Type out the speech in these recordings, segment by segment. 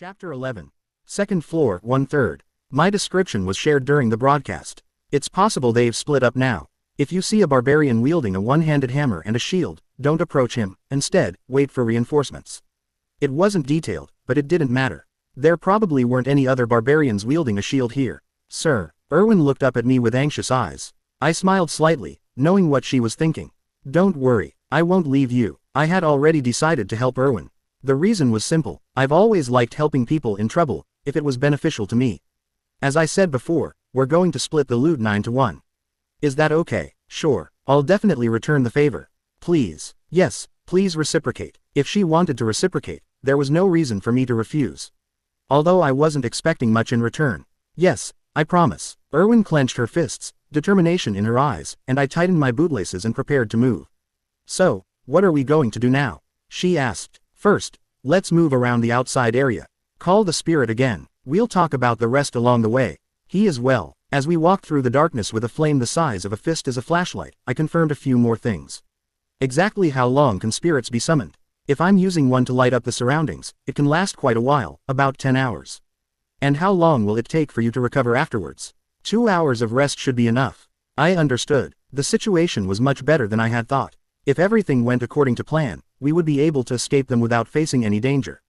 Chapter 11. Second floor, 1/3. My description was shared during the broadcast. It's possible they've split up now. If you see a barbarian wielding a one-handed hammer and a shield, don't approach him, instead, wait for reinforcements. It wasn't detailed, but it didn't matter. There probably weren't any other barbarians wielding a shield here. Sir, Erwin looked up at me with anxious eyes. I smiled slightly, knowing what she was thinking. Don't worry, I won't leave you. I had already decided to help Erwin. The reason was simple. I've always liked helping people in trouble, if it was beneficial to me. As I said before, we're going to split the loot 9-1. Is that okay? Sure, I'll definitely return the favor. Please. Yes, please reciprocate. If she wanted to reciprocate, there was no reason for me to refuse. Although I wasn't expecting much in return. Yes, I promise. Erwin clenched her fists, determination in her eyes, and I tightened my bootlaces and prepared to move. So, what are we going to do now? She asked. First, let's move around the outside area. Call the spirit again. We'll talk about the rest along the way. He as well. As we walked through the darkness with a flame the size of a fist as a flashlight, I confirmed a few more things. Exactly how long can spirits be summoned? If I'm using one to light up the surroundings, it can last quite a while, about 10 hours. And how long will it take for you to recover afterwards? 2 hours of rest should be enough. I understood. The situation was much better than I had thought. If everything went according to plan, we would be able to escape them without facing any danger.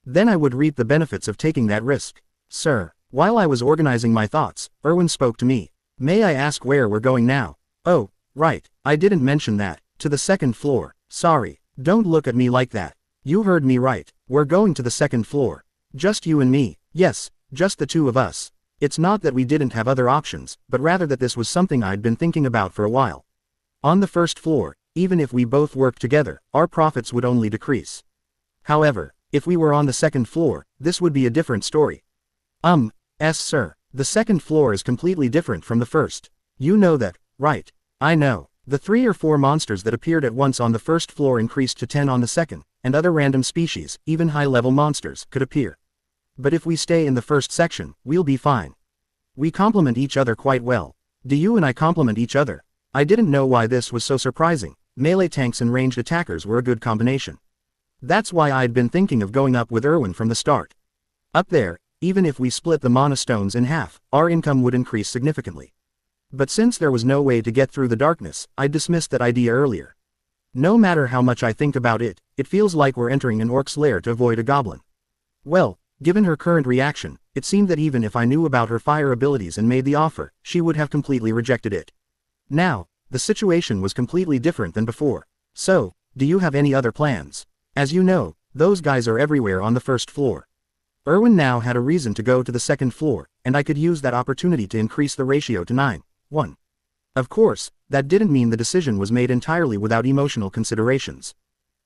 Then I would reap the benefits of taking that risk. Sir, while I was organizing my thoughts, Erwin spoke to me. May I ask where we're going now? Oh, right, I didn't mention that. To the second floor. Sorry, don't look at me like that. You heard me right. We're going to the second floor. Just you and me. Yes, just the two of us. It's not that we didn't have other options, but rather that this was something I'd been thinking about for a while. On the first floor, even if we both worked together, our profits would only decrease. However, if we were on the second floor, this would be a different story. Sir. The second floor is completely different from the first. You know that, right? I know. The 3 or 4 monsters that appeared at once on the first floor increased to 10 on the second, and other random species, even high-level monsters, could appear. But if we stay in the first section, we'll be fine. We complement each other quite well. Do you and I complement each other? I didn't know why this was so surprising. Melee tanks and ranged attackers were a good combination. That's why I'd been thinking of going up with Erwin from the start. Up there, even if we split the mana stones in half, our income would increase significantly. But since there was no way to get through the darkness, I dismissed that idea earlier. No matter how much I think about it, it feels like we're entering an orc's lair to avoid a goblin. Well, given her current reaction, it seemed that even if I knew about her fire abilities and made the offer, she would have completely rejected it. Now, the situation was completely different than before. So, do you have any other plans? As you know, those guys are everywhere on the first floor. Erwin now had a reason to go to the second floor, and I could use that opportunity to increase the ratio to 9-1. Of course, that didn't mean the decision was made entirely without emotional considerations.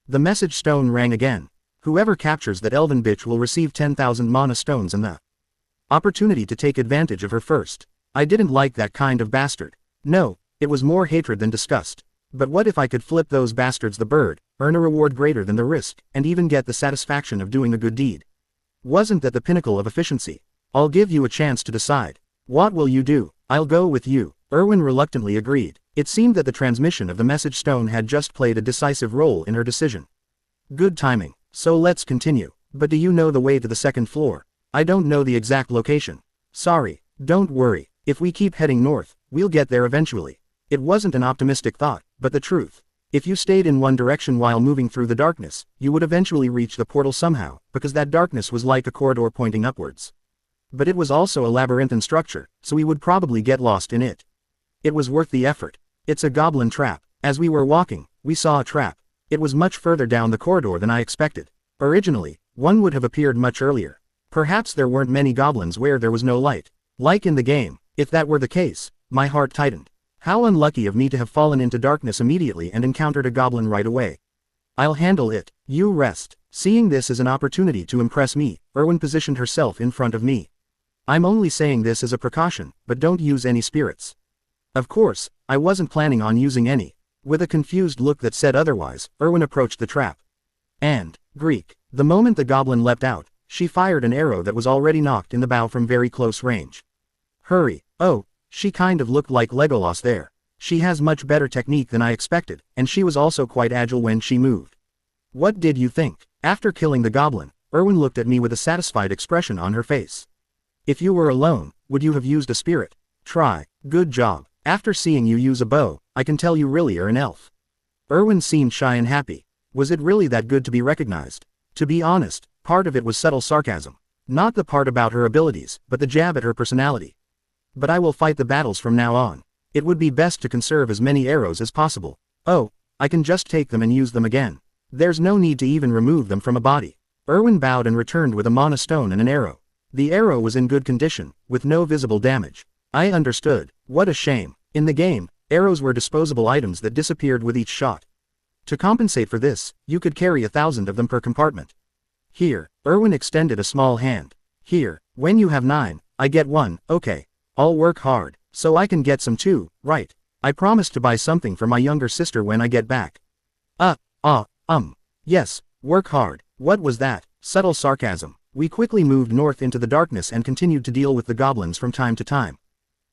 The message stone rang again. Whoever captures that elven bitch will receive 10,000 mana stones and the opportunity to take advantage of her first. I didn't like that kind of bastard. No, it was more hatred than disgust. But what if I could flip those bastards the bird, earn a reward greater than the risk, and even get the satisfaction of doing a good deed? Wasn't that the pinnacle of efficiency? I'll give you a chance to decide. What will you do? I'll go with you. Erwin reluctantly agreed. It seemed that the transmission of the message stone had just played a decisive role in her decision. Good timing. So let's continue. But do you know the way to the second floor? I don't know the exact location. Sorry, don't worry. If we keep heading north, we'll get there eventually. It wasn't an optimistic thought, but the truth. If you stayed in one direction while moving through the darkness, you would eventually reach the portal somehow, because that darkness was like a corridor pointing upwards. But it was also a labyrinthine structure, so we would probably get lost in it. It was worth the effort. It's a goblin trap. As we were walking, we saw a trap. It was much further down the corridor than I expected. Originally, one would have appeared much earlier. Perhaps there weren't many goblins where there was no light. Like in the game. If that were the case, my heart tightened. How unlucky of me to have fallen into darkness immediately and encountered a goblin right away. I'll handle it. You rest. Seeing this as an opportunity to impress me, Erwin positioned herself in front of me. I'm only saying this as a precaution, but don't use any spirits. Of course, I wasn't planning on using any. With a confused look that said otherwise, Erwin approached the trap. And, Greek, the moment the goblin leapt out, she fired an arrow that was already knocked in the bow from very close range. Hurry. Oh, she kind of looked like Legolas there. She has much better technique than I expected, and she was also quite agile when she moved. What did you think? After killing the goblin, Erwin looked at me with a satisfied expression on her face. If you were alone, would you have used a spirit? Try. Good job. After seeing you use a bow, I can tell you really are an elf. Erwin seemed shy and happy. Was it really that good to be recognized? To be honest, part of it was subtle sarcasm. Not the part about her abilities, but the jab at her personality. But I will fight the battles from now on. It would be best to conserve as many arrows as possible. Oh, I can just take them and use them again. There's no need to even remove them from a body. Erwin bowed and returned with a mana stone and an arrow. The arrow was in good condition, with no visible damage. I understood. What a shame. In the game, arrows were disposable items that disappeared with each shot. To compensate for this, you could carry 1,000 of them per compartment. Here, Erwin extended a small hand. Here, when you have 9, I get 1, okay. I'll work hard, so I can get some too, right? I promised to buy something for my younger sister when I get back. Yes, work hard. What was that? Subtle sarcasm. We quickly moved north into the darkness and continued to deal with the goblins from time to time.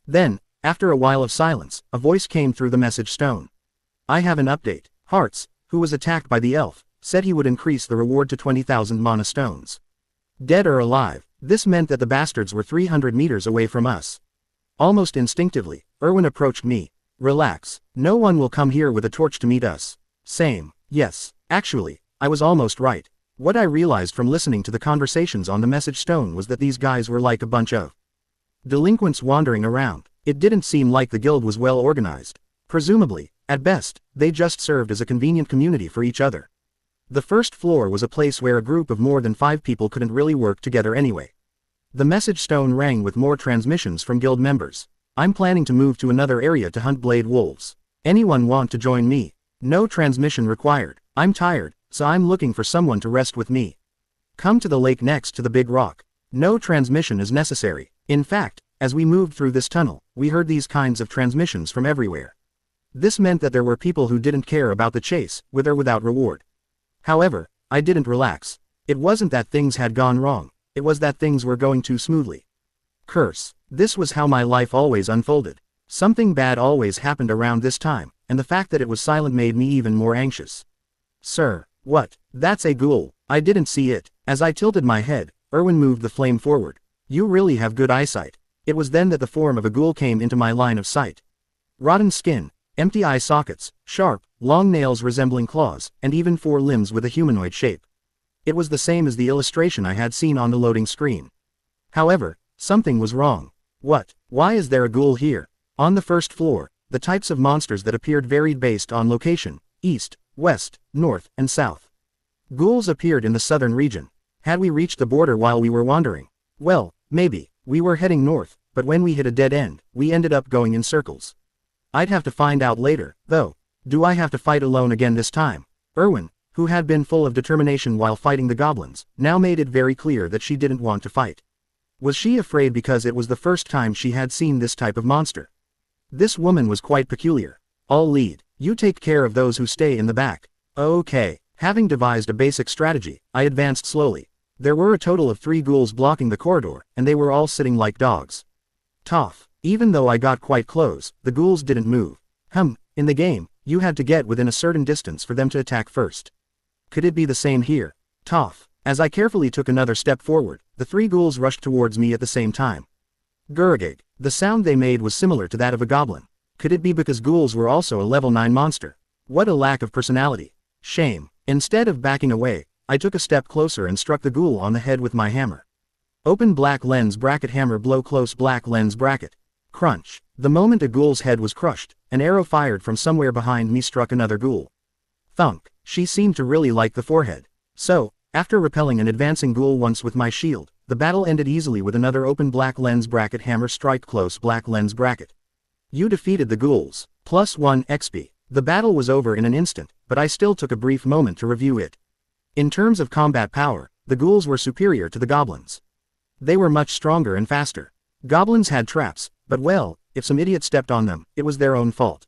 Then, after a while of silence, a voice came through the message stone. I have an update. Hearts, who was attacked by the elf, said he would increase the reward to 20,000 mana stones. Dead or alive, this meant that the bastards were 300 meters away from us. Almost instinctively, Erwin approached me. Relax, no one will come here with a torch to meet us. Same, yes, actually, I was almost right. What I realized from listening to the conversations on the message stone was that these guys were like a bunch of delinquents wandering around. It didn't seem like the guild was well organized. Presumably, at best, they just served as a convenient community for each other. The first floor was a place where a group of more than 5 people couldn't really work together anyway. The message stone rang with more transmissions from guild members. I'm planning to move to another area to hunt blade wolves. Anyone want to join me? No transmission required. I'm tired, so I'm looking for someone to rest with me. Come to the lake next to the big rock. No transmission is necessary. In fact, as we moved through this tunnel, we heard these kinds of transmissions from everywhere. This meant that there were people who didn't care about the chase, with or without reward. However, I didn't relax. It wasn't that things had gone wrong, it was that things were going too smoothly. Curse. This was how my life always unfolded. Something bad always happened around this time, and the fact that it was silent made me even more anxious. Sir, what? That's a ghoul. I didn't see it. As I tilted my head, Erwin moved the flame forward. You really have good eyesight. It was then that the form of a ghoul came into my line of sight. Rotten skin, empty eye sockets, sharp, long nails resembling claws, and even 4 limbs with a humanoid shape. It was the same as the illustration I had seen on the loading screen. However, something was wrong. What? Why is there a ghoul here? On the first floor, the types of monsters that appeared varied based on location: east, west, north, and south. Ghouls appeared in the southern region. Had we reached the border while we were wandering? Well, maybe. We were heading north, but when we hit a dead end, we ended up going in circles. I'd have to find out later, though. Do I have to fight alone again this time? Erwin, who had been full of determination while fighting the goblins, now made it very clear that she didn't want to fight. Was she afraid because it was the first time she had seen this type of monster? This woman was quite peculiar. I'll lead. You take care of those who stay in the back. Okay. Having devised a basic strategy, I advanced slowly. There were a total of 3 ghouls blocking the corridor, and they were all sitting like dogs. Tough. Even though I got quite close, the ghouls didn't move. In the game, you had to get within a certain distance for them to attack first. Could it be the same here? Tough. As I carefully took another step forward, the 3 ghouls rushed towards me at the same time. Gurgig. The sound they made was similar to that of a goblin. Could it be because ghouls were also a level 9 monster? What a lack of personality. Shame. Instead of backing away, I took a step closer and struck the ghoul on the head with my hammer. Open black lens bracket hammer blow close black lens bracket. Crunch. The moment a ghoul's head was crushed, an arrow fired from somewhere behind me struck another ghoul. Thunk. She seemed to really like the forehead. So, after repelling an advancing ghoul once with my shield, the battle ended easily with another open black lens bracket hammer strike close black lens bracket. You defeated the ghouls. +1 XP. The battle was over in an instant, but I still took a brief moment to review it. In terms of combat power, the ghouls were superior to the goblins. They were much stronger and faster. Goblins had traps, but well, if some idiot stepped on them, it was their own fault.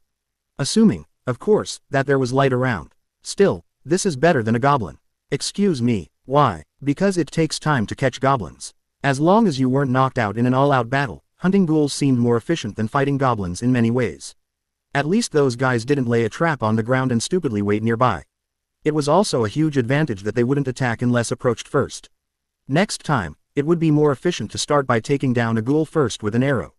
Assuming, of course, that there was light around. Still, this is better than a goblin. Excuse me, why? Because it takes time to catch goblins. As long as you weren't knocked out in an all-out battle, hunting ghouls seemed more efficient than fighting goblins in many ways. At least those guys didn't lay a trap on the ground and stupidly wait nearby. It was also a huge advantage that they wouldn't attack unless approached first. Next time, it would be more efficient to start by taking down a ghoul first with an arrow.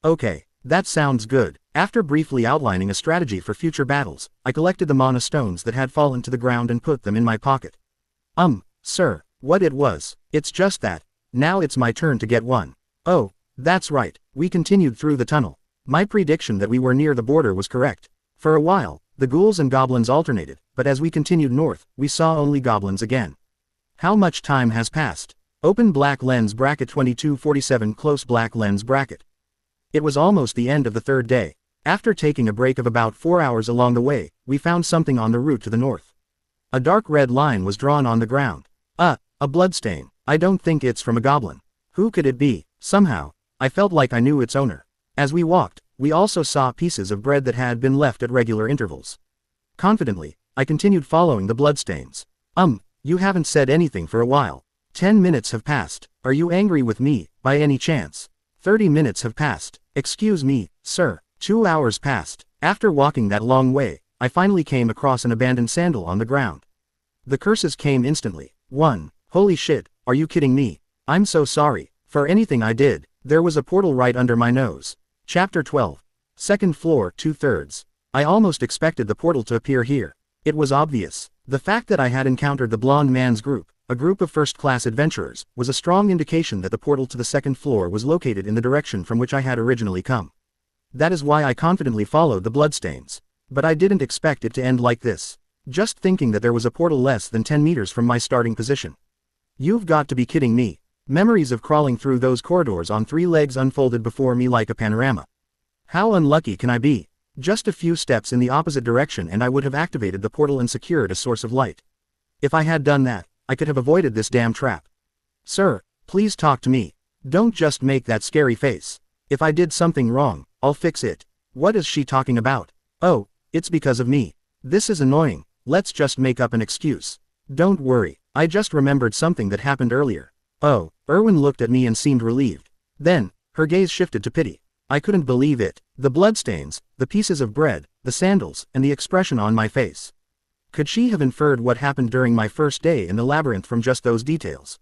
Okay, that sounds good. After briefly outlining a strategy for future battles, I collected the mana stones that had fallen to the ground and put them in my pocket. Sir, what it was? It's just that. Now it's my turn to get one. Oh, that's right, we continued through the tunnel. My prediction that we were near the border was correct. For a while, the ghouls and goblins alternated, but as we continued north, we saw only goblins again. How much time has passed? Open black lens bracket 2247 close black lens bracket. It was almost the end of the third day. After taking a break of about 4 hours along the way, we found something on the route to the north. A dark red line was drawn on the ground. A bloodstain. I don't think it's from a goblin. Who could it be? Somehow, I felt like I knew its owner. As we walked, we also saw pieces of bread that had been left at regular intervals. Confidently, I continued following the bloodstains. You haven't said anything for a while. 10 minutes have passed. Are you angry with me, by any chance? 30 minutes have passed. Excuse me, sir. 2 hours passed. After walking that long way, I finally came across an abandoned sandal on the ground. The curses came instantly. 1. Holy shit, are you kidding me? I'm so sorry. For anything I did, there was a portal right under my nose. Chapter 12. Second floor 2/3. I almost expected the portal to appear here. It was obvious. The fact that I had encountered the blonde man's group, a group of first-class adventurers, was a strong indication that the portal to the second floor was located in the direction from which I had originally come. That is why I confidently followed the bloodstains. But I didn't expect it to end like this. Just thinking that there was a portal less than 10 meters from my starting position. You've got to be kidding me. Memories of crawling through those corridors on 3 legs unfolded before me like a panorama. How unlucky can I be? Just a few steps in the opposite direction and I would have activated the portal and secured a source of light. If I had done that, I could have avoided this damn trap. Sir, please talk to me. Don't just make that scary face. If I did something wrong, I'll fix it. What is she talking about? Oh, it's because of me. This is annoying. Let's just make up an excuse. Don't worry, I just remembered something that happened earlier. Oh, Erwin looked at me and seemed relieved. Then, her gaze shifted to pity. I couldn't believe it. The bloodstains, the pieces of bread, the sandals, and the expression on my face. Could she have inferred what happened during my first day in the labyrinth from just those details?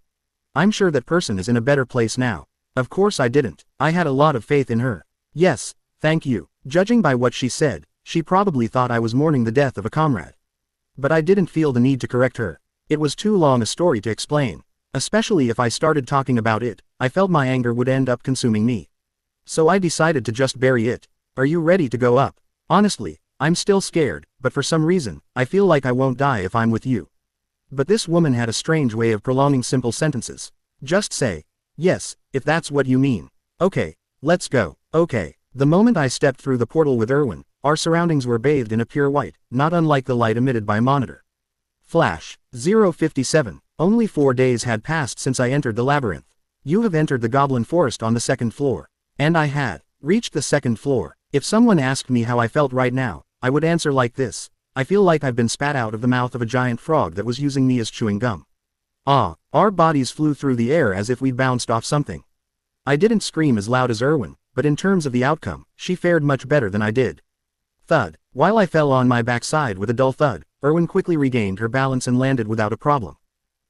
I'm sure that person is in a better place now. Of course I didn't. I had a lot of faith in her. Yes, thank you. Judging by what she said, she probably thought I was mourning the death of a comrade. But I didn't feel the need to correct her. It was too long a story to explain. Especially if I started talking about it, I felt my anger would end up consuming me. So I decided to just bury it. Are you ready to go up? Honestly, I'm still scared, but for some reason, I feel like I won't die if I'm with you. But this woman had a strange way of prolonging simple sentences. Just say, yes, if that's what you mean. Okay, let's go. Okay. The moment I stepped through the portal with Erwin, our surroundings were bathed in a pure white, not unlike the light emitted by a monitor. Flash. 057. Only 4 days had passed since I entered the labyrinth. You have entered the goblin forest on the second floor. And I had reached the second floor. If someone asked me how I felt right now, I would answer like this. I feel like I've been spat out of the mouth of a giant frog that was using me as chewing gum. Our bodies flew through the air as if we'd bounced off something. I didn't scream as loud as Erwin, but in terms of the outcome, she fared much better than I did. Thud. While I fell on my backside with a dull thud, Erwin quickly regained her balance and landed without a problem.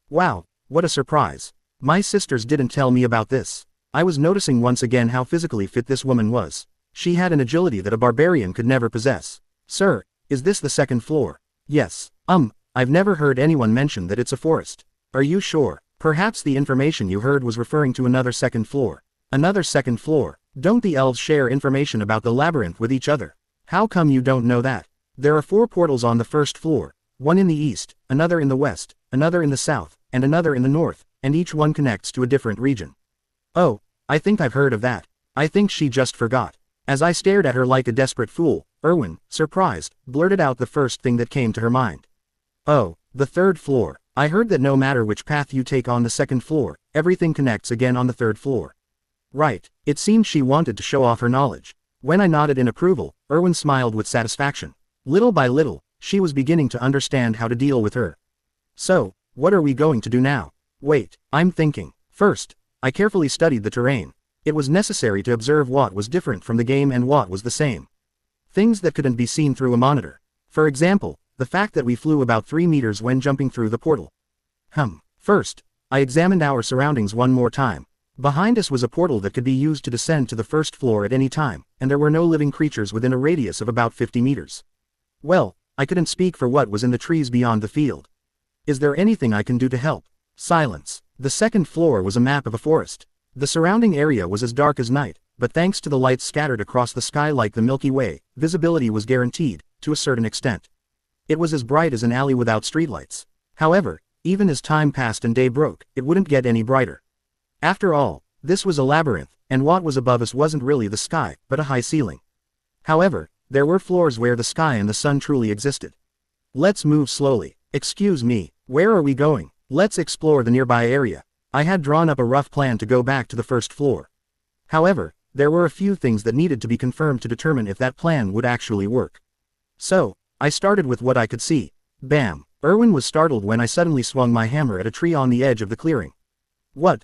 Wow, what a surprise. My sisters didn't tell me about this. I was noticing once again how physically fit this woman was. She had an agility that a barbarian could never possess. Sir, is this the second floor? Yes. I've never heard anyone mention that it's a forest. Are you sure? Perhaps the information you heard was referring to another second floor. Another second floor. Don't the elves share information about the labyrinth with each other? How come you don't know that? There are 4 portals on the first floor, one in the east, another in the west, another in the south, and another in the north, and each one connects to a different region. Oh, I think I've heard of that. I think she just forgot. As I stared at her like a desperate fool, Erwin, surprised, blurted out the first thing that came to her mind. Oh, the third floor. I heard that no matter which path you take on the second floor, everything connects again on the third floor. Right. It seemed she wanted to show off her knowledge. When I nodded in approval, Erwin smiled with satisfaction. Little by little, she was beginning to understand how to deal with her. So, what are we going to do now? Wait, I'm thinking. First, I carefully studied the terrain. It was necessary to observe what was different from the game and what was the same. Things that couldn't be seen through a monitor. For example, the fact that we flew about 3 meters when jumping through the portal. First, I examined our surroundings one more time. Behind us was a portal that could be used to descend to the first floor at any time, and there were no living creatures within a radius of about 50 meters. Well, I couldn't speak for what was in the trees beyond the field. Is there anything I can do to help? Silence. The second floor was a map of a forest. The surrounding area was as dark as night, but thanks to the lights scattered across the sky like the Milky Way, visibility was guaranteed, to a certain extent. It was as bright as an alley without streetlights. However, even as time passed and day broke, it wouldn't get any brighter. After all, this was a labyrinth, and what was above us wasn't really the sky, but a high ceiling. However, there were floors where the sky and the sun truly existed. Let's move slowly. Excuse me, where are we going? Let's explore the nearby area. I had drawn up a rough plan to go back to the first floor. However, there were a few things that needed to be confirmed to determine if that plan would actually work. So, I started with what I could see. Bam! Erwin was startled when I suddenly swung my hammer at a tree on the edge of the clearing. What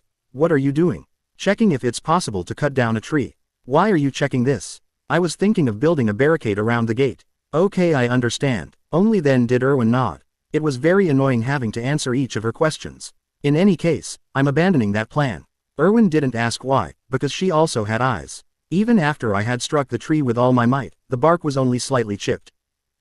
are you doing? Checking if it's possible to cut down a tree. Why are you checking this? I was thinking of building a barricade around the gate. Okay, I understand. Only then did Erwin nod. It was very annoying having to answer each of her questions. In any case, I'm abandoning that plan. Erwin didn't ask why, because she also had eyes. Even after I had struck the tree with all my might, the bark was only slightly chipped.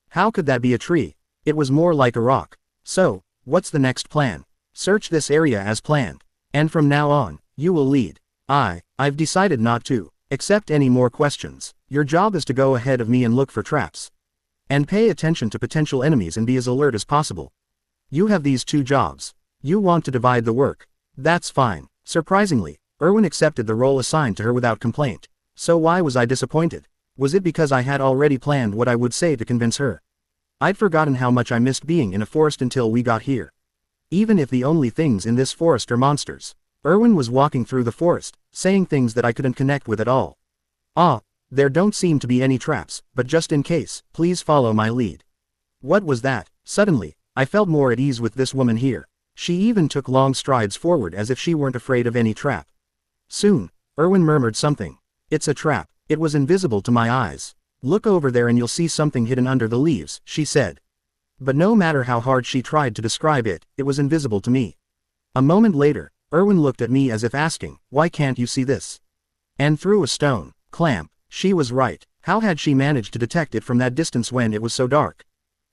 How could that be a tree? It was more like a rock. So, what's the next plan? Search this area as planned. And from now on, you will lead. I've decided not to accept any more questions. Your job is to go ahead of me and look for traps. And pay attention to potential enemies and be as alert as possible. You have these two jobs. You want to divide the work. That's fine. Surprisingly, Erwin accepted the role assigned to her without complaint. So why was I disappointed? Was it because I had already planned what I would say to convince her? I'd forgotten how much I missed being in a forest until we got here. Even if the only things in this forest are monsters. Erwin was walking through the forest, saying things that I couldn't connect with at all. There don't seem to be any traps, but just in case, please follow my lead. What was that? Suddenly, I felt more at ease with this woman here. She even took long strides forward as if she weren't afraid of any trap. Soon, Erwin murmured something. It's a trap. It was invisible to my eyes. Look over there and you'll see something hidden under the leaves, she said. But no matter how hard she tried to describe it, it was invisible to me. A moment later, Erwin looked at me as if asking, why can't you see this? And threw a stone. Clamp. She was right. How had she managed to detect it from that distance when it was so dark?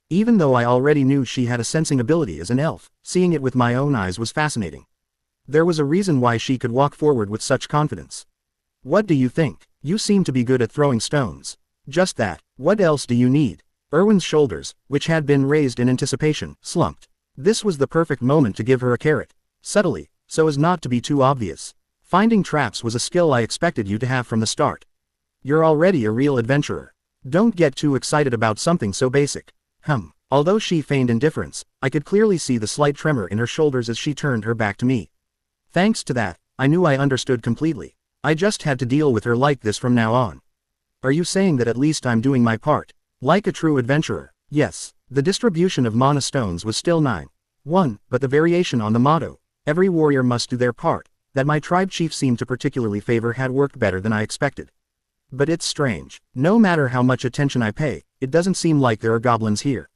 Even though I already knew she had a sensing ability as an elf, seeing it with my own eyes was fascinating. There was a reason why she could walk forward with such confidence. What do you think? You seem to be good at throwing stones. Just that. What else do you need? Erwin's shoulders, which had been raised in anticipation, slumped. This was the perfect moment to give her a carrot. Subtly, so as not to be too obvious. Finding traps was a skill I expected you to have from the start. You're already a real adventurer. Don't get too excited about something so basic. Although she feigned indifference, I could clearly see the slight tremor in her shoulders as she turned her back to me. Thanks to that, I knew I understood completely. I just had to deal with her like this from now on. Are you saying that at least I'm doing my part? Like a true adventurer? Yes. The distribution of mana stones was still 9-1, but the variation on the motto, every warrior must do their part, that my tribe chief seemed to particularly favor had worked better than I expected. But it's strange. No matter how much attention I pay, it doesn't seem like there are goblins here.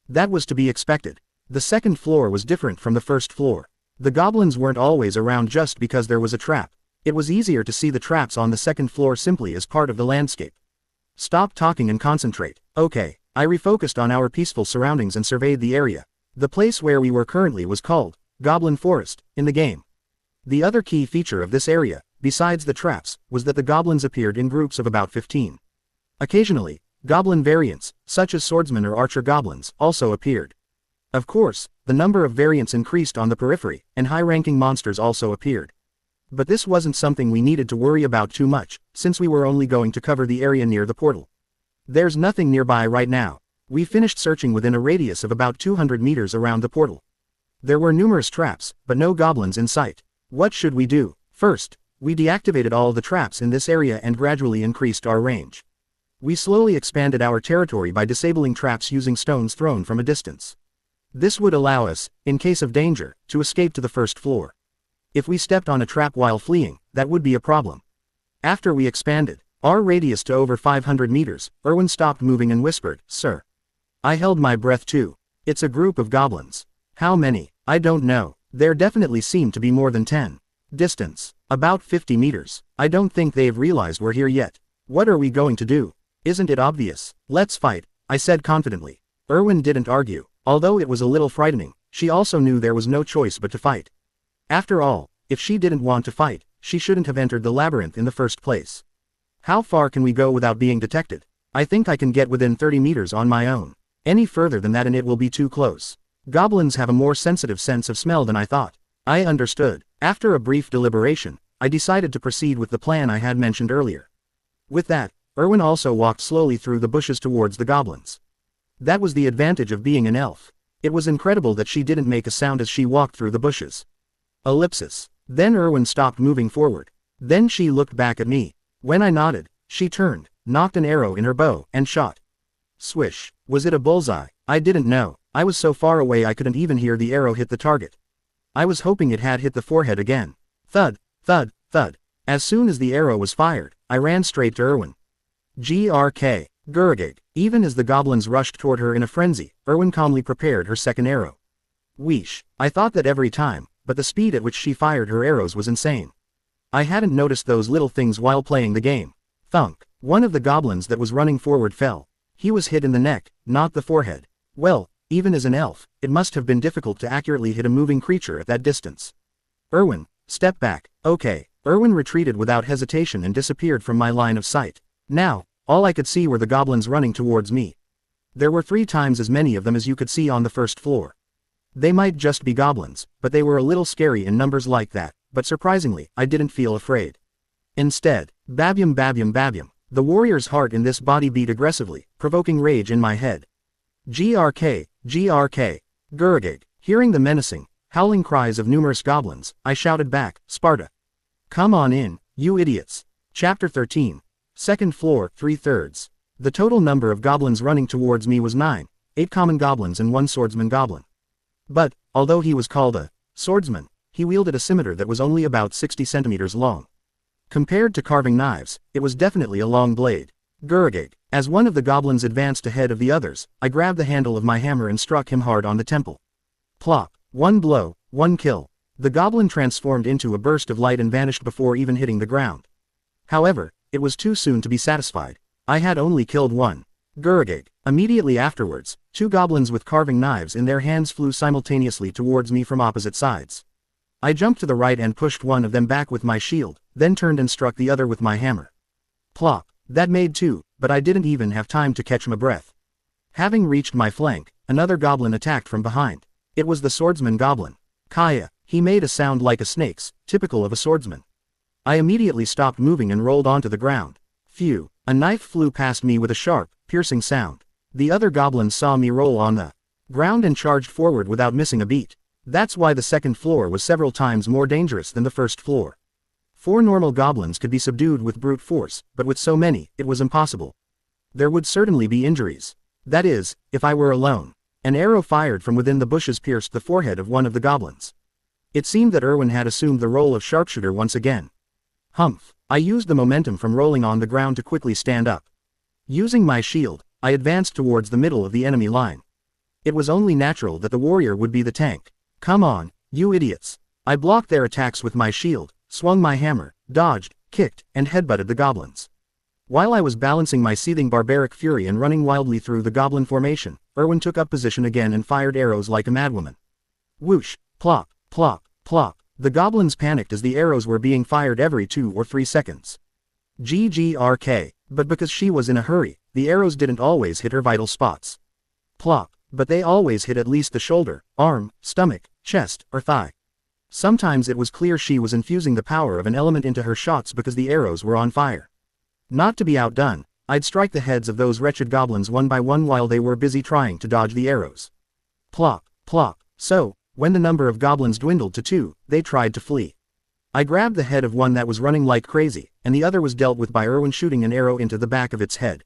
That was to be expected. The second floor was different from the first floor. The goblins weren't always around just because there was a trap. It was easier to see the traps on the second floor simply as part of the landscape. Stop talking and concentrate. Okay. I refocused on our peaceful surroundings and surveyed the area. The place where we were currently was called Goblin Forest in the game. The other key feature of this area, besides the traps, was that the goblins appeared in groups of about 15. Occasionally, goblin variants, such as swordsmen or archer goblins, also appeared. Of course, the number of variants increased on the periphery, and high-ranking monsters also appeared. But this wasn't something we needed to worry about too much, since we were only going to cover the area near the portal. There's nothing nearby right now. We finished searching within a radius of about 200 meters around the portal. There were numerous traps, but no goblins in sight. What should we do? First, we deactivated all the traps in this area and gradually increased our range. We slowly expanded our territory by disabling traps using stones thrown from a distance. This would allow us, in case of danger, to escape to the first floor. If we stepped on a trap while fleeing, that would be a problem. After we expanded our radius to over 500 meters, Erwin stopped moving and whispered, "Sir." I held my breath too. It's a group of goblins. How many? I don't know. There definitely seemed to be more than 10. Distance. About 50 meters. I don't think they've realized we're here yet. What are we going to do? Isn't it obvious? Let's fight, I said confidently. Erwin didn't argue. Although it was a little frightening, she also knew there was no choice but to fight. After all, if she didn't want to fight, she shouldn't have entered the labyrinth in the first place. How far can we go without being detected? I think I can get within 30 meters on my own. Any further than that and it will be too close. Goblins have a more sensitive sense of smell than I thought. I understood. After a brief deliberation, I decided to proceed with the plan I had mentioned earlier. With that, Erwin also walked slowly through the bushes towards the goblins. That was the advantage of being an elf. It was incredible that she didn't make a sound as she walked through the bushes. Ellipsis. Then Erwin stopped moving forward. Then she looked back at me. When I nodded, she turned, knocked an arrow in her bow, and shot. Swish. Was it a bullseye? I didn't know. I was so far away I couldn't even hear the arrow hit the target. I was hoping it had hit the forehead again. Thud, thud, thud. As soon as the arrow was fired, I ran straight to Erwin. GRK. Gurgig. Even as the goblins rushed toward her in a frenzy, Erwin calmly prepared her second arrow. Wheesh. I thought that every time, but the speed at which she fired her arrows was insane. I hadn't noticed those little things while playing the game. Thunk. One of the goblins that was running forward fell. He was hit in the neck, not the forehead. Well, even as an elf, it must have been difficult to accurately hit a moving creature at that distance. Erwin, step back. Okay. Erwin retreated without hesitation and disappeared from my line of sight. Now, all I could see were the goblins running towards me. There were 3 times as many of them as you could see on the first floor. They might just be goblins, but they were a little scary in numbers like that, but surprisingly, I didn't feel afraid. Instead, babyum babyum babyum, the warrior's heart in this body beat aggressively, provoking rage in my head. GRK, GRK, Gurgig. Hearing the menacing, howling cries of numerous goblins, I shouted back, Sparta. Come on in, you idiots. Chapter 13. Second floor, 3/3. The total number of goblins running towards me was 9, 8 common goblins and 1 swordsman goblin. But, although he was called a swordsman, he wielded a scimitar that was only about 60 centimeters long. Compared to carving knives, it was definitely a long blade. Gurgig. As one of the goblins advanced ahead of the others, I grabbed the handle of my hammer and struck him hard on the temple. Plop. 1 blow, 1 kill. The goblin transformed into a burst of light and vanished before even hitting the ground. However, it was too soon to be satisfied. I had only killed 1. Gurgig. Immediately afterwards, 2 goblins with carving knives in their hands flew simultaneously towards me from opposite sides. I jumped to the right and pushed one of them back with my shield, then turned and struck the other with my hammer. Plop. That made 2, but I didn't even have time to catch my breath. Having reached my flank, another goblin attacked from behind. It was the swordsman goblin. Kaya. He made a sound like a snake's, typical of a swordsman. I immediately stopped moving and rolled onto the ground. Phew. A knife flew past me with a sharp, piercing sound. The other goblins saw me roll on the ground and charged forward without missing a beat. That's why the second floor was several times more dangerous than the first floor. 4 normal goblins could be subdued with brute force, but with so many, it was impossible. There would certainly be injuries. That is, if I were alone. An arrow fired from within the bushes pierced the forehead of one of the goblins. It seemed that Erwin had assumed the role of sharpshooter once again. Humph. I used the momentum from rolling on the ground to quickly stand up. Using my shield, I advanced towards the middle of the enemy line. It was only natural that the warrior would be the tank. Come on, you idiots. I blocked their attacks with my shield, swung my hammer, dodged, kicked, and headbutted the goblins. While I was balancing my seething barbaric fury and running wildly through the goblin formation, Erwin took up position again and fired arrows like a madwoman. Whoosh, plop, plop, plop. The goblins panicked as the arrows were being fired every 2 or 3 seconds. GGRK. But because she was in a hurry, the arrows didn't always hit her vital spots. Plop. But they always hit at least the shoulder, arm, stomach, chest, or thigh. Sometimes it was clear she was infusing the power of an element into her shots because the arrows were on fire. Not to be outdone, I'd strike the heads of those wretched goblins one by one while they were busy trying to dodge the arrows. Plop, plop. So, when the number of goblins dwindled to 2, they tried to flee. I grabbed the head of one that was running like crazy, and the other was dealt with by Erwin shooting an arrow into the back of its head.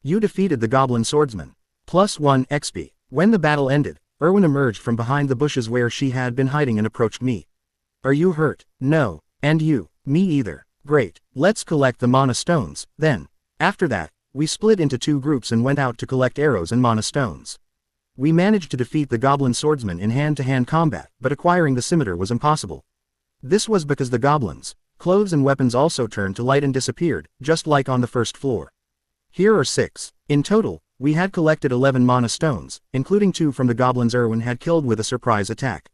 You defeated the goblin swordsman. +1 XP. When the battle ended, Erwin emerged from behind the bushes where she had been hiding and approached me. Are you hurt? No. And you? Me either. Great. Let's collect the mana stones, then. After that, we split into 2 groups and went out to collect arrows and mana stones. We managed to defeat the goblin swordsman in hand-to-hand combat, but acquiring the scimitar was impossible. This was because the goblins' clothes and weapons also turned to light and disappeared, just like on the first floor. Here are 6. In total, we had collected 11 mana stones, including 2 from the goblins Erwin had killed with a surprise attack.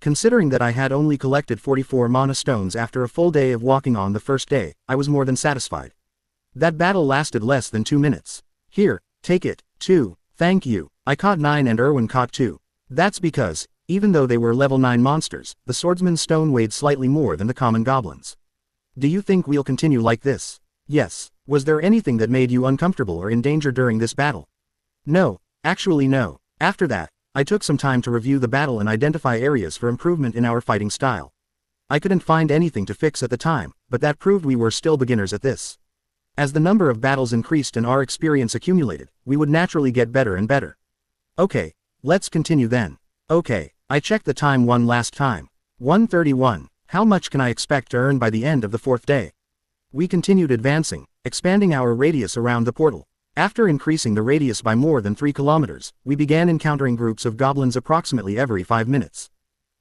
Considering that I had only collected 44 mana stones after a full day of walking on the first day, I was more than satisfied. That battle lasted less than 2 minutes. Here, take it. 2. Thank you. I caught 9 and Erwin caught 2. That's because, even though they were level 9 monsters, the swordsman's stone weighed slightly more than the common goblins. Do you think we'll continue like this? Yes. Was there anything that made you uncomfortable or in danger during this battle? No, actually no. After that, I took some time to review the battle and identify areas for improvement in our fighting style. I couldn't find anything to fix at the time, but that proved we were still beginners at this. As the number of battles increased and our experience accumulated, we would naturally get better and better. Okay, let's continue then. Okay, I checked the time one last time. 1:31. How much can I expect to earn by the end of the 4th day? We continued advancing, expanding our radius around the portal. After increasing the radius by more than 3 kilometers, we began encountering groups of goblins approximately every 5 minutes.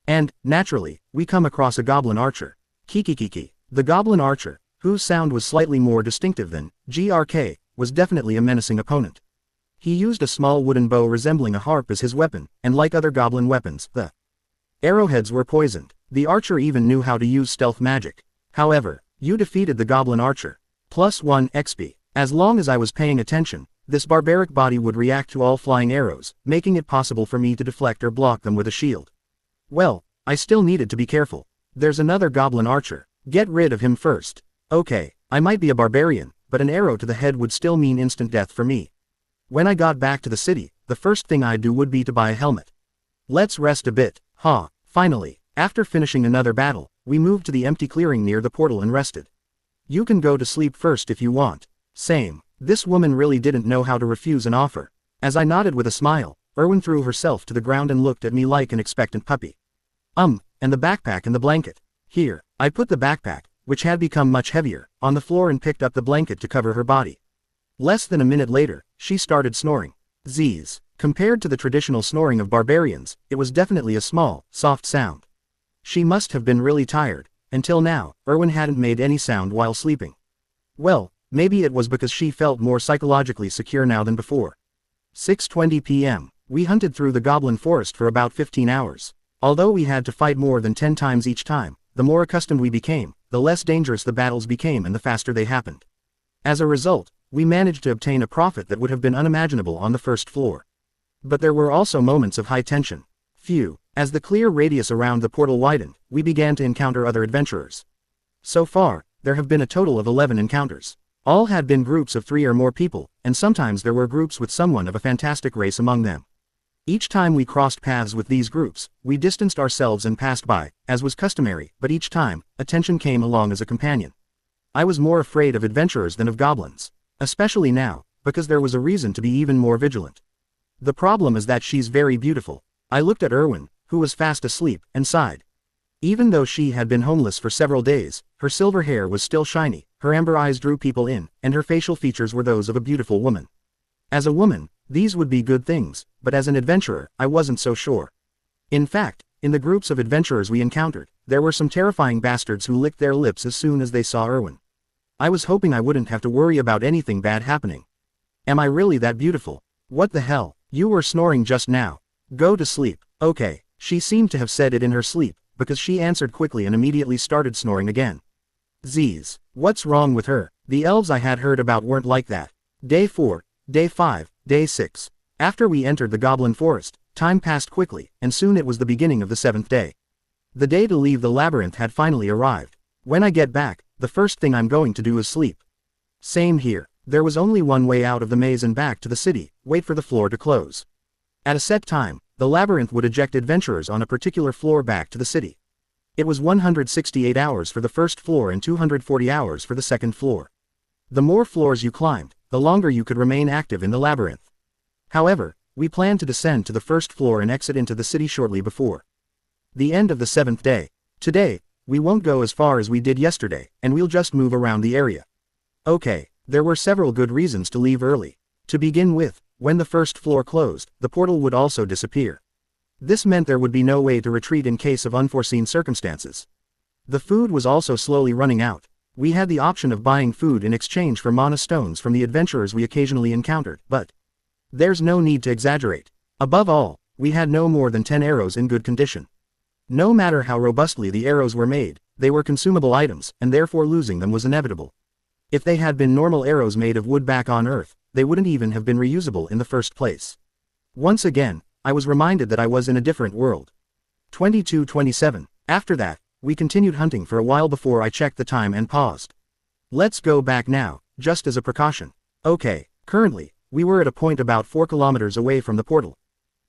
And, naturally, we come across a goblin archer. Kikikiki. The goblin archer, whose sound was slightly more distinctive than GRK, was definitely a menacing opponent. He used a small wooden bow resembling a harp as his weapon, and like other goblin weapons, the arrowheads were poisoned. The archer even knew how to use stealth magic. However, you defeated the goblin archer. +1 XP. As long as I was paying attention, this barbaric body would react to all flying arrows, making it possible for me to deflect or block them with a shield. Well, I still needed to be careful. There's another goblin archer. Get rid of him first. Okay, I might be a barbarian, but an arrow to the head would still mean instant death for me. When I got back to the city, the first thing I'd do would be to buy a helmet. Let's rest a bit. Finally, after finishing another battle, we moved to the empty clearing near the portal and rested. You can go to sleep first if you want. Same. This woman really didn't know how to refuse an offer. As I nodded with a smile, Erwin threw herself to the ground and looked at me like an expectant puppy. And the backpack and the blanket. Here, I put the backpack, which had become much heavier, on the floor and picked up the blanket to cover her body. Less than a minute later, she started snoring. Z's. Compared to the traditional snoring of barbarians, it was definitely a small, soft sound. She must have been really tired. Until now, Erwin hadn't made any sound while sleeping. Well, maybe it was because she felt more psychologically secure now than before. 6:20 p.m. We hunted through the goblin forest for about 15 hours. Although we had to fight more than 10 times each time, the more accustomed we became, the less dangerous the battles became and the faster they happened. As a result, we managed to obtain a profit that would have been unimaginable on the first floor. But there were also moments of high tension. As the clear radius around the portal widened, we began to encounter other adventurers. So far, there have been a total of 11 encounters. All had been groups of 3 or more people, and sometimes there were groups with someone of a fantastic race among them. Each time we crossed paths with these groups, we distanced ourselves and passed by, as was customary, but each time, attention came along as a companion. I was more afraid of adventurers than of goblins. Especially now, because there was a reason to be even more vigilant. The problem is that she's very beautiful. I looked at Erwin, who was fast asleep, and sighed. Even though she had been homeless for several days, her silver hair was still shiny, her amber eyes drew people in, and her facial features were those of a beautiful woman. As a woman, these would be good things, but as an adventurer, I wasn't so sure. In fact, in the groups of adventurers we encountered, there were some terrifying bastards who licked their lips as soon as they saw Erwin. I was hoping I wouldn't have to worry about anything bad happening. Am I really that beautiful? What the hell? You were snoring just now. Go to sleep. Okay. She seemed to have said it in her sleep, because she answered quickly and immediately started snoring again. Z's. What's wrong with her? The elves I had heard about weren't like that. Day 4, Day 5, Day 6. After we entered the goblin forest, time passed quickly, and soon it was the beginning of the 7th day. The day to leave the labyrinth had finally arrived. When I get back, the first thing I'm going to do is sleep. Same here. There was only one way out of the maze and back to the city: wait for the floor to close. At a set time, the labyrinth would eject adventurers on a particular floor back to the city. It was 168 hours for the first floor and 240 hours for the second floor. The more floors you climbed, the longer you could remain active in the labyrinth. However, we planned to descend to the first floor and exit into the city shortly before the end of the 7th day. Today, we won't go as far as we did yesterday, and we'll just move around the area. Okay, there were several good reasons to leave early. To begin with, when the first floor closed, the portal would also disappear. This meant there would be no way to retreat in case of unforeseen circumstances. The food was also slowly running out. We had the option of buying food in exchange for mana stones from the adventurers we occasionally encountered, but there's no need to exaggerate. Above all, we had no more than 10 arrows in good condition. No matter how robustly the arrows were made, they were consumable items, and therefore losing them was inevitable. If they had been normal arrows made of wood back on Earth, they wouldn't even have been reusable in the first place. Once again, I was reminded that I was in a different world. 22:27. After that, we continued hunting for a while before I checked the time and paused. Let's go back now, just as a precaution. Okay, currently, we were at a point about 4 kilometers away from the portal.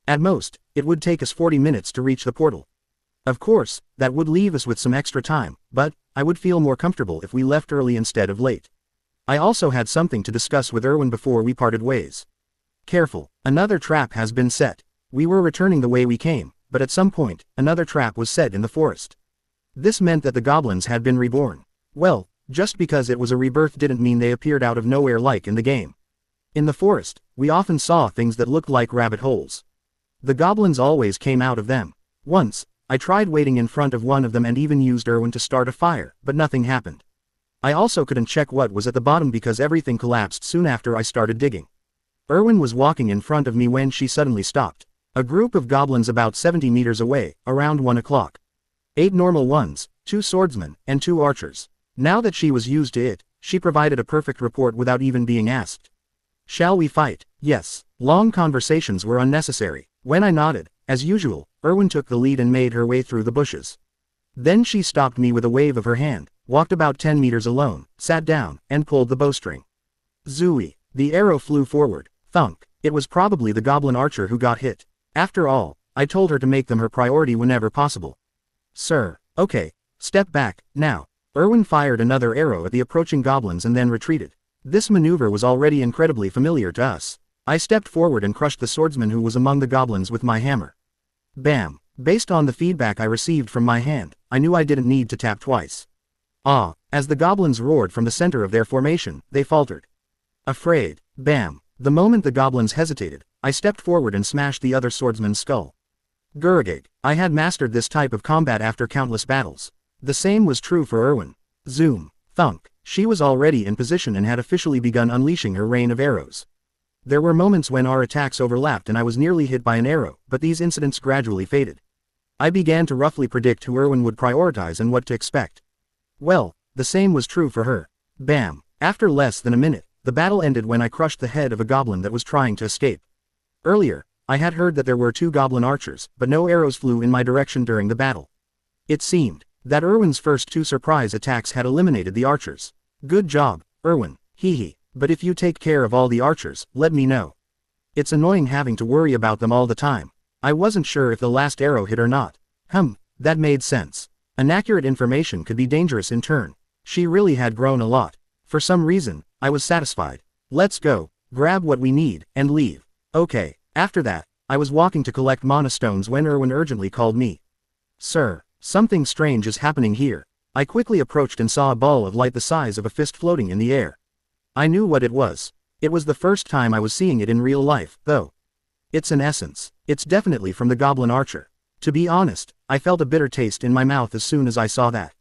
At most, it would take us 40 minutes to reach the portal. Of course, that would leave us with some extra time, but I would feel more comfortable if we left early instead of late. I also had something to discuss with Erwin before we parted ways. Careful, another trap has been set. We were returning the way we came, but at some point, another trap was set in the forest. This meant that the goblins had been reborn. Well, just because it was a rebirth didn't mean they appeared out of nowhere like in the game. In the forest, we often saw things that looked like rabbit holes. The goblins always came out of them. Once, I tried waiting in front of one of them and even used Erwin to start a fire, but nothing happened. I also couldn't check what was at the bottom because everything collapsed soon after I started digging. Erwin was walking in front of me when she suddenly stopped. A group of goblins about 70 meters away, around 1 o'clock. 8 normal ones, 2 swordsmen, and 2 archers. Now that she was used to it, she provided a perfect report without even being asked. Shall we fight? Yes. Long conversations were unnecessary. When I nodded, as usual, Erwin took the lead and made her way through the bushes. Then she stopped me with a wave of her hand, walked about 10 meters alone, sat down, and pulled the bowstring. Zooey. The arrow flew forward. Thunk. It was probably the goblin archer who got hit. After all, I told her to make them her priority whenever possible. Sir. Okay. Step back, now. Erwin fired another arrow at the approaching goblins and then retreated. This maneuver was already incredibly familiar to us. I stepped forward and crushed the swordsman who was among the goblins with my hammer. Bam. Based on the feedback I received from my hand, I knew I didn't need to tap twice. Ah, as the goblins roared from the center of their formation, they faltered. Afraid. Bam. The moment the goblins hesitated, I stepped forward and smashed the other swordsman's skull. Gurgig. I had mastered this type of combat after countless battles. The same was true for Erwin. Zoom. Thunk. She was already in position and had officially begun unleashing her rain of arrows. There were moments when our attacks overlapped and I was nearly hit by an arrow, but these incidents gradually faded. I began to roughly predict who Erwin would prioritize and what to expect. Well, the same was true for her. Bam. After less than a minute, the battle ended when I crushed the head of a goblin that was trying to escape. Earlier, I had heard that there were 2 goblin archers, but no arrows flew in my direction during the battle. It seemed that Erwin's first 2 surprise attacks had eliminated the archers. Good job, Erwin. Hee. But if you take care of all the archers, let me know. It's annoying having to worry about them all the time. I wasn't sure if the last arrow hit or not. That made sense. Inaccurate information could be dangerous in turn. She really had grown a lot. For some reason, I was satisfied. Let's go, grab what we need, and leave. Okay. After that, I was walking to collect mana stones when Erwin urgently called me. Sir, something strange is happening here. I quickly approached and saw a ball of light the size of a fist floating in the air. I knew what it was. It was the first time I was seeing it in real life, though. It's an essence. It's definitely from the goblin archer. To be honest, I felt a bitter taste in my mouth as soon as I saw that.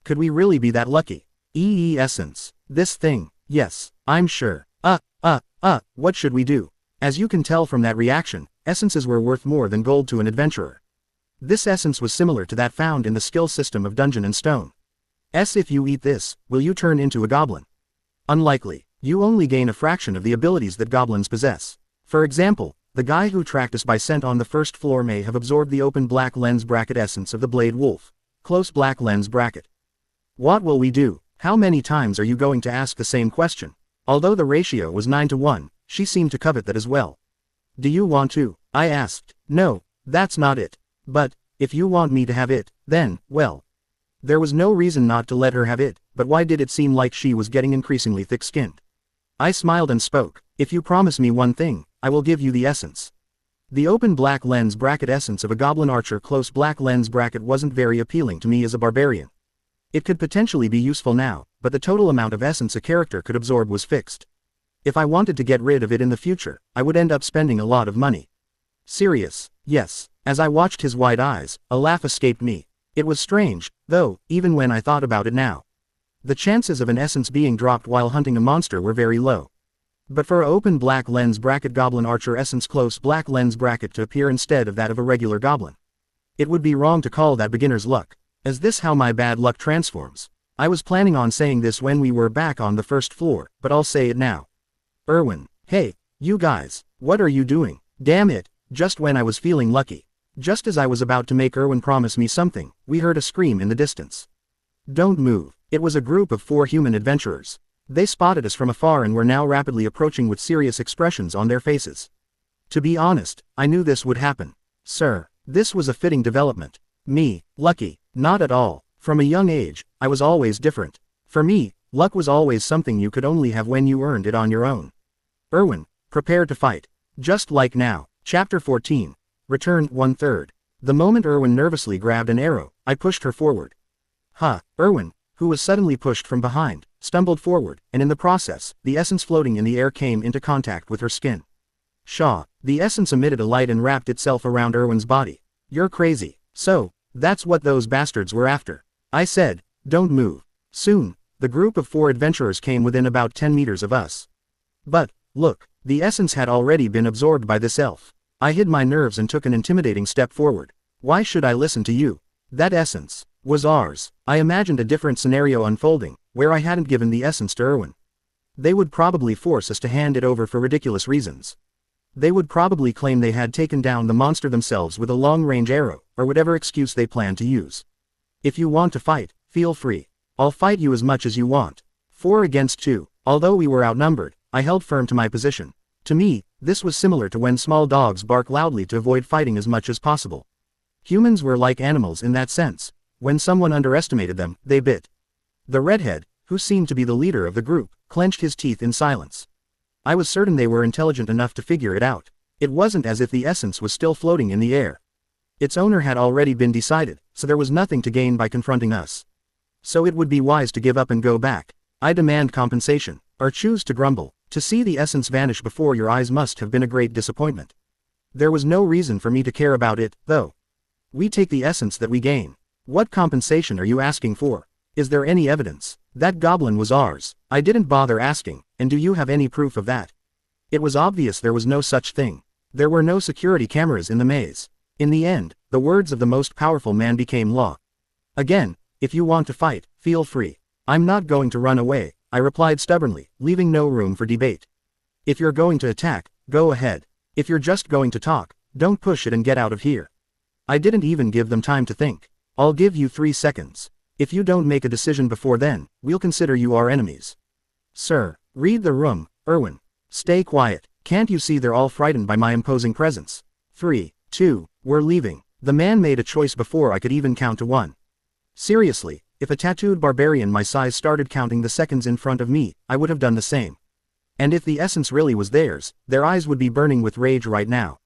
Could we really be that lucky? Essence. This thing. Yes, I'm sure. What should we do? As you can tell from that reaction, essences were worth more than gold to an adventurer. This essence was similar to that found in the skill system of Dungeon and Stone. If you eat this, will you turn into a goblin? Unlikely. You only gain a fraction of the abilities that goblins possess. For example, the guy who tracked us by scent on the first floor may have absorbed the open black lens bracket essence of the Blade Wolf. Close black lens bracket. What will we do? How many times are you going to ask the same question? Although the ratio was 9-1, she seemed to covet that as well. Do you want to? I asked. No, that's not it. But, if you want me to have it, then, well. There was no reason not to let her have it, but why did it seem like she was getting increasingly thick-skinned? I smiled and spoke. If you promise me one thing, I will give you the essence. The open black lens bracket essence of a goblin archer close black lens bracket wasn't very appealing to me as a barbarian. It could potentially be useful now, but the total amount of essence a character could absorb was fixed. If I wanted to get rid of it in the future, I would end up spending a lot of money. Serious, yes. As I watched his wide eyes, a laugh escaped me. It was strange, though, even when I thought about it now. The chances of an essence being dropped while hunting a monster were very low. But for a open black lens bracket goblin archer essence close black lens bracket to appear instead of that of a regular goblin. It would be wrong to call that beginner's luck. Is this how my bad luck transforms? I was planning on saying this when we were back on the first floor, but I'll say it now. Erwin, hey, you guys, what are you doing? Damn it, just when I was feeling lucky. Just as I was about to make Erwin promise me something, we heard a scream in the distance. Don't move. It was a group of 4 human adventurers. They spotted us from afar and were now rapidly approaching with serious expressions on their faces. To be honest, I knew this would happen. Sir, this was a fitting development. Me, lucky, not at all. From a young age, I was always different. For me, luck was always something you could only have when you earned it on your own. Erwin, prepare to fight. Just like now. Chapter 14. Return 1/3. The moment Erwin nervously grabbed an arrow, I pushed her forward. Erwin, who was suddenly pushed from behind, stumbled forward, and in the process, the essence floating in the air came into contact with her skin. Shaw, the essence emitted a light and wrapped itself around Erwin's body. You're crazy. So, that's what those bastards were after. I said, don't move. Soon, the group of 4 adventurers came within about 10 meters of us. But, look, the essence had already been absorbed by this elf. I hid my nerves and took an intimidating step forward. Why should I listen to you? That essence was ours. I imagined a different scenario unfolding, where I hadn't given the essence to Erwin. They would probably force us to hand it over for ridiculous reasons. They would probably claim they had taken down the monster themselves with a long-range arrow, or whatever excuse they planned to use. If you want to fight, feel free. I'll fight you as much as you want. 4 against 2. Although we were outnumbered, I held firm to my position. To me, this was similar to when small dogs bark loudly to avoid fighting as much as possible. Humans were like animals in that sense. When someone underestimated them, they bit. The redhead, who seemed to be the leader of the group, clenched his teeth in silence. I was certain they were intelligent enough to figure it out. It wasn't as if the essence was still floating in the air. Its owner had already been decided, so there was nothing to gain by confronting us. So it would be wise to give up and go back. I demand compensation, or choose to grumble. To see the essence vanish before your eyes must have been a great disappointment. There was no reason for me to care about it, though. We take the essence that we gain. What compensation are you asking for? Is there any evidence? That goblin was ours. I didn't bother asking, and do you have any proof of that? It was obvious there was no such thing. There were no security cameras in the maze. In the end, the words of the most powerful man became law. Again, if you want to fight, feel free. I'm not going to run away, I replied stubbornly, leaving no room for debate. If you're going to attack, go ahead. If you're just going to talk, don't push it and get out of here. I didn't even give them time to think. I'll give you 3 seconds. If you don't make a decision before then, we'll consider you our enemies. Sir, read the room, Erwin. Stay quiet. Can't you see they're all frightened by my imposing presence? 3, 2, we're leaving. The man made a choice before I could even count to 1. Seriously, if a tattooed barbarian my size started counting the seconds in front of me, I would have done the same. And if the essence really was theirs, their eyes would be burning with rage right now.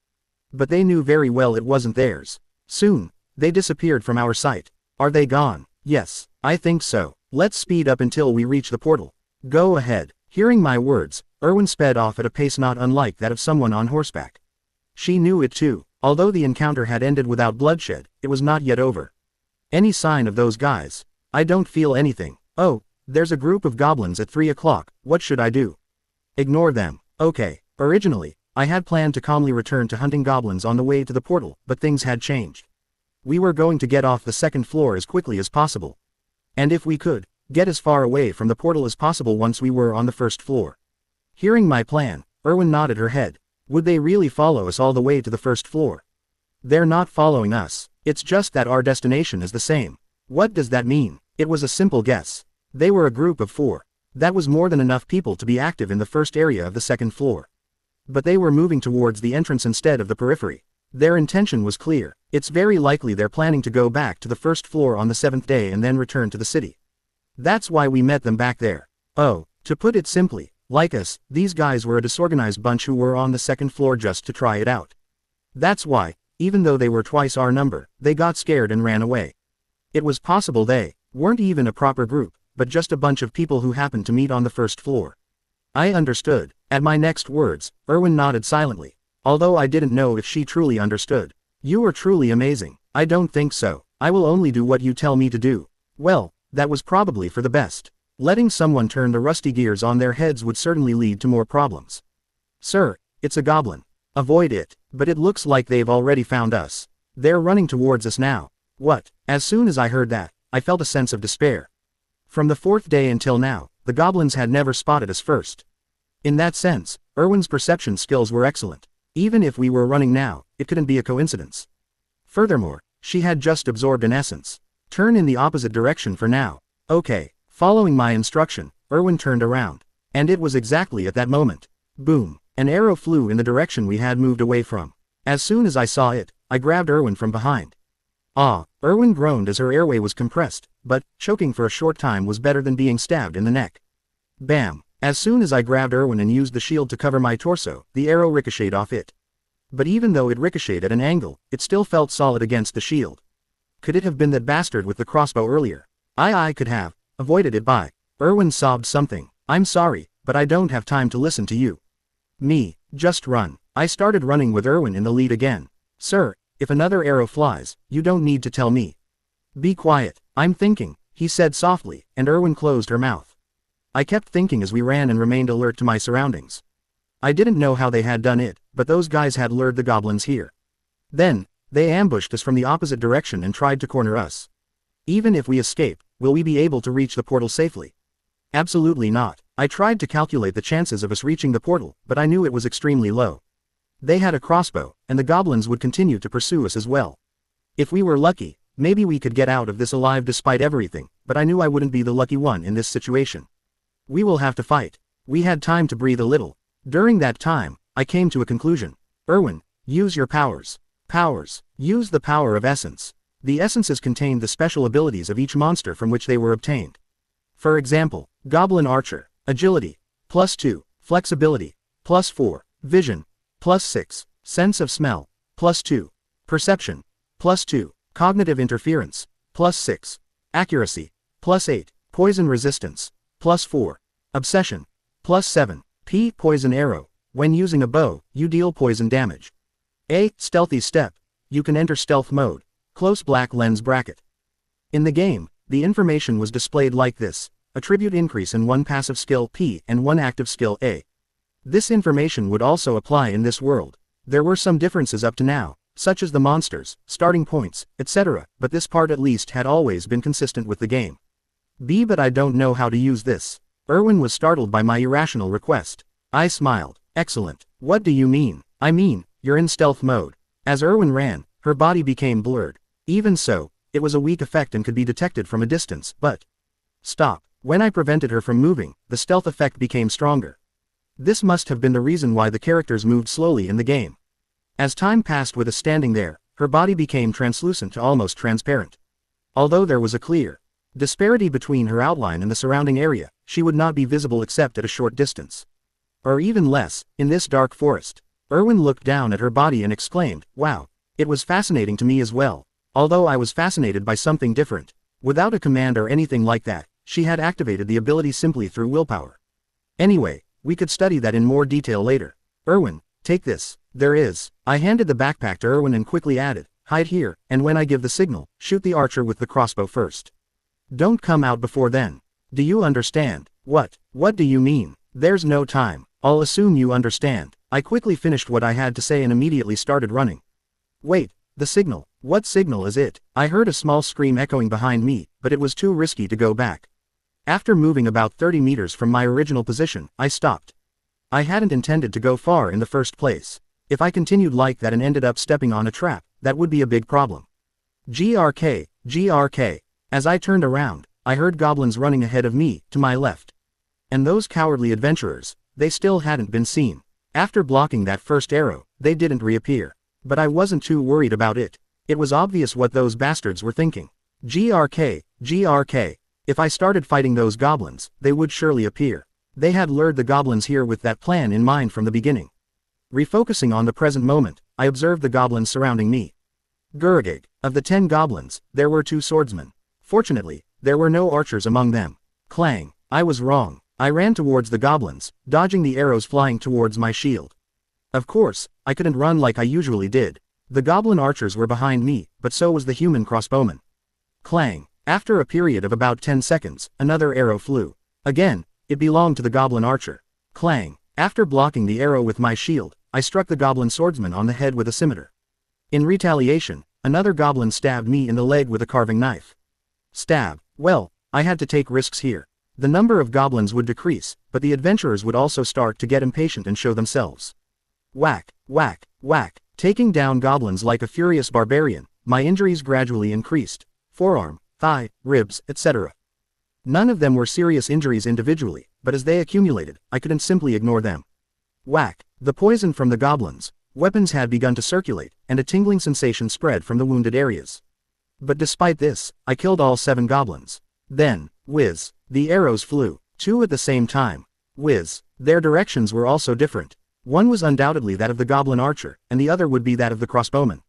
But they knew very well it wasn't theirs. Soon, they disappeared from our sight. Are they gone? Yes, I think so. Let's speed up until we reach the portal. Go ahead. Hearing my words, Erwin sped off at a pace not unlike that of someone on horseback. She knew it too. Although the encounter had ended without bloodshed, it was not yet over. Any sign of those guys? I don't feel anything. Oh, there's a group of goblins at 3 o'clock, what should I do? Ignore them. Okay. Originally, I had planned to calmly return to hunting goblins on the way to the portal, but things had changed. We were going to get off the 2nd floor as quickly as possible. And if we could, get as far away from the portal as possible once we were on the 1st floor. Hearing my plan, Erwin nodded her head. Would they really follow us all the way to the 1st floor? They're not following us. It's just that our destination is the same. What does that mean? It was a simple guess. They were a group of 4. That was more than enough people to be active in the first area of the 2nd floor. But they were moving towards the entrance instead of the periphery. Their intention was clear. It's very likely they're planning to go back to the 1st floor on the 7th day and then return to the city. That's why we met them back there. Oh, to put it simply, like us, these guys were a disorganized bunch who were on the 2nd floor just to try it out. That's why, even though they were twice our number, they got scared and ran away. It was possible they weren't even a proper group, but just a bunch of people who happened to meet on the 1st floor. I understood. At my next words, Erwin nodded silently, although I didn't know if she truly understood. You are truly amazing. I don't think so. I will only do what you tell me to do. Well, that was probably for the best. Letting someone turn the rusty gears on their heads would certainly lead to more problems. Sir, it's a goblin. Avoid it, but it looks like they've already found us. They're running towards us now. What? As soon as I heard that, I felt a sense of despair. From the fourth day until now, the goblins had never spotted us first. In that sense, Erwin's perception skills were excellent. Even if we were running now, it couldn't be a coincidence. Furthermore, she had just absorbed an essence. Turn in the opposite direction for now. Okay. Following my instruction, Erwin turned around. And it was exactly at that moment. Boom. An arrow flew in the direction we had moved away from. As soon as I saw it, I grabbed Erwin from behind. Ah, Erwin groaned as her airway was compressed, but choking for a short time was better than being stabbed in the neck. Bam. As soon as I grabbed Erwin and used the shield to cover my torso, the arrow ricocheted off it. But even though it ricocheted at an angle, it still felt solid against the shield. Could it have been that bastard with the crossbow earlier? I could have avoided it by. Erwin sobbed something. I'm sorry, but I don't have time to listen to you. Me, just run. I started running with Erwin in the lead again. Sir, if another arrow flies, you don't need to tell me. Be quiet, I'm thinking, he said softly, and Erwin closed her mouth. I kept thinking as we ran and remained alert to my surroundings. I didn't know how they had done it, but those guys had lured the goblins here. Then, they ambushed us from the opposite direction and tried to corner us. Even if we escape, will we be able to reach the portal safely? Absolutely not. I tried to calculate the chances of us reaching the portal, but I knew it was extremely low. They had a crossbow, and the goblins would continue to pursue us as well. If we were lucky, maybe we could get out of this alive despite everything, but I knew I wouldn't be the lucky one in this situation. We will have to fight. We had time to breathe a little. During that time, I came to a conclusion. Erwin, use your powers. Powers. Use the power of essence. The essences contained the special abilities of each monster from which they were obtained. For example, Goblin Archer, Agility, +2, Flexibility, +4, Vision, +6, Sense of Smell, +2, Perception, +2, Cognitive Interference, +6, Accuracy, +8, Poison Resistance, +4, Obsession, +7, P. Poison Arrow. When using a bow, you deal poison damage. A. Stealthy Step. You can enter stealth mode. Close black lens bracket. In the game, the information was displayed like this: attribute increase in 1 passive skill P and 1 active skill A. This information would also apply in this world. There were some differences up to now, such as the monsters, starting points, etc., but this part at least had always been consistent with the game. B. But I don't know how to use this. Erwin was startled by my irrational request. I smiled. Excellent. What do you mean? I mean, you're in stealth mode. As Erwin ran, her body became blurred. Even so, it was a weak effect and could be detected from a distance, but... Stop. When I prevented her from moving, the stealth effect became stronger. This must have been the reason why the characters moved slowly in the game. As time passed with us standing there, her body became translucent to almost transparent. Although there was a clear disparity between her outline and the surrounding area, she would not be visible except at a short distance. Or even less, in this dark forest. Erwin looked down at her body and exclaimed, "Wow." It was fascinating to me as well. Although I was fascinated by something different. Without a command or anything like that, she had activated the ability simply through willpower. Anyway, we could study that in more detail later. Erwin, take this. There is. I handed the backpack to Erwin and quickly added, hide here, and when I give the signal, shoot the archer with the crossbow first. Don't come out before then. Do you understand? What do you mean? There's no time. I'll assume you understand. I quickly finished what I had to say and immediately started running. Wait, the signal. What signal is it? I heard a small scream echoing behind me, but it was too risky to go back. After moving about 30 meters from my original position, I stopped. I hadn't intended to go far in the first place. If I continued like that and ended up stepping on a trap, that would be a big problem. GRK, GRK. As I turned around, I heard goblins running ahead of me, to my left. And those cowardly adventurers, they still hadn't been seen. After blocking that first arrow, they didn't reappear. But I wasn't too worried about it. It was obvious what those bastards were thinking. GRK, GRK. If I started fighting those goblins, they would surely appear. They had lured the goblins here with that plan in mind from the beginning. Refocusing on the present moment, I observed the goblins surrounding me. Gurgig. Of the 10 goblins, there were 2 swordsmen. Fortunately, there were no archers among them. Clang. I was wrong. I ran towards the goblins, dodging the arrows flying towards my shield. Of course, I couldn't run like I usually did. The goblin archers were behind me, but so was the human crossbowman. Clang! After a period of about 10 seconds, another arrow flew. Again, it belonged to the goblin archer. Clang! After blocking the arrow with my shield, I struck the goblin swordsman on the head with a scimitar. In retaliation, another goblin stabbed me in the leg with a carving knife. Stab. Well, I had to take risks here. The number of goblins would decrease, but the adventurers would also start to get impatient and show themselves. Whack, whack, whack. Taking down goblins like a furious barbarian, my injuries gradually increased. Forearm, thigh, ribs, etc. None of them were serious injuries individually, but as they accumulated, I couldn't simply ignore them. Whack. The poison from the goblins' weapons had begun to circulate, and a tingling sensation spread from the wounded areas. But despite this, I killed all 7 goblins. Then, whiz, the arrows flew, 2 at the same time. Whiz. Their directions were also different. One was undoubtedly that of the goblin archer, and the other would be that of the crossbowman.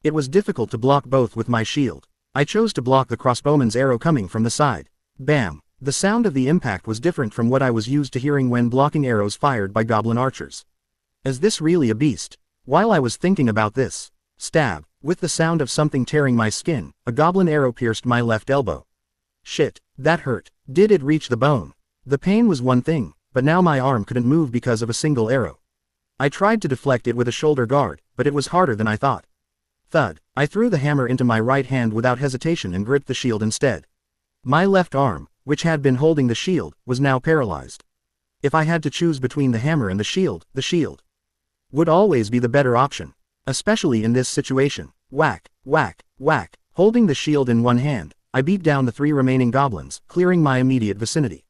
It was difficult to block both with my shield. I chose to block the crossbowman's arrow coming from the side. Bam! The sound of the impact was different from what I was used to hearing when blocking arrows fired by goblin archers. Is this really a beast? While I was thinking about this, stab, with the sound of something tearing my skin, a goblin arrow pierced my left elbow. Shit, that hurt. Did it reach the bone? The pain was one thing, but now my arm couldn't move because of a single arrow. I tried to deflect it with a shoulder guard, but it was harder than I thought. Thud. I threw the hammer into my right hand without hesitation and gripped the shield instead. My left arm, which had been holding the shield, was now paralyzed. If I had to choose between the hammer and the shield would always be the better option. Especially in this situation. Whack, whack, whack. Holding the shield in one hand, I beat down the 3 remaining goblins, clearing my immediate vicinity.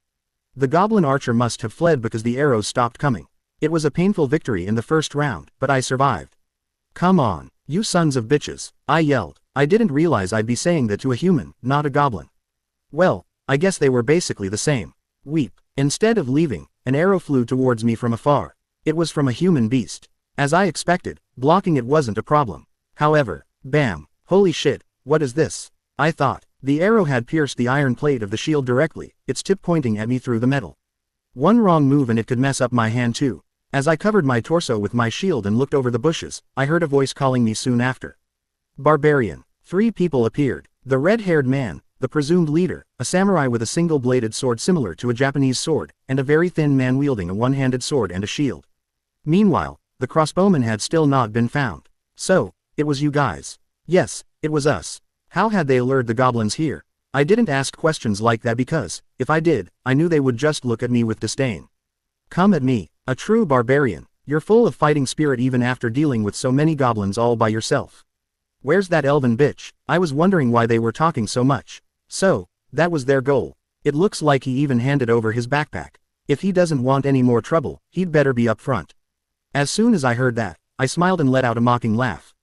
The goblin archer must have fled because the arrows stopped coming. It was a painful victory in the first round, but I survived. Come on, you sons of bitches, I yelled. I didn't realize I'd be saying that to a human, not a goblin. Well, I guess they were basically the same. Weep. Instead of leaving, an arrow flew towards me from afar. It was from a human beast. As I expected, blocking it wasn't a problem. However, bam, holy shit, what is this? I thought. The arrow had pierced the iron plate of the shield directly, its tip pointing at me through the metal. One wrong move and it could mess up my hand too. As I covered my torso with my shield and looked over the bushes, I heard a voice calling me soon after. Barbarian. 3 people appeared. The red-haired man, the presumed leader, a samurai with a single-bladed sword similar to a Japanese sword, and a very thin man wielding a one-handed sword and a shield. Meanwhile, the crossbowman had still not been found. So, it was you guys. Yes, it was us. How had they lured the goblins here? I didn't ask questions like that because, if I did, I knew they would just look at me with disdain. Come at me, a true barbarian. You're full of fighting spirit even after dealing with so many goblins all by yourself. Where's that elven bitch? I was wondering why they were talking so much. So, that was their goal. It looks like he even handed over his backpack. If he doesn't want any more trouble, he'd better be up front. As soon as I heard that, I smiled and let out a mocking laugh.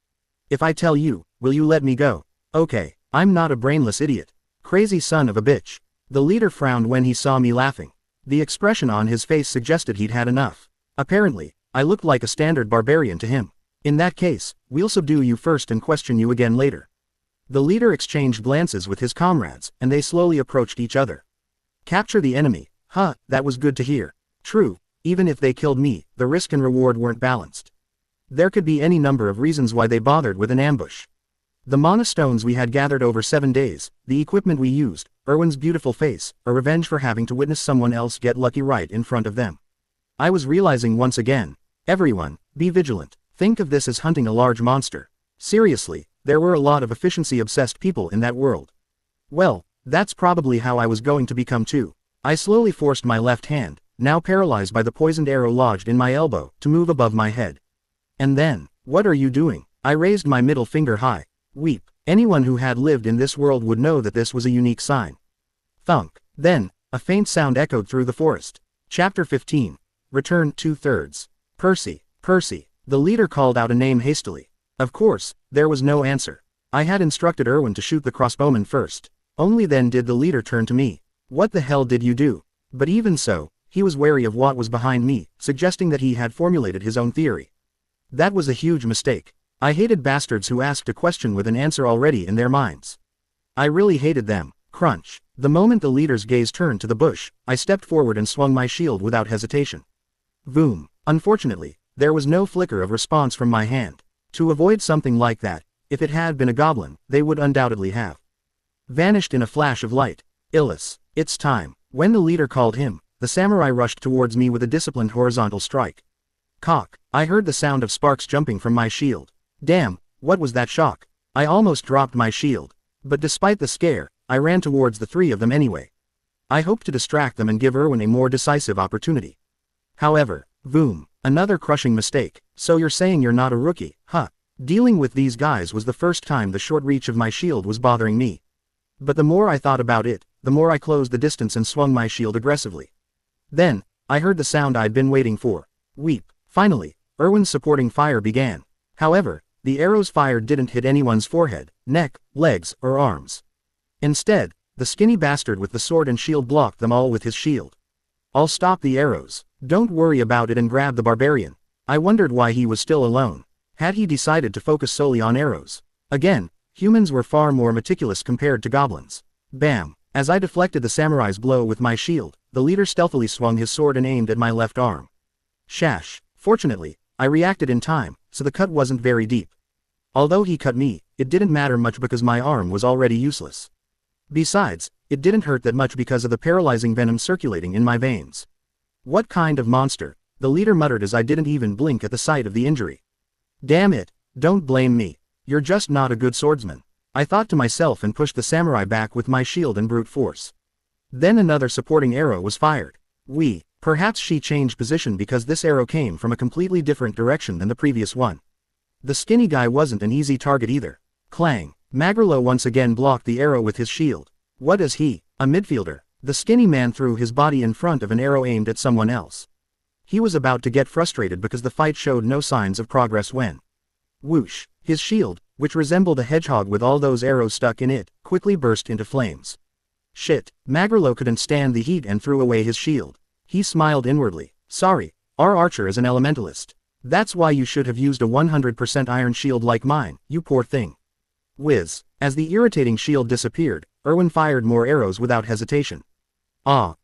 If I tell you, will you let me go? Okay, I'm not a brainless idiot. Crazy son of a bitch. The leader frowned when he saw me laughing. The expression on his face suggested he'd had enough. Apparently, I looked like a standard barbarian to him. In that case, we'll subdue you first and question you again later. The leader exchanged glances with his comrades, and they slowly approached each other. Capture the enemy. Huh, that was good to hear. True, even if they killed me, the risk and reward weren't balanced. There could be any number of reasons why they bothered with an ambush. The mana stones we had gathered over 7 days, the equipment we used, Erwin's beautiful face, a revenge for having to witness someone else get lucky right in front of them. I was realizing once again, everyone, be vigilant. Think of this as hunting a large monster. Seriously, there were a lot of efficiency-obsessed people in that world. Well, that's probably how I was going to become too. I slowly forced my left hand, now paralyzed by the poisoned arrow lodged in my elbow, to move above my head. And then, what are you doing? I raised my middle finger high. Weep. Anyone who had lived in this world would know that this was a unique sign. Thunk. Then, a faint sound echoed through the forest. Chapter 15. Return 2/3. Percy. Percy. The leader called out a name hastily. Of course, there was no answer. I had instructed Erwin to shoot the crossbowman first. Only then did the leader turn to me. What the hell did you do? But even so, he was wary of what was behind me, suggesting that he had formulated his own theory. That was a huge mistake. I hated bastards who asked a question with an answer already in their minds. I really hated them. Crunch. The moment the leader's gaze turned to the bush, I stepped forward and swung my shield without hesitation. Boom. Unfortunately, there was no flicker of response from my hand. To avoid something like that, if it had been a goblin, they would undoubtedly have vanished in a flash of light. Illis. It's time. When the leader called him, the samurai rushed towards me with a disciplined horizontal strike. Cock. I heard the sound of sparks jumping from my shield. Damn, what was that shock? I almost dropped my shield. But despite the scare, I ran towards the three of them anyway. I hoped to distract them and give Erwin a more decisive opportunity. However, boom, another crushing mistake. So you're saying you're not a rookie, huh? Dealing with these guys was the first time the short reach of my shield was bothering me. But the more I thought about it, the more I closed the distance and swung my shield aggressively. Then, I heard the sound I'd been waiting for. Weep. Finally, Erwin's supporting fire began. However, the arrows fired didn't hit anyone's forehead, neck, legs, or arms. Instead, the skinny bastard with the sword and shield blocked them all with his shield. I'll stop the arrows. Don't worry about it, and grab the barbarian. I wondered why he was still alone. Had he decided to focus solely on arrows? Again, humans were far more meticulous compared to goblins. Bam! As I deflected the samurai's blow with my shield, the leader stealthily swung his sword and aimed at my left arm. Shash. Fortunately, I reacted in time, so the cut wasn't very deep. Although he cut me, it didn't matter much because my arm was already useless. Besides, it didn't hurt that much because of the paralyzing venom circulating in my veins. What kind of monster? The leader muttered as I didn't even blink at the sight of the injury. Damn it, don't blame me. You're just not a good swordsman. I thought to myself and pushed the samurai back with my shield and brute force. Then another supporting arrow was fired. Perhaps she changed position because this arrow came from a completely different direction than the previous one. The skinny guy wasn't an easy target either. Clang. Magrilo once again blocked the arrow with his shield. What is he? A midfielder. The skinny man threw his body in front of an arrow aimed at someone else. He was about to get frustrated because the fight showed no signs of progress when whoosh, his shield, which resembled a hedgehog with all those arrows stuck in it, quickly burst into flames. Shit, Magrilo couldn't stand the heat and threw away his shield. He smiled inwardly. Sorry, our archer is an elementalist. That's why you should have used a 100% iron shield like mine, you poor thing. Whiz. As the irritating shield disappeared, Erwin fired more arrows without hesitation.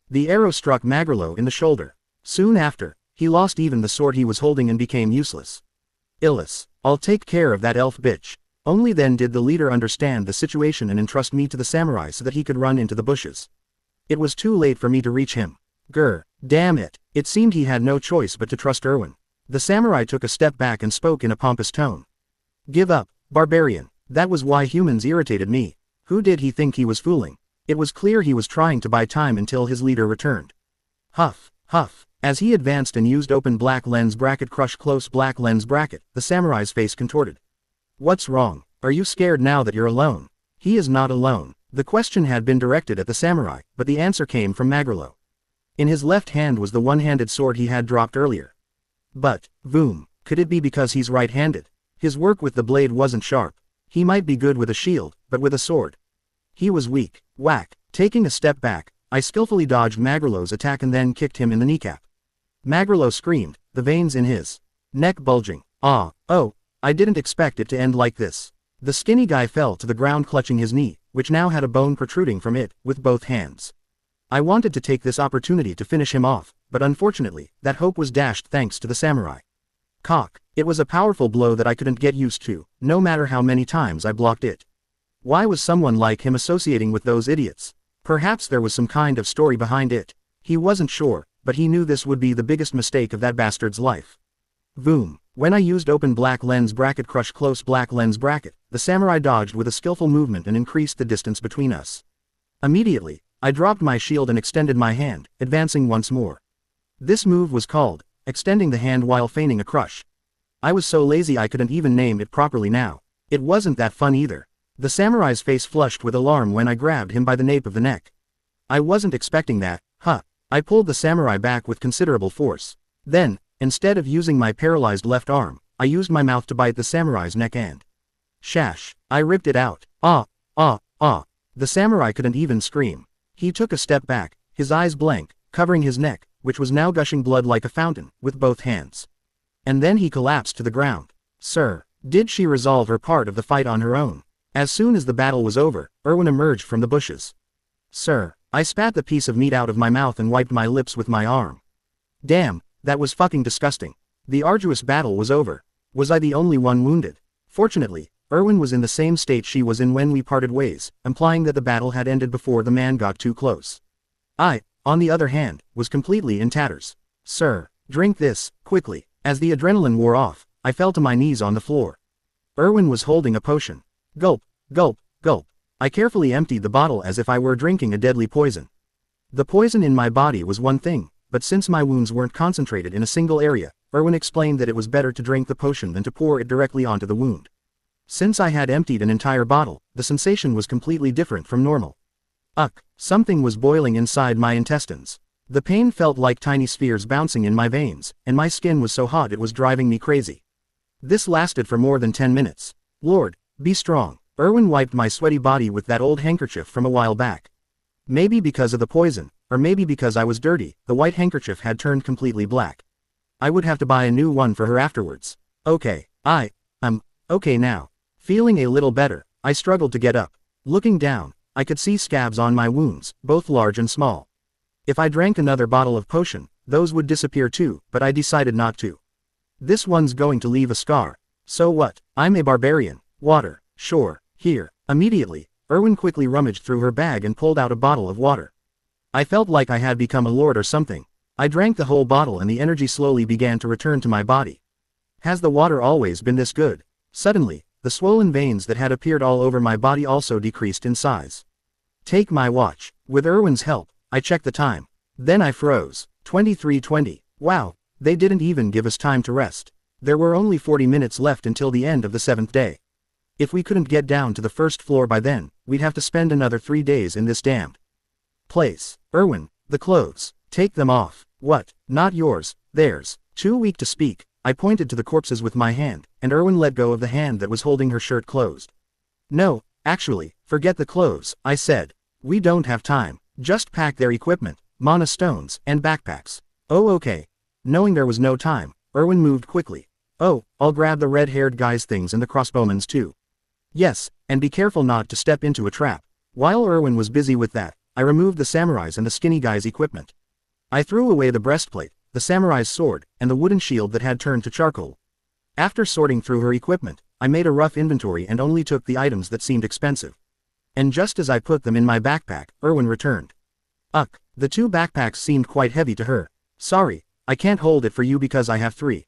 The arrow struck Magrilo in the shoulder. Soon after, he lost even the sword he was holding and became useless. Illis. I'll take care of that elf bitch. Only then did the leader understand the situation and entrust me to the samurai so that he could run into the bushes. It was too late for me to reach him. Grr. Damn it. It seemed he had no choice but to trust Erwin. The samurai took a step back and spoke in a pompous tone. Give up, barbarian. That was why humans irritated me. Who did he think he was fooling? It was clear he was trying to buy time until his leader returned. Huff, huff. As he advanced and used open black lens bracket crush close black lens bracket, the samurai's face contorted. What's wrong? Are you scared now that you're alone? He is not alone. The question had been directed at the samurai, but the answer came from Magrilo. In his left hand was the one-handed sword he had dropped earlier. But, boom, could it be because he's right-handed? His work with the blade wasn't sharp. He might be good with a shield, but with a sword he was weak. Whack. Taking a step back, I skillfully dodged Magrilo's attack and then kicked him in the kneecap. Magrilo screamed, the veins in his neck bulging. Oh, I didn't expect it to end like this. The skinny guy fell to the ground clutching his knee, which now had a bone protruding from it, with both hands. I wanted to take this opportunity to finish him off, but unfortunately, that hope was dashed thanks to the samurai. Cock. It was a powerful blow that I couldn't get used to, no matter how many times I blocked it. Why was someone like him associating with those idiots? Perhaps there was some kind of story behind it. He wasn't sure, but he knew this would be the biggest mistake of that bastard's life. Boom. When I used open black lens bracket crush close black lens bracket, the samurai dodged with a skillful movement and increased the distance between us. Immediately, I dropped my shield and extended my hand, advancing once more. This move was called extending the hand while feigning a crush. I was so lazy I couldn't even name it properly now. It wasn't that fun either. The samurai's face flushed with alarm when I grabbed him by the nape of the neck. I wasn't expecting that, huh? I pulled the samurai back with considerable force. Then, instead of using my paralyzed left arm, I used my mouth to bite the samurai's neck and shash. I ripped it out. The samurai couldn't even scream. He took a step back, his eyes blank, covering his neck, which was now gushing blood like a fountain, with both hands. And then he collapsed to the ground. Sir, did she resolve her part of the fight on her own? As soon as the battle was over, Erwin emerged from the bushes. Sir. I spat the piece of meat out of my mouth and wiped my lips with my arm. Damn, that was fucking disgusting. The arduous battle was over. Was I the only one wounded? Fortunately, Erwin was in the same state she was in when we parted ways, implying that the battle had ended before the man got too close. I, on the other hand, was completely in tatters. Sir, drink this, quickly. As the adrenaline wore off, I fell to my knees on the floor. Erwin was holding a potion. Gulp, gulp, gulp. I carefully emptied the bottle as if I were drinking a deadly poison. The poison in my body was one thing, but since my wounds weren't concentrated in a single area, Erwin explained that it was better to drink the potion than to pour it directly onto the wound. Since I had emptied an entire bottle, the sensation was completely different from normal. Something was boiling inside my intestines. The pain felt like tiny spheres bouncing in my veins, and my skin was so hot it was driving me crazy. This lasted for more than 10 minutes. Lord, be strong. Erwin wiped my sweaty body with that old handkerchief from a while back. Maybe because of the poison, or maybe because I was dirty, the white handkerchief had turned completely black. I would have to buy a new one for her afterwards. Okay, I'm okay now. Feeling a little better, I struggled to get up. Looking down, I could see scabs on my wounds, both large and small. If I drank another bottle of potion, those would disappear too, but I decided not to. This one's going to leave a scar. So what? I'm a barbarian. Water, sure, here. Immediately, Erwin quickly rummaged through her bag and pulled out a bottle of water. I felt like I had become a lord or something. I drank the whole bottle and the energy slowly began to return to my body. Has the water always been this good? Suddenly, the swollen veins that had appeared all over my body also decreased in size. Take my watch. With Erwin's help, I checked the time. Then I froze. 23:20. Wow, they didn't even give us time to rest. There were only 40 minutes left until the end of the 7th day. If we couldn't get down to the first floor by then, we'd have to spend another 3 days in this damned place. Erwin, the clothes. Take them off. What? Not yours, theirs. Too weak to speak, I pointed to the corpses with my hand, and Erwin let go of the hand that was holding her shirt closed. No, actually, forget the clothes, I said. We don't have time. Just pack their equipment, mana stones, and backpacks. Oh okay. Knowing there was no time, Erwin moved quickly. Oh, I'll grab the red-haired guy's things and the crossbowman's too. Yes, and be careful not to step into a trap. While Erwin was busy with that, I removed the samurai's and the skinny guy's equipment. I threw away the breastplate, the samurai's sword, and the wooden shield that had turned to charcoal. After sorting through her equipment, I made a rough inventory and only took the items that seemed expensive. And just as I put them in my backpack, Erwin returned. The 2 backpacks seemed quite heavy to her. Sorry, I can't hold it for you because I have 3.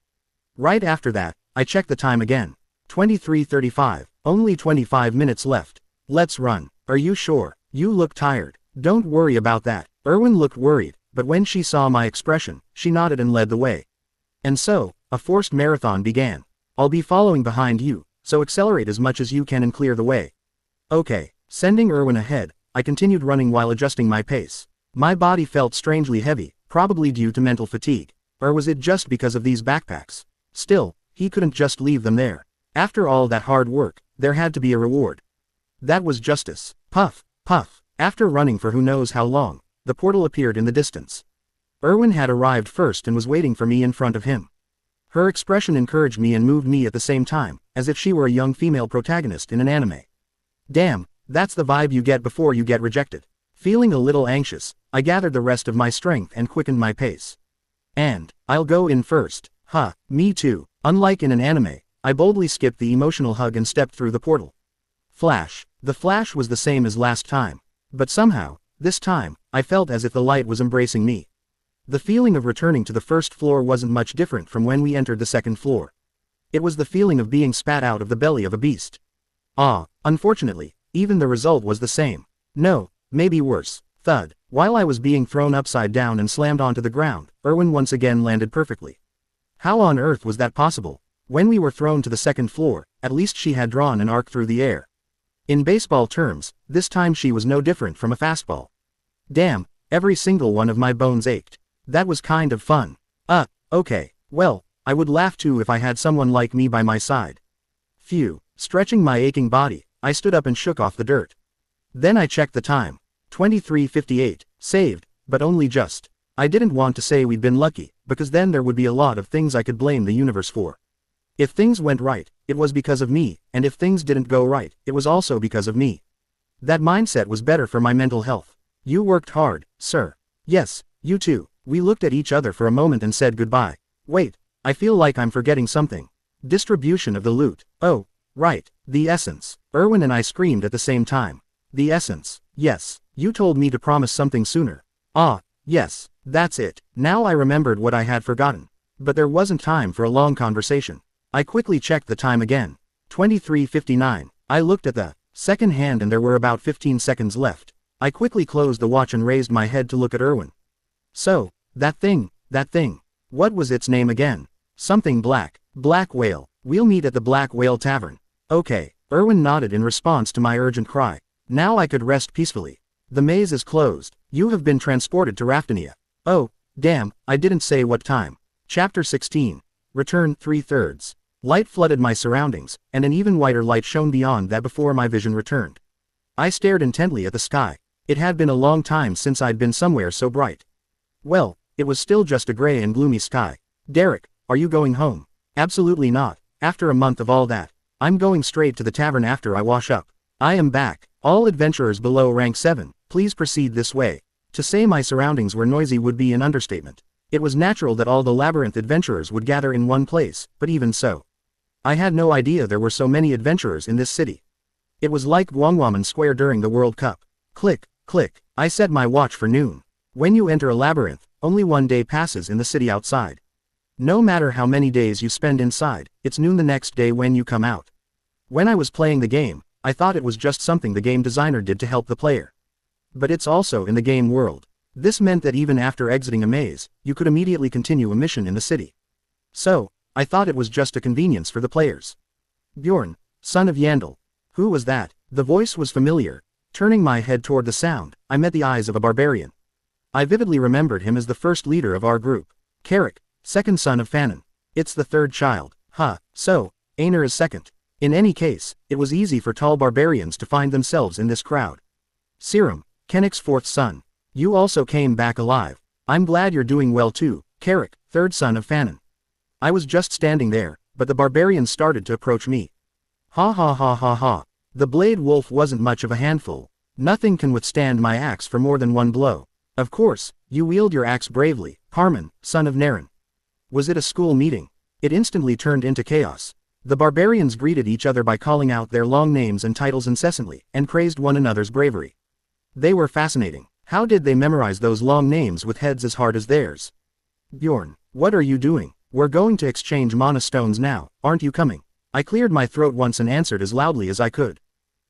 Right after that, I checked the time again. 23:35, only 25 minutes left. Let's run. Are you sure? You look tired. Don't worry about that. Erwin looked worried, but when she saw my expression, she nodded and led the way. And so, a forced marathon began. I'll be following behind you, so accelerate as much as you can and clear the way. Okay, sending Erwin ahead, I continued running while adjusting my pace. My body felt strangely heavy, probably due to mental fatigue. Or was it just because of these backpacks? Still, he couldn't just leave them there. After all that hard work, there had to be a reward. That was justice. Puff, puff. After running for who knows how long, the portal appeared in the distance. Erwin had arrived first and was waiting for me in front of him. Her expression encouraged me and moved me at the same time, as if she were a young female protagonist in an anime. Damn, that's the vibe you get before you get rejected. Feeling a little anxious, I gathered the rest of my strength and quickened my pace. And, I'll go in first. Me too. Unlike in an anime, I boldly skipped the emotional hug and stepped through the portal. Flash. The flash was the same as last time. But somehow, this time, I felt as if the light was embracing me. The feeling of returning to the first floor wasn't much different from when we entered the second floor. It was the feeling of being spat out of the belly of a beast. Unfortunately, even the result was the same. No, maybe worse. Thud. While I was being thrown upside down and slammed onto the ground, Erwin once again landed perfectly. How on earth was that possible? When we were thrown to the second floor, at least she had drawn an arc through the air. In baseball terms, this time she was no different from a fastball. Damn, every single one of my bones ached. That was kind of fun. Okay, well, I would laugh too if I had someone like me by my side. Phew. Stretching my aching body, I stood up and shook off the dirt. Then I checked the time. 23:58, saved, but only just. I didn't want to say we'd been lucky, because then there would be a lot of things I could blame the universe for. If things went right, it was because of me, and if things didn't go right, it was also because of me. That mindset was better for my mental health. You worked hard, sir. Yes, you too. We looked at each other for a moment and said goodbye. Wait, I feel like I'm forgetting something. Distribution of the loot. Oh, right, the essence. Erwin and I screamed at the same time. The essence. Yes, you told me to promise something sooner. Ah, yes, that's it. Now I remembered what I had forgotten. But there wasn't time for a long conversation. I quickly checked the time again. 23:59. I looked at the second hand and there were about 15 seconds left. I quickly closed the watch and raised my head to look at Erwin. So, that thing. What was its name again? Something Black. Black Whale. We'll meet at the Black Whale Tavern. Okay. Erwin nodded in response to my urgent cry. Now I could rest peacefully. The maze is closed. You have been transported to Raftania. Oh, damn, I didn't say what time. Chapter 16. Return 3/3. Light flooded my surroundings, and an even whiter light shone beyond that before my vision returned. I stared intently at the sky. It had been a long time since I'd been somewhere so bright. Well, it was still just a gray and gloomy sky. Derek, are you going home? Absolutely not. After a month of all that, I'm going straight to the tavern after I wash up. I am back. All adventurers below rank 7, please proceed this way. To say my surroundings were noisy would be an understatement. It was natural that all the labyrinth adventurers would gather in one place, but even so, I had no idea there were so many adventurers in this city. It was like Guangwaman Square during the World Cup. Click, click. I set my watch for noon. When you enter a labyrinth, only one day passes in the city outside. No matter how many days you spend inside, it's noon the next day when you come out. When I was playing the game, I thought it was just something the game designer did to help the player. But it's also in the game world. This meant that even after exiting a maze, you could immediately continue a mission in the city. So, I thought it was just a convenience for the players. Bjorn, son of Yandel. Who was that? The voice was familiar. Turning my head toward the sound, I met the eyes of a barbarian. I vividly remembered him as the first leader of our group. Carrick, second son of Fanon. It's the third child. So, Aner is second. In any case, it was easy for tall barbarians to find themselves in this crowd. Serum, Kennick's fourth son. You also came back alive. I'm glad you're doing well too, Carrick, third son of Fanon. I was just standing there, but the barbarians started to approach me. Ha ha ha ha ha. The Blade Wolf wasn't much of a handful. Nothing can withstand my axe for more than one blow. Of course, you wield your axe bravely, Harmon, son of Naren. Was it a school meeting? It instantly turned into chaos. The barbarians greeted each other by calling out their long names and titles incessantly, and praised one another's bravery. They were fascinating. How did they memorize those long names with heads as hard as theirs? Bjorn, what are you doing? We're going to exchange mana stones now, aren't you coming? I cleared my throat once and answered as loudly as I could.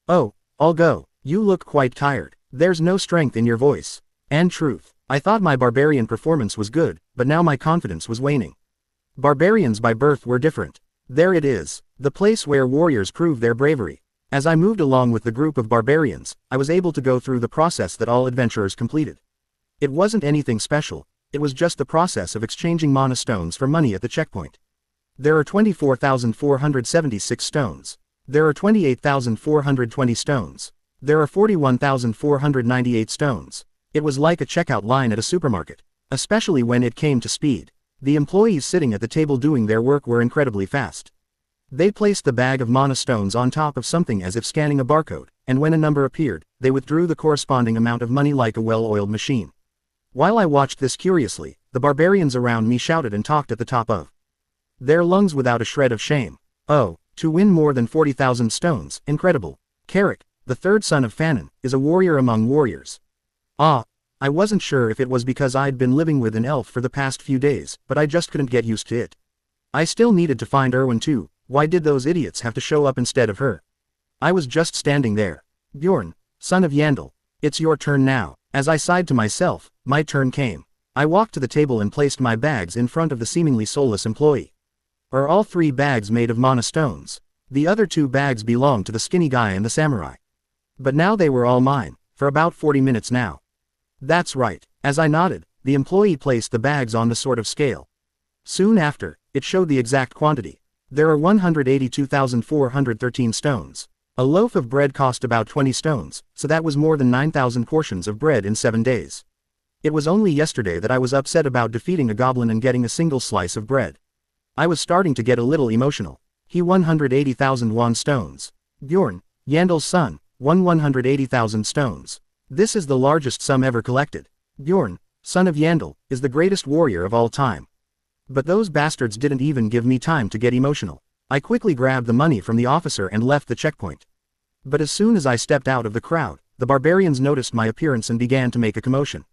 Oh, I'll go. You look quite tired. There's no strength in your voice. And truth. I thought my barbarian performance was good, but now my confidence was waning. Barbarians by birth were different. There it is, the place where warriors prove their bravery. As I moved along with the group of barbarians, I was able to go through the process that all adventurers completed. It wasn't anything special, it was just the process of exchanging mana stones for money at the checkpoint. There are 24,476 stones. There are 28,420 stones. There are 41,498 stones. It was like a checkout line at a supermarket, especially when it came to speed. The employees sitting at the table doing their work were incredibly fast. They placed the bag of mana stones on top of something as if scanning a barcode, and when a number appeared, they withdrew the corresponding amount of money like a well-oiled machine. While I watched this curiously, the barbarians around me shouted and talked at the top of their lungs without a shred of shame. Oh, to win more than 40,000 stones, incredible. Carrick, the third son of Fanon, is a warrior among warriors. Ah, I wasn't sure if it was because I'd been living with an elf for the past few days, but I just couldn't get used to it. I still needed to find Erwin too. Why did those idiots have to show up instead of her? I was just standing there. Bjorn, son of Yandel, it's your turn now. As I sighed to myself, my turn came. I walked to the table and placed my bags in front of the seemingly soulless employee. Are all 3 bags made of mana stones? The other 2 bags belonged to the skinny guy and the samurai. But now they were all mine, for about 40 minutes now. That's right. As I nodded, the employee placed the bags on the sort of scale. Soon after, it showed the exact quantity. There are 182,413 stones. A loaf of bread cost about 20 stones, so that was more than 9,000 portions of bread in 7 days. It was only yesterday that I was upset about defeating a goblin and getting a single slice of bread. I was starting to get a little emotional. He won 180,000 won stones. Bjorn, Yandel's son, won 180,000 stones. This is the largest sum ever collected. Bjorn, son of Yandel, is the greatest warrior of all time. But those bastards didn't even give me time to get emotional. I quickly grabbed the money from the officer and left the checkpoint. But as soon as I stepped out of the crowd, the barbarians noticed my appearance and began to make a commotion.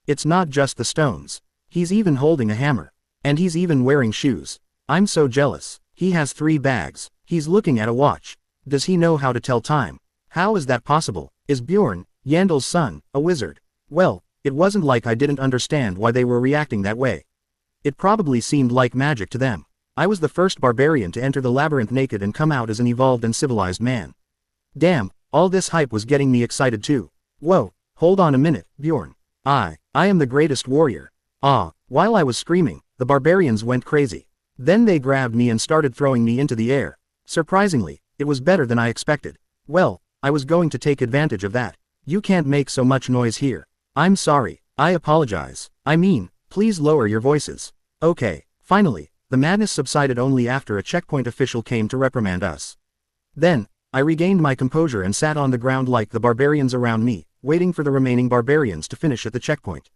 It's not just the stones. He's even holding a hammer. And he's even wearing shoes. I'm so jealous. He has 3 bags. He's looking at a watch. Does he know how to tell time? How is that possible? Is Bjorn, Yandel's son, a wizard? Well, it wasn't like I didn't understand why they were reacting that way. It probably seemed like magic to them. I was the first barbarian to enter the labyrinth naked and come out as an evolved and civilized man. Damn, all this hype was getting me excited too. Whoa, hold on a minute, Bjorn. I am the greatest warrior. While I was screaming, the barbarians went crazy. Then they grabbed me and started throwing me into the air. Surprisingly, it was better than I expected. Well, I was going to take advantage of that. You can't make so much noise here. I'm sorry, I apologize. I mean, please lower your voices. Okay, finally, the madness subsided only after a checkpoint official came to reprimand us. Then, I regained my composure and sat on the ground like the barbarians around me, waiting for the remaining barbarians to finish at the checkpoint.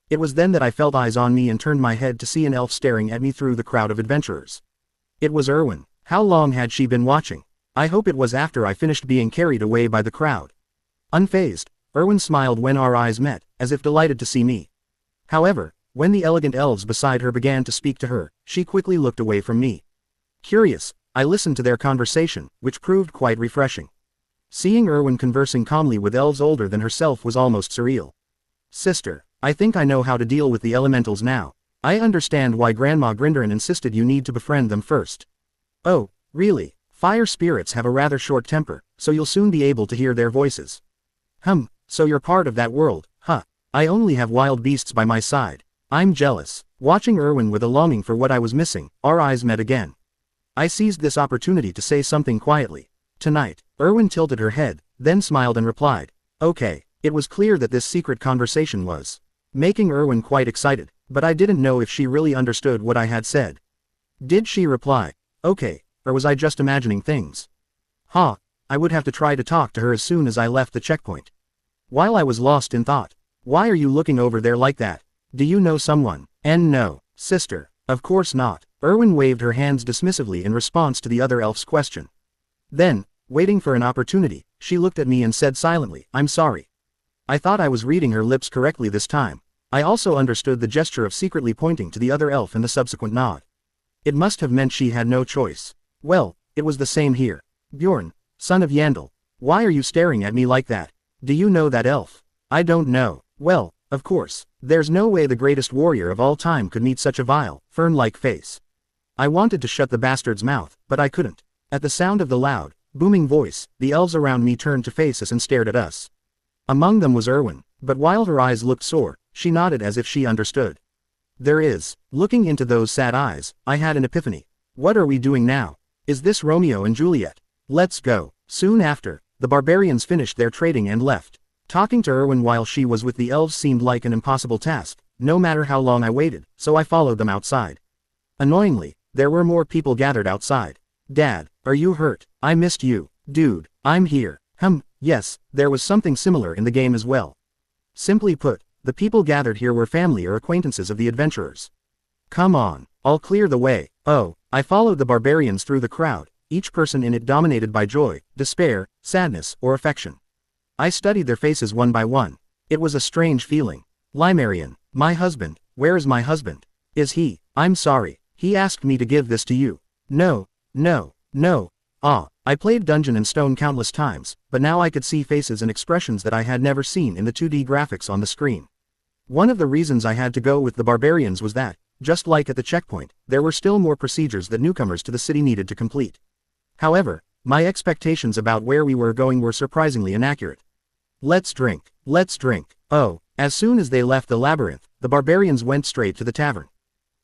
It was then that I felt eyes on me and turned my head to see an elf staring at me through the crowd of adventurers. It was Erwin. How long had she been watching? I hope it was after I finished being carried away by the crowd. Unfazed, Erwin smiled when our eyes met, as if delighted to see me. However, when the elegant elves beside her began to speak to her, she quickly looked away from me. Curious, I listened to their conversation, which proved quite refreshing. Seeing Erwin conversing calmly with elves older than herself was almost surreal. Sister, I think I know how to deal with the elementals now. I understand why Grandma Grinderin insisted you need to befriend them first. Oh, really? Fire spirits have a rather short temper, so you'll soon be able to hear their voices. So you're part of that world, huh? I only have wild beasts by my side. I'm jealous. Watching Erwin with a longing for what I was missing, our eyes met again. I seized this opportunity to say something quietly. Tonight. Erwin tilted her head, then smiled and replied. Okay. It was clear that this secret conversation was making Erwin quite excited, but I didn't know if she really understood what I had said. Did she reply, okay, or was I just imagining things? I would have to try to talk to her as soon as I left the checkpoint. While I was lost in thought, why are you looking over there like that? Do you know someone? And no, sister, of course not. Erwin waved her hands dismissively in response to the other elf's question. Then, waiting for an opportunity, she looked at me and said silently, I'm sorry. I thought I was reading her lips correctly this time. I also understood the gesture of secretly pointing to the other elf and the subsequent nod. It must have meant she had no choice. Well, it was the same here. Bjorn, son of Yandel, why are you staring at me like that? Do you know that elf? I don't know. Well, of course, there's no way the greatest warrior of all time could meet such a vile, fern-like face. I wanted to shut the bastard's mouth, but I couldn't. At the sound of the loud, booming voice, the elves around me turned to face us and stared at us. Among them was Erwin, but while her eyes looked sore, she nodded as if she understood. Looking into those sad eyes, I had an epiphany. What are we doing now? Is this Romeo and Juliet? Let's go. Soon after, the barbarians finished their trading and left. Talking to Erwin while she was with the elves seemed like an impossible task, no matter how long I waited, so I followed them outside. Annoyingly, there were more people gathered outside. Dad, are you hurt? I missed you. Dude, I'm here. Yes, there was something similar in the game as well. Simply put, the people gathered here were family or acquaintances of the adventurers. Come on, I'll clear the way. I followed the barbarians through the crowd, each person in it dominated by joy, despair, sadness, or affection. I studied their faces one by one. It was a strange feeling. Limerian, my husband, where is my husband? Is he? I'm sorry, he asked me to give this to you. No. I played Dungeon and Stone countless times, but now I could see faces and expressions that I had never seen in the 2D graphics on the screen. One of the reasons I had to go with the barbarians was that, just like at the checkpoint, there were still more procedures that newcomers to the city needed to complete. However, my expectations about where we were going were surprisingly inaccurate. Let's drink. As soon as they left the labyrinth, the barbarians went straight to the tavern.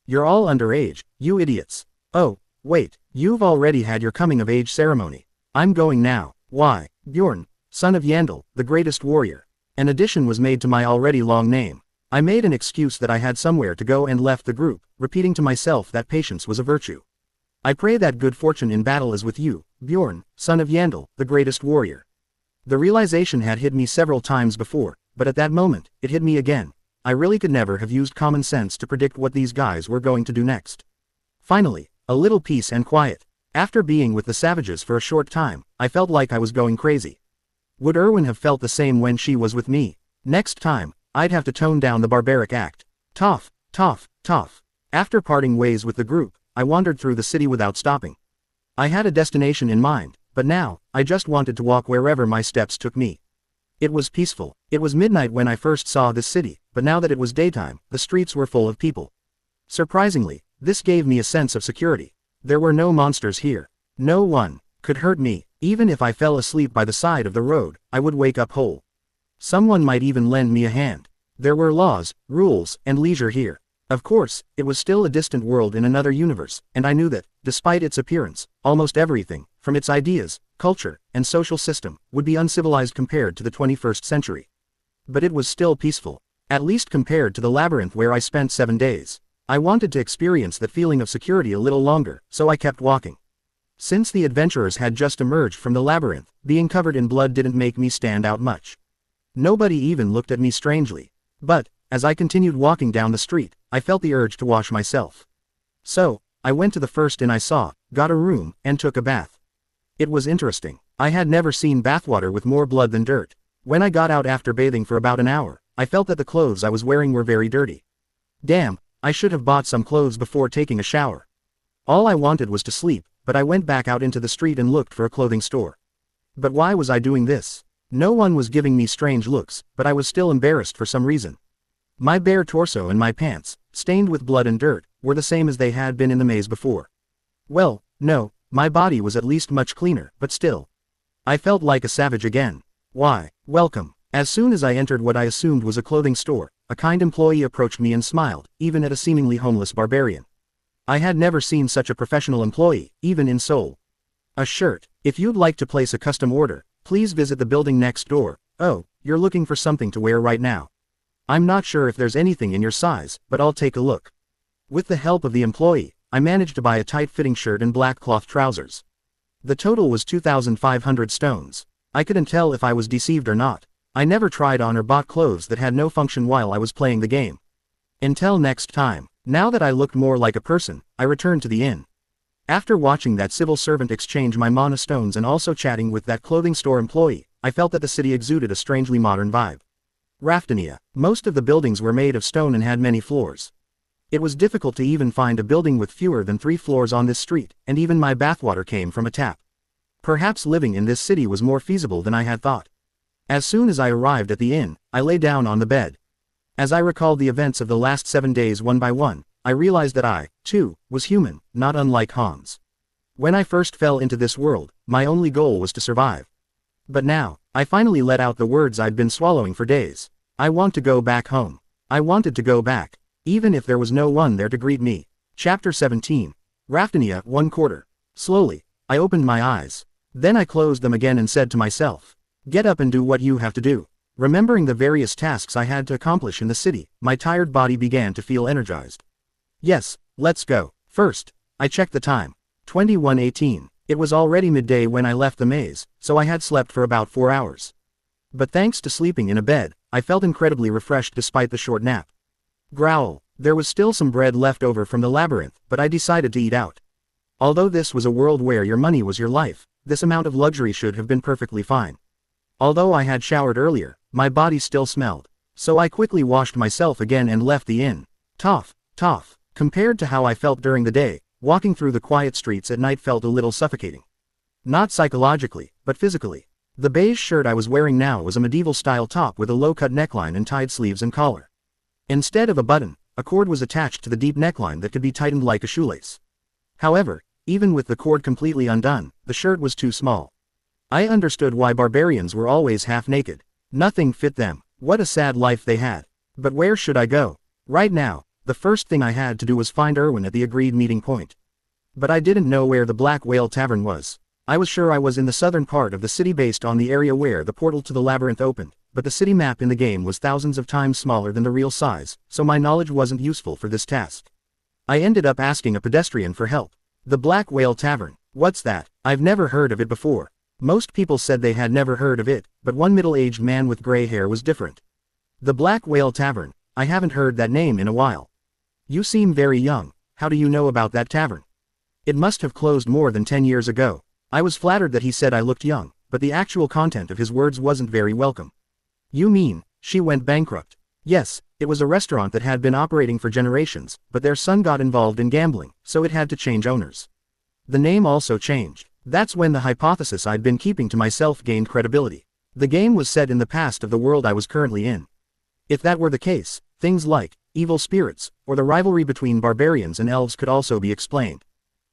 You're all underage, you idiots. Oh, wait, you've already had your coming-of-age ceremony. I'm going now. Why? Bjorn, son of Yandel, the greatest warrior. An addition was made to my already long name. I made an excuse that I had somewhere to go and left the group, repeating to myself that patience was a virtue. I pray that good fortune in battle is with you, Bjorn, son of Yandel, the greatest warrior. The realization had hit me several times before, but at that moment, it hit me again. I really could never have used common sense to predict what these guys were going to do next. Finally, a little peace and quiet. After being with the savages for a short time, I felt like I was going crazy. Would Erwin have felt the same when she was with me? Next time, I'd have to tone down the barbaric act. Tough, tough, tough. After parting ways with the group, I wandered through the city without stopping. I had a destination in mind, but now, I just wanted to walk wherever my steps took me. It was peaceful. It was midnight when I first saw this city, but now that it was daytime, the streets were full of people. Surprisingly, this gave me a sense of security. There were no monsters here. No one could hurt me. Even if I fell asleep by the side of the road, I would wake up whole. Someone might even lend me a hand. There were laws, rules, and leisure here. Of course, it was still a distant world in another universe, and I knew that, despite its appearance, almost everything, from its ideas, culture, and social system, would be uncivilized compared to the 21st century. But it was still peaceful. At least compared to the labyrinth where I spent 7 days. I wanted to experience that feeling of security a little longer, so I kept walking. Since the adventurers had just emerged from the labyrinth, being covered in blood didn't make me stand out much. Nobody even looked at me strangely. But, as I continued walking down the street, I felt the urge to wash myself. So, I went to the first inn I saw, got a room, and took a bath. It was interesting. I had never seen bathwater with more blood than dirt. When I got out after bathing for about an hour, I felt that the clothes I was wearing were very dirty. Damn, I should have bought some clothes before taking a shower. All I wanted was to sleep, but I went back out into the street and looked for a clothing store. But why was I doing this? No one was giving me strange looks, but I was still embarrassed for some reason. My bare torso and my pants, stained with blood and dirt, were the same as they had been in the maze before. Well, no, my body was at least much cleaner, but still. I felt like a savage again. Why, welcome. As soon as I entered what I assumed was a clothing store, a kind employee approached me and smiled, even at a seemingly homeless barbarian. I had never seen such a professional employee, even in Seoul. A shirt. If you'd like to place a custom order, please visit the building next door. Oh, you're looking for something to wear right now. I'm not sure if there's anything in your size, but I'll take a look. With the help of the employee, I managed to buy a tight-fitting shirt and black cloth trousers. The total was 2,500 stones. I couldn't tell if I was deceived or not. I never tried on or bought clothes that had no function while I was playing the game. Until next time. Now that I looked more like a person, I returned to the inn. After watching that civil servant exchange my mana stones and also chatting with that clothing store employee, I felt that the city exuded a strangely modern vibe. Raftania. Most of the buildings were made of stone and had many floors. It was difficult to even find a building with fewer than 3 floors on this street, and even my bathwater came from a tap. Perhaps living in this city was more feasible than I had thought. As soon as I arrived at the inn, I lay down on the bed. As I recalled the events of the last 7 days one by one, I realized that I, too, was human, not unlike Hans. When I first fell into this world, my only goal was to survive. But now, I finally let out the words I'd been swallowing for days. I want to go back home. I wanted to go back, even if there was no one there to greet me. Chapter 17. Raftania, 1/4. Slowly, I opened my eyes. Then I closed them again and said to myself, get up and do what you have to do. Remembering the various tasks I had to accomplish in the city, my tired body began to feel energized. Yes, let's go. First, I checked the time. 21:18. It was already midday when I left the maze, so I had slept for about 4 hours. But thanks to sleeping in a bed, I felt incredibly refreshed despite the short nap. Growl. There was still some bread left over from the labyrinth, but I decided to eat out. Although this was a world where your money was your life, this amount of luxury should have been perfectly fine. Although I had showered earlier, my body still smelled. So I quickly washed myself again and left the inn. Tough. Compared to how I felt during the day, walking through the quiet streets at night felt a little suffocating. Not psychologically, but physically. The beige shirt I was wearing now was a medieval-style top with a low-cut neckline and tied sleeves and collar. Instead of a button, a cord was attached to the deep neckline that could be tightened like a shoelace. However, even with the cord completely undone, the shirt was too small. I understood why barbarians were always half-naked. Nothing fit them. What a sad life they had. But where should I go? Right now, the first thing I had to do was find Erwin at the agreed meeting point. But I didn't know where the Black Whale Tavern was. I was sure I was in the southern part of the city based on the area where the portal to the labyrinth opened, but the city map in the game was thousands of times smaller than the real size, so my knowledge wasn't useful for this task. I ended up asking a pedestrian for help. The Black Whale Tavern. What's that? I've never heard of it before. Most people said they had never heard of it, but one middle-aged man with gray hair was different. The Black Whale Tavern. I haven't heard that name in a while. You seem very young. How do you know about that tavern? It must have closed more than 10 years ago. I was flattered that he said I looked young, but the actual content of his words wasn't very welcome. You mean, she went bankrupt? Yes, it was a restaurant that had been operating for generations, but their son got involved in gambling, so it had to change owners. The name also changed. That's when the hypothesis I'd been keeping to myself gained credibility. The game was set in the past of the world I was currently in. If that were the case, things like evil spirits, or the rivalry between barbarians and elves could also be explained.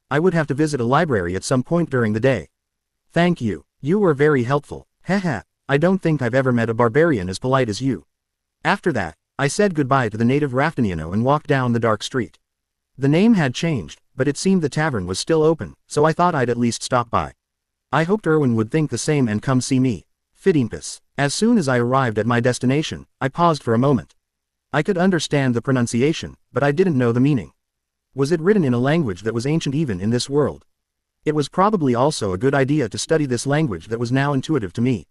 I would have to visit a library at some point during the day. Thank you. You were very helpful. Haha, I don't think I've ever met a barbarian as polite as you. After that, I said goodbye to the native Raftaniano and walked down the dark street. The name had changed, but it seemed the tavern was still open, so I thought I'd at least stop by. I hoped Erwin would think the same and come see me. Fidimpus. As soon as I arrived at my destination, I paused for a moment. I could understand the pronunciation, but I didn't know the meaning. Was it written in a language that was ancient even in this world? It was probably also a good idea to study this language that was now intuitive to me.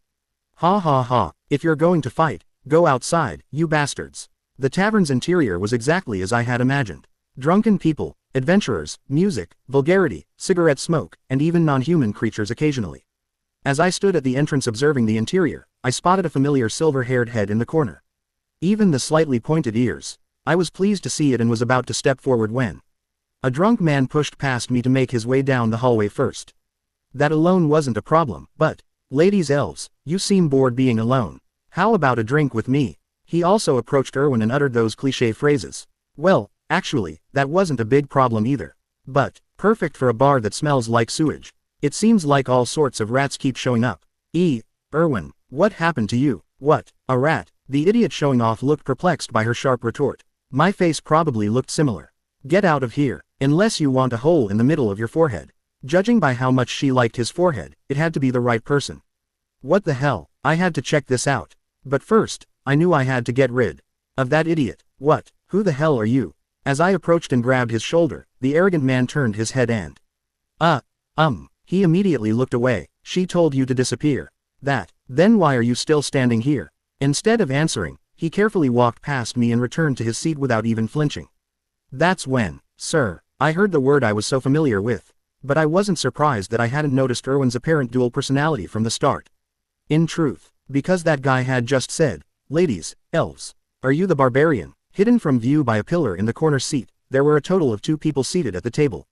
Ha ha ha, if you're going to fight, go outside, you bastards. The tavern's interior was exactly as I had imagined. Drunken people, adventurers, music, vulgarity, cigarette smoke, and even non-human creatures occasionally. As I stood at the entrance observing the interior, I spotted a familiar silver-haired head in the corner. Even the slightly pointed ears. I was pleased to see it and was about to step forward when a drunk man pushed past me to make his way down the hallway first. That alone wasn't a problem, but, ladies elves, you seem bored being alone. How about a drink with me? He also approached Erwin and uttered those cliché phrases. Well, actually, that wasn't a big problem either. But, perfect for a bar that smells like sewage. It seems like all sorts of rats keep showing up. Erwin, what happened to you? What, a rat? The idiot showing off looked perplexed by her sharp retort. My face probably looked similar. Get out of here, unless you want a hole in the middle of your forehead. Judging by how much she liked his forehead, it had to be the right person. What the hell? I had to check this out. But first, I knew I had to get rid of that idiot. What? Who the hell are you? As I approached and grabbed his shoulder, the arrogant man turned his head and he immediately looked away. She told you to disappear. Then why are you still standing here? Instead of answering, he carefully walked past me and returned to his seat without even flinching. That's when, sir, I heard the word I was so familiar with. But I wasn't surprised that I hadn't noticed Erwin's apparent dual personality from the start. In truth, because that guy had just said, ladies, elves, are you the barbarian? Hidden from view by a pillar in the corner seat, there were a total of 2 people seated at the table.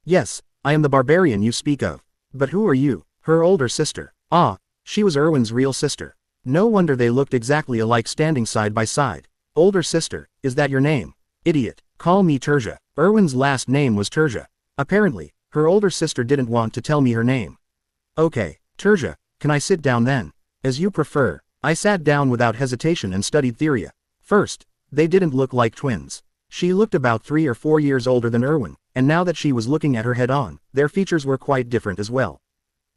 Yes, I am the barbarian you speak of. But who are you? Her older sister. Ah, she was Erwin's real sister. No wonder they looked exactly alike standing side by side. Older sister, is that your name? Idiot. Call me Terja. Erwin's last name was Terja. Apparently, her older sister didn't want to tell me her name. Okay, Terja, can I sit down then? As you prefer. I sat down without hesitation and studied Theria. First, they didn't look like twins. She looked about 3 or 4 years older than Erwin, and now that she was looking at her head-on, their features were quite different as well.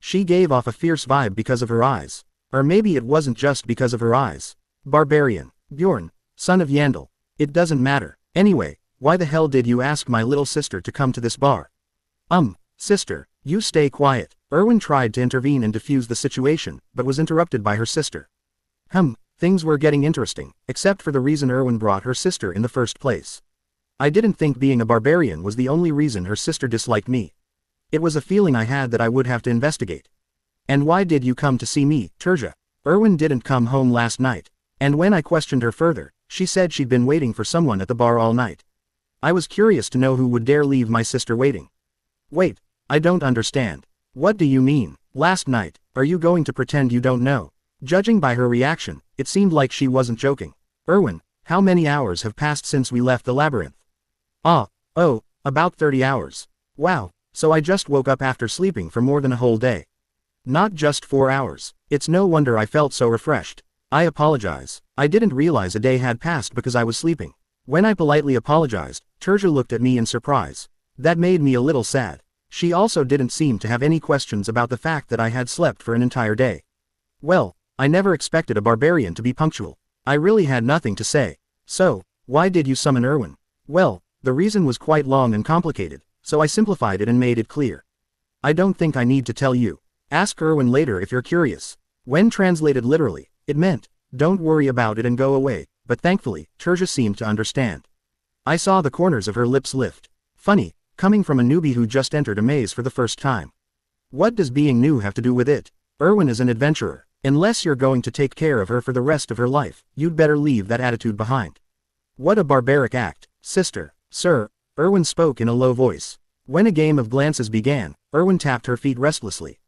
She gave off a fierce vibe because of her eyes. Or maybe it wasn't just because of her eyes. Barbarian. Bjorn. Son of Yandel. It doesn't matter. Anyway, why the hell did you ask my little sister to come to this bar? Sister, you stay quiet. Erwin tried to intervene and defuse the situation, but was interrupted by her sister. Things were getting interesting, except for the reason Erwin brought her sister in the first place. I didn't think being a barbarian was the only reason her sister disliked me. It was a feeling I had that I would have to investigate. And why did you come to see me, Terja? Erwin didn't come home last night. And when I questioned her further, she said she'd been waiting for someone at the bar all night. I was curious to know who would dare leave my sister waiting. Wait, I don't understand. What do you mean? Last night, are you going to pretend you don't know? Judging by her reaction, it seemed like she wasn't joking. Erwin, how many hours have passed since we left the labyrinth? About 30 hours. Wow, so I just woke up after sleeping for more than a whole day. Not just 4 hours. It's no wonder I felt so refreshed. I apologize. I didn't realize a day had passed because I was sleeping. When I politely apologized, Terja looked at me in surprise. That made me a little sad. She also didn't seem to have any questions about the fact that I had slept for an entire day. Well, I never expected a barbarian to be punctual. I really had nothing to say. So, why did you summon Erwin? Well, the reason was quite long and complicated, so I simplified it and made it clear. I don't think I need to tell you. Ask Erwin later if you're curious. When translated literally, it meant, don't worry about it and go away, but thankfully, Terja seemed to understand. I saw the corners of her lips lift. Funny, coming from a newbie who just entered a maze for the first time. What does being new have to do with it? Erwin is an adventurer. Unless you're going to take care of her for the rest of her life, you'd better leave that attitude behind. What a barbaric act, sister. Sir, Erwin spoke in a low voice. When a game of glances began, Erwin tapped her feet restlessly.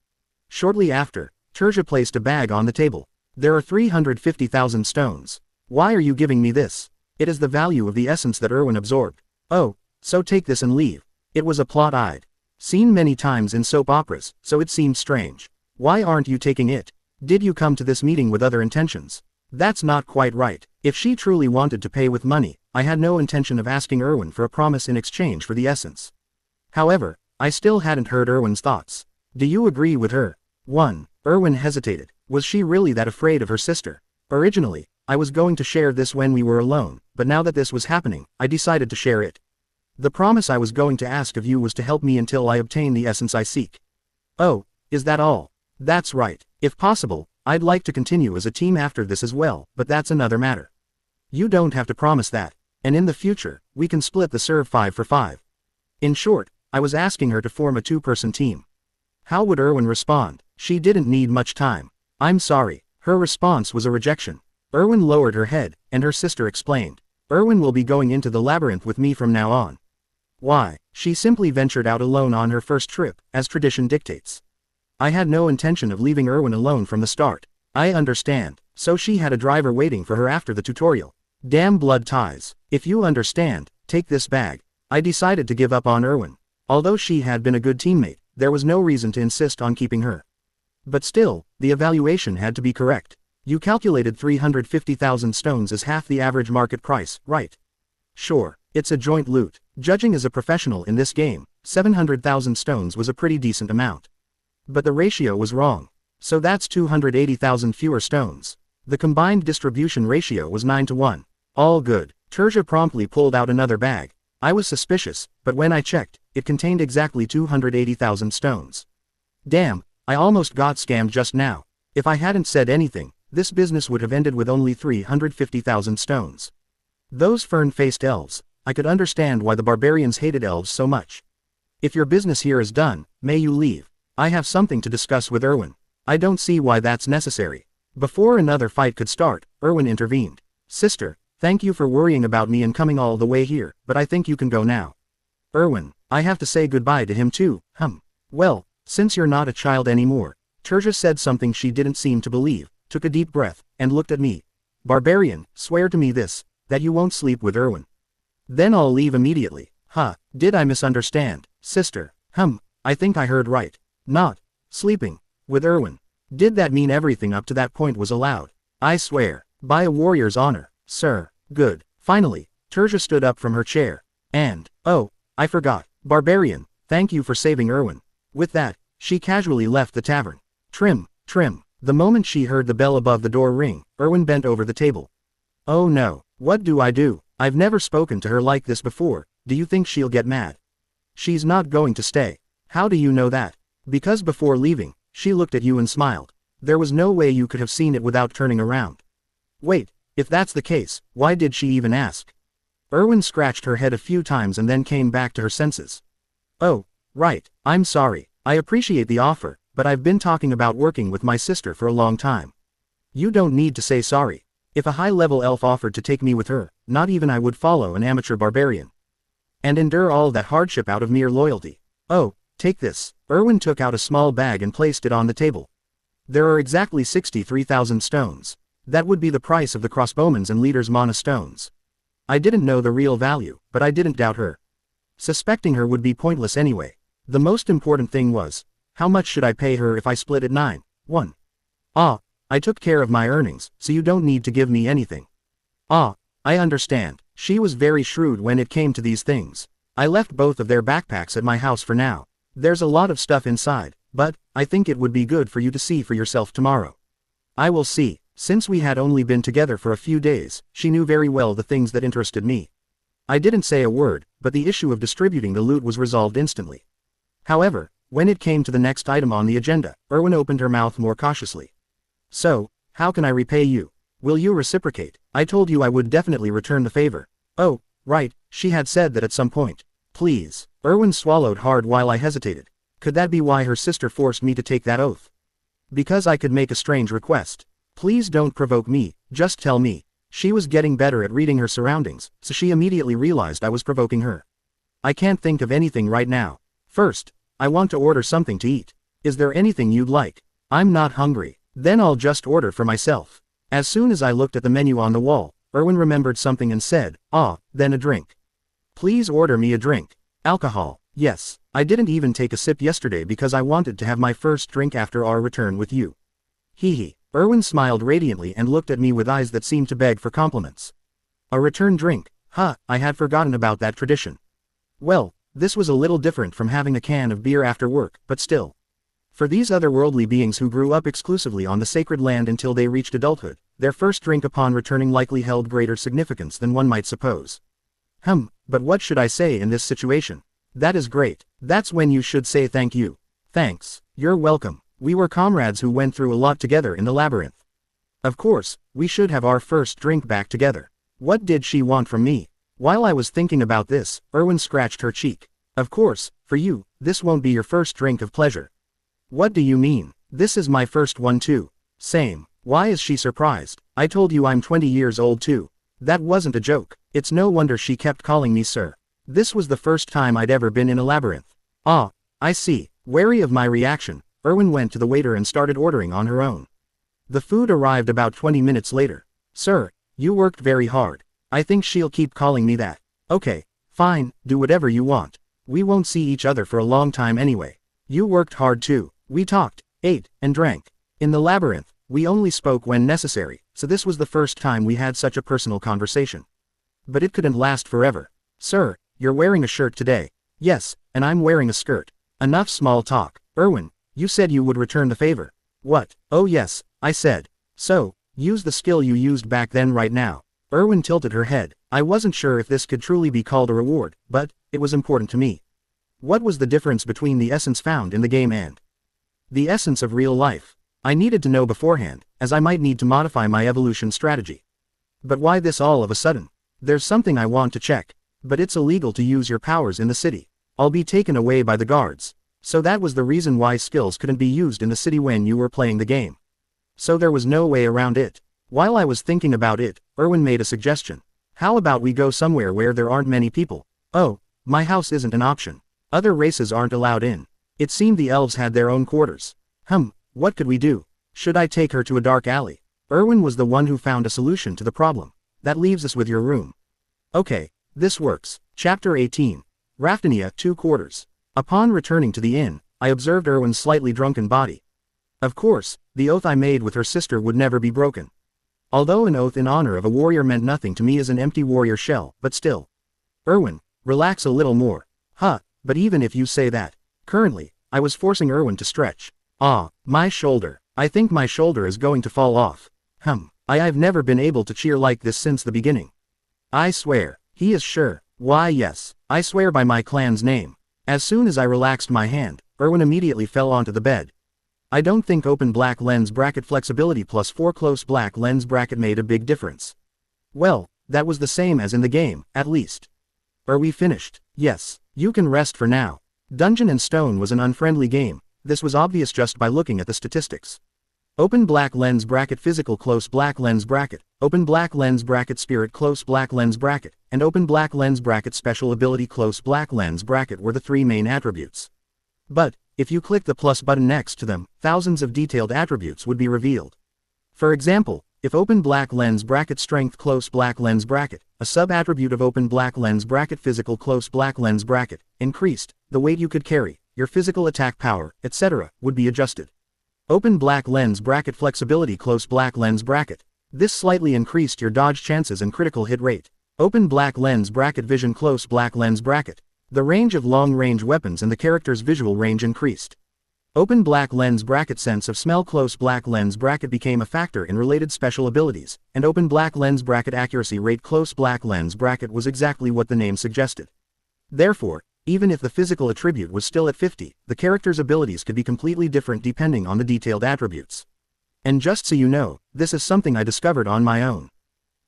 Shortly after, Terja placed a bag on the table. There are 350,000 stones. Why are you giving me this? It is the value of the essence that Erwin absorbed. Oh, so take this and leave. It was a plot I'd seen many times in soap operas, so it seemed strange. Why aren't you taking it? Did you come to this meeting with other intentions? That's not quite right. If she truly wanted to pay with money, I had no intention of asking Erwin for a promise in exchange for the essence. However, I still hadn't heard Erwin's thoughts. Do you agree with her? 1. Erwin hesitated. Was she really that afraid of her sister? Originally, I was going to share this when we were alone, but now that this was happening, I decided to share it. The promise I was going to ask of you was to help me until I obtain the essence I seek. Oh, is that all? That's right. If possible, I'd like to continue as a team after this as well, but that's another matter. You don't have to promise that, and in the future, we can split the serve 5 for 5. In short, I was asking her to form a 2-person team. How would Erwin respond? She didn't need much time. I'm sorry. Her response was a rejection. Erwin lowered her head, and her sister explained. Erwin will be going into the labyrinth with me from now on. Why? She simply ventured out alone on her first trip, as tradition dictates. I had no intention of leaving Erwin alone from the start. I understand. So she had a driver waiting for her after the tutorial. Damn blood ties. If you understand, take this bag. I decided to give up on Erwin. Although she had been a good teammate, there was no reason to insist on keeping her. But still, the evaluation had to be correct. You calculated 350,000 stones as half the average market price, right? Sure, it's a joint loot. Judging as a professional in this game, 700,000 stones was a pretty decent amount. But the ratio was wrong. So that's 280,000 fewer stones. The combined distribution ratio was 9 to 1. All good. Terja promptly pulled out another bag. I was suspicious, but when I checked, it contained exactly 280,000 stones. Damn, I almost got scammed just now. If I hadn't said anything, this business would have ended with only 350,000 stones. Those fern-faced elves, I could understand why the barbarians hated elves so much. If your business here is done, may you leave. I have something to discuss with Erwin. I don't see why that's necessary. Before another fight could start, Erwin intervened. Sister, thank you for worrying about me and coming all the way here, but I think you can go now. Erwin, I have to say goodbye to him too, Well, since you're not a child anymore. Terja said something she didn't seem to believe, took a deep breath, and looked at me. Barbarian, swear to me this, that you won't sleep with Erwin. Then I'll leave immediately. Did I misunderstand? Sister, I think I heard right. Not sleeping with Erwin. Did that mean everything up to that point was allowed? I swear, by a warrior's honor, sir. Good. Finally, Terja stood up from her chair. And, oh, I forgot. Barbarian, thank you for saving Erwin. With that, she casually left the tavern. Trim. The moment she heard the bell above the door ring, Erwin bent over the table. Oh no, what do I do? I've never spoken to her like this before. Do you think she'll get mad? She's not going to stay. How do you know that? Because before leaving, she looked at you and smiled. There was no way you could have seen it without turning around. Wait, if that's the case, why did she even ask? Erwin scratched her head a few times and then came back to her senses. Oh, right, I'm sorry. I appreciate the offer, but I've been talking about working with my sister for a long time. You don't need to say sorry. If a high-level elf offered to take me with her, not even I would follow an amateur barbarian. And endure all that hardship out of mere loyalty. Oh, take this. Erwin took out a small bag and placed it on the table. There are exactly 63,000 stones. That would be the price of the crossbowman's and leader's mana stones. I didn't know the real value, but I didn't doubt her. Suspecting her would be pointless anyway. The most important thing was, how much should I pay her if I split it 9-1? I took care of my earnings, so you don't need to give me anything. I understand. She was very shrewd when it came to these things. I left both of their backpacks at my house for now. There's a lot of stuff inside, but I think it would be good for you to see for yourself tomorrow. I will see. Since we had only been together for a few days, she knew very well the things that interested me. I didn't say a word, but the issue of distributing the loot was resolved instantly. However, when it came to the next item on the agenda, Erwin opened her mouth more cautiously. So, how can I repay you? Will you reciprocate? I told you I would definitely return the favor. Oh, right, she had said that at some point. Please. Erwin swallowed hard while I hesitated. Could that be why her sister forced me to take that oath? Because I could make a strange request. Please don't provoke me, just tell me. She was getting better at reading her surroundings, so she immediately realized I was provoking her. I can't think of anything right now. First, I want to order something to eat. Is there anything you'd like? I'm not hungry. Then I'll just order for myself. As soon as I looked at the menu on the wall, Erwin remembered something and said, then a drink. Please order me a drink. Alcohol. Yes, I didn't even take a sip yesterday because I wanted to have my first drink after our return with you. Hee. Erwin smiled radiantly and looked at me with eyes that seemed to beg for compliments. A return drink? I had forgotten about that tradition. Well, this was a little different from having a can of beer after work, but still. For these otherworldly beings who grew up exclusively on the sacred land until they reached adulthood, their first drink upon returning likely held greater significance than one might suppose. But what should I say in this situation? That is great. That's when you should say thank you. Thanks. You're welcome. We were comrades who went through a lot together in the labyrinth. Of course, we should have our first drink back together. What did she want from me? While I was thinking about this, Erwin scratched her cheek. Of course, for you, this won't be your first drink of pleasure. What do you mean? This is my first one too. Same. Why is she surprised? I told you I'm 20 years old too. That wasn't a joke. It's no wonder she kept calling me sir. This was the first time I'd ever been in a labyrinth. I see. Wary of my reaction, Erwin went to the waiter and started ordering on her own. The food arrived about 20 minutes later. Sir, you worked very hard. I think she'll keep calling me that. Okay, fine, do whatever you want. We won't see each other for a long time anyway. You worked hard too. We talked, ate, and drank. In the labyrinth, we only spoke when necessary, so this was the first time we had such a personal conversation. But it couldn't last forever. Sir, you're wearing a shirt today. Yes, and I'm wearing a skirt. Enough small talk. Erwin, you said you would return the favor. What? Oh yes, I said. So, use the skill you used back then right now. Erwin tilted her head. I wasn't sure if this could truly be called a reward, but it was important to me. What was the difference between the essence found in the game and the essence of real life? I needed to know beforehand, as I might need to modify my evolution strategy. But why this all of a sudden? There's something I want to check. But it's illegal to use your powers in the city. I'll be taken away by the guards. So that was the reason why skills couldn't be used in the city when you were playing the game. So there was no way around it. While I was thinking about it, Erwin made a suggestion. How about we go somewhere where there aren't many people? Oh, my house isn't an option. Other races aren't allowed in. It seemed the elves had their own quarters. What could we do? Should I take her to a dark alley? Erwin was the one who found a solution to the problem. That leaves us with your room. Okay, this works. Chapter 18. Raftania 2 quarters. Upon returning to the inn, I observed Erwin's slightly drunken body. Of course, the oath I made with her sister would never be broken. Although an oath in honor of a warrior meant nothing to me as an empty warrior shell, but still. Erwin, relax a little more. But even if you say that. Currently, I was forcing Erwin to stretch. My shoulder. I think my shoulder is going to fall off. I've never been able to cheer like this since the beginning. I swear. He is sure. Why yes, I swear by my clan's name. As soon as I relaxed my hand, Erwin immediately fell onto the bed. I don't think open black lens bracket flexibility plus 4 close black lens bracket made a big difference. Well, that was the same as in the game, at least. Are we finished? Yes, you can rest for now. Dungeon and Stone was an unfriendly game. This was obvious just by looking at the statistics. Open black lens bracket physical close black lens bracket, open black lens bracket spirit close black lens bracket, and open black lens bracket special ability close black lens bracket were the 3 main attributes. But, if you click the plus button next to them, thousands of detailed attributes would be revealed. For example, if open black lens bracket strength close black lens bracket, a sub-attribute of open black lens bracket physical close black lens bracket, increased, the weight you could carry, your physical attack power, etc., would be adjusted. Open black lens bracket flexibility close black lens bracket. This slightly increased your dodge chances and critical hit rate. Open black lens bracket vision close black lens bracket. The range of long-range weapons and the character's visual range increased. Open black lens bracket sense of smell close black lens bracket became a factor in related special abilities, and open black lens bracket accuracy rate close black lens bracket was exactly what the name suggested. Therefore, Even if the physical attribute was still at 50, the character's abilities could be completely different depending on the detailed attributes. And just so you know, this is something I discovered on my own.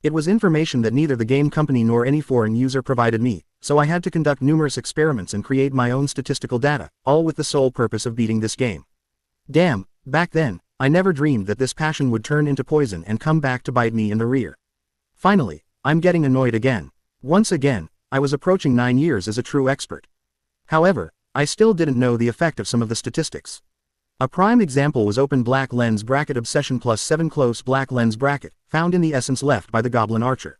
It was information that neither the game company nor any foreign user provided me, so I had to conduct numerous experiments and create my own statistical data, all with the sole purpose of beating this game. Damn, back then, I never dreamed that this passion would turn into poison and come back to bite me in the rear. Finally, I'm getting annoyed again. Once again, I was approaching 9 years as a true expert. However, I still didn't know the effect of some of the statistics. A prime example was open black lens bracket obsession plus 7 close black lens bracket, found in the essence left by the Goblin Archer.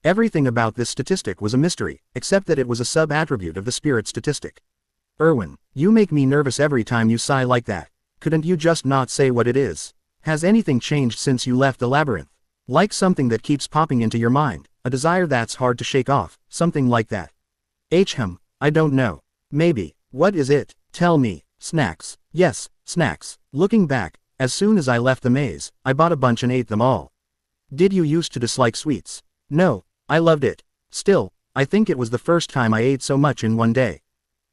Everything about this statistic was a mystery, except that it was a sub-attribute of the spirit statistic. Erwin, you make me nervous every time you sigh like that. Couldn't you just not say what it is? Has anything changed since you left the labyrinth? Like something that keeps popping into your mind, a desire that's hard to shake off, something like that. I don't know. Maybe. What is it? Tell me. Snacks. Yes, snacks. Looking back, as soon as I left the maze, I bought a bunch and ate them all. Did you used to dislike sweets? No, I loved it. Still, I think it was the first time I ate so much in one day.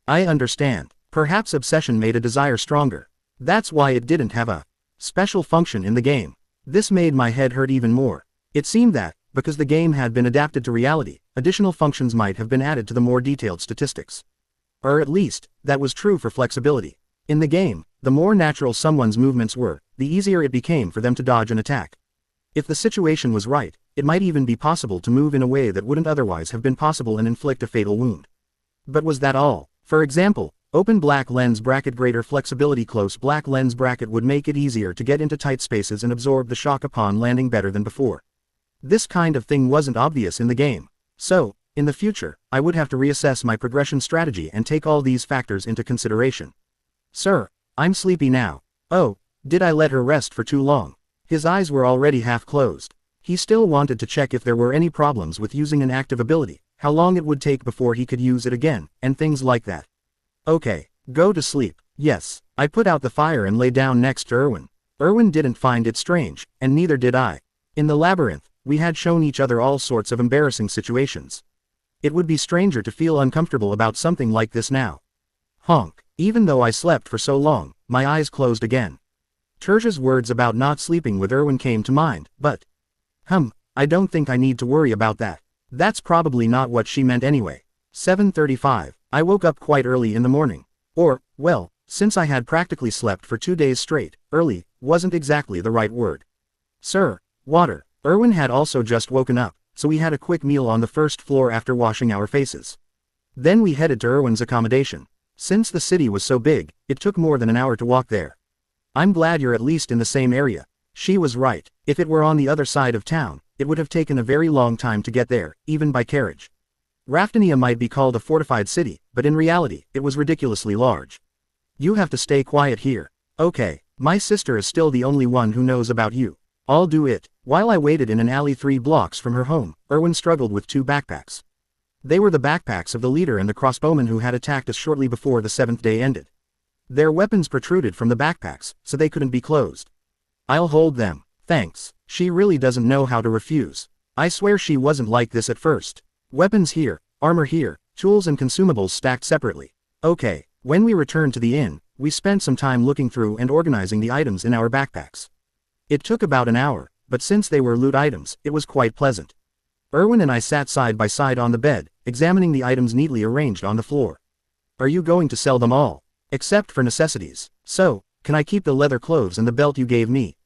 I understand. Perhaps obsession made a desire stronger. That's why it didn't have a special function in the game. This made my head hurt even more. It seemed that, because the game had been adapted to reality, additional functions might have been added to the more detailed statistics. Or at least, that was true for flexibility. In the game, the more natural someone's movements were, the easier it became for them to dodge an attack. If the situation was right, it might even be possible to move in a way that wouldn't otherwise have been possible and inflict a fatal wound. But was that all? For example, open black lens bracket greater flexibility close black lens bracket would make it easier to get into tight spaces and absorb the shock upon landing better than before. This kind of thing wasn't obvious in the game. So, in the future, I would have to reassess my progression strategy and take all these factors into consideration. Sir, I'm sleepy now. Oh, did I let her rest for too long? His eyes were already half closed. He still wanted to check if there were any problems with using an active ability, how long it would take before he could use it again, and things like that. Okay, go to sleep. Yes, I put out the fire and lay down next to Erwin. Erwin didn't find it strange, and neither did I. In the labyrinth, we had shown each other all sorts of embarrassing situations. It would be stranger to feel uncomfortable about something like this now. Honk. Even though I slept for so long, my eyes closed again. Terja's words about not sleeping with Erwin came to mind, but... I don't think I need to worry about that. That's probably not what she meant anyway. 7:35. I woke up quite early in the morning. Or, well, since I had practically slept for 2 days straight, early wasn't exactly the right word. Sir, water. Erwin had also just woken up, so we had a quick meal on the first floor after washing our faces. Then we headed to Erwin's accommodation. Since the city was so big, it took more than an hour to walk there. I'm glad you're at least in the same area. She was right. If it were on the other side of town, it would have taken a very long time to get there, even by carriage. Raftania might be called a fortified city, but in reality, it was ridiculously large. You have to stay quiet here. Okay, my sister is still the only one who knows about you. I'll do it. While I waited in an alley 3 blocks from her home, Erwin struggled with 2 backpacks. They were the backpacks of the leader and the crossbowman who had attacked us shortly before the 7th day ended. Their weapons protruded from the backpacks, so they couldn't be closed. I'll hold them. Thanks. She really doesn't know how to refuse. I swear she wasn't like this at first. Weapons here, armor here, tools and consumables stacked separately. Okay, when we returned to the inn, we spent some time looking through and organizing the items in our backpacks. It took about an hour, but since they were loot items, it was quite pleasant. Erwin and I sat side by side on the bed, examining the items neatly arranged on the floor. Are you going to sell them all? Except for necessities. So, can I keep the leather clothes and the belt you gave me?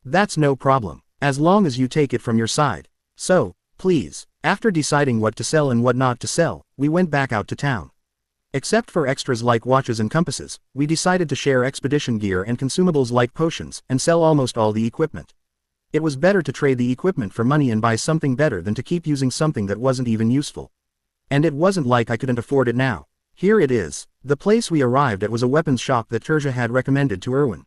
That's no problem, as long as you take it from your side. So, please. After deciding what to sell and what not to sell, we went back out to town. Except for extras like watches and compasses, we decided to share expedition gear and consumables like potions, and sell almost all the equipment. It was better to trade the equipment for money and buy something better than to keep using something that wasn't even useful. And it wasn't like I couldn't afford it now. Here it is. The place we arrived at was a weapons shop that Terja had recommended to Erwin.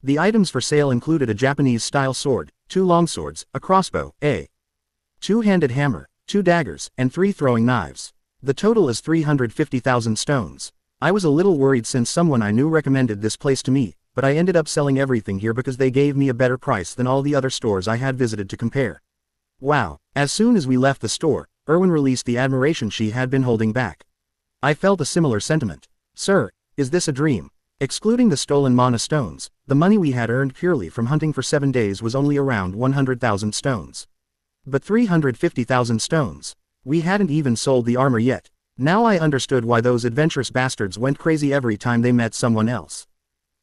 The items for sale included a Japanese-style sword, 2 longswords, a crossbow, a 2-handed hammer, 2 daggers, and 3 throwing knives. The total is 350,000 stones. I was a little worried since someone I knew recommended this place to me, but I ended up selling everything here because they gave me a better price than all the other stores I had visited to compare. Wow. As soon as we left the store, Erwin released the admiration she had been holding back. I felt a similar sentiment. Sir, is this a dream? Excluding the stolen mana stones, the money we had earned purely from hunting for 7 days was only around 100,000 stones. But 350,000 stones. We hadn't even sold the armor yet. Now I understood why those adventurous bastards went crazy every time they met someone else.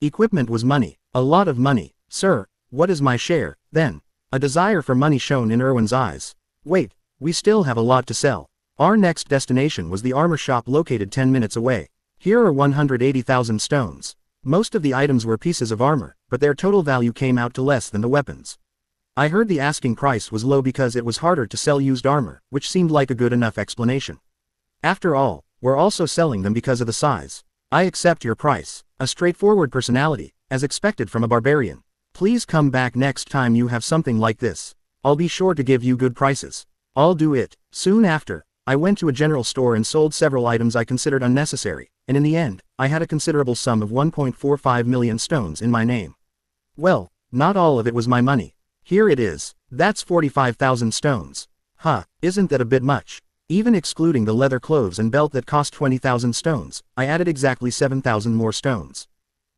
Equipment was money. A lot of money. Sir, what is my share, then? A desire for money shone in Erwin's eyes. Wait, we still have a lot to sell. Our next destination was the armor shop located 10 minutes away. Here are 180,000 stones. Most of the items were pieces of armor, but their total value came out to less than the weapons. I heard the asking price was low because it was harder to sell used armor, which seemed like a good enough explanation. After all, we're also selling them because of the size. I accept your price. A straightforward personality, as expected from a barbarian. Please come back next time you have something like this. I'll be sure to give you good prices. I'll do it. Soon after, I went to a general store and sold several items I considered unnecessary, and in the end, I had a considerable sum of 1.45 million stones in my name. Well, not all of it was my money. Here it is. That's 45,000 stones. Huh, isn't that a bit much? Even excluding the leather clothes and belt that cost 20,000 stones, I added exactly 7,000 more stones.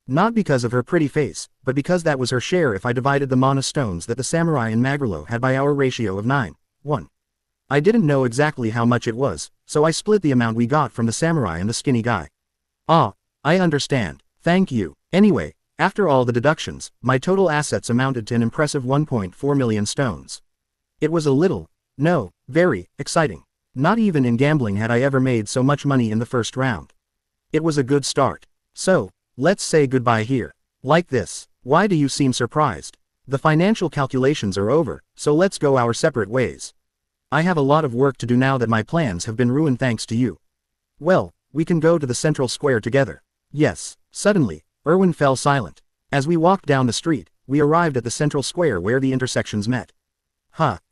Not because of her pretty face, but because that was her share if I divided the mana stones that the samurai and Magrilo had by our ratio of 9:1. I didn't know exactly how much it was, so I split the amount we got from the samurai and the skinny guy. Ah, I understand. Thank you. Anyway, after all the deductions, my total assets amounted to an impressive 1.4 million stones. It was a little, no, very, exciting. Not even in gambling had I ever made so much money in the first round. It was a good start. So, let's say goodbye here. Like this. Why do you seem surprised? The financial calculations are over, so let's go our separate ways. I have a lot of work to do now that my plans have been ruined thanks to you. Well, we can go to the central square together. Yes. Suddenly, Erwin fell silent. As we walked down the street, we arrived at the central square where the intersections met.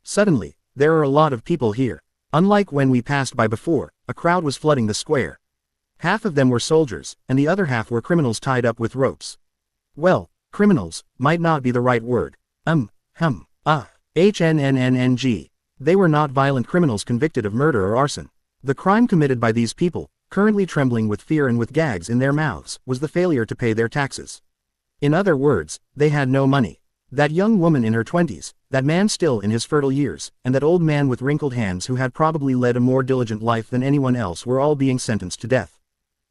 Suddenly, there are a lot of people here. Unlike when we passed by before, a crowd was flooding the square. Half of them were soldiers, and the other half were criminals tied up with ropes. Well, criminals might not be the right word. HNNNNG. They were not violent criminals convicted of murder or arson. The crime committed by these people, currently trembling with fear and with gags in their mouths, was the failure to pay their taxes. In other words, they had no money. That young woman in her 20s, that man still in his fertile years, and that old man with wrinkled hands who had probably led a more diligent life than anyone else were all being sentenced to death.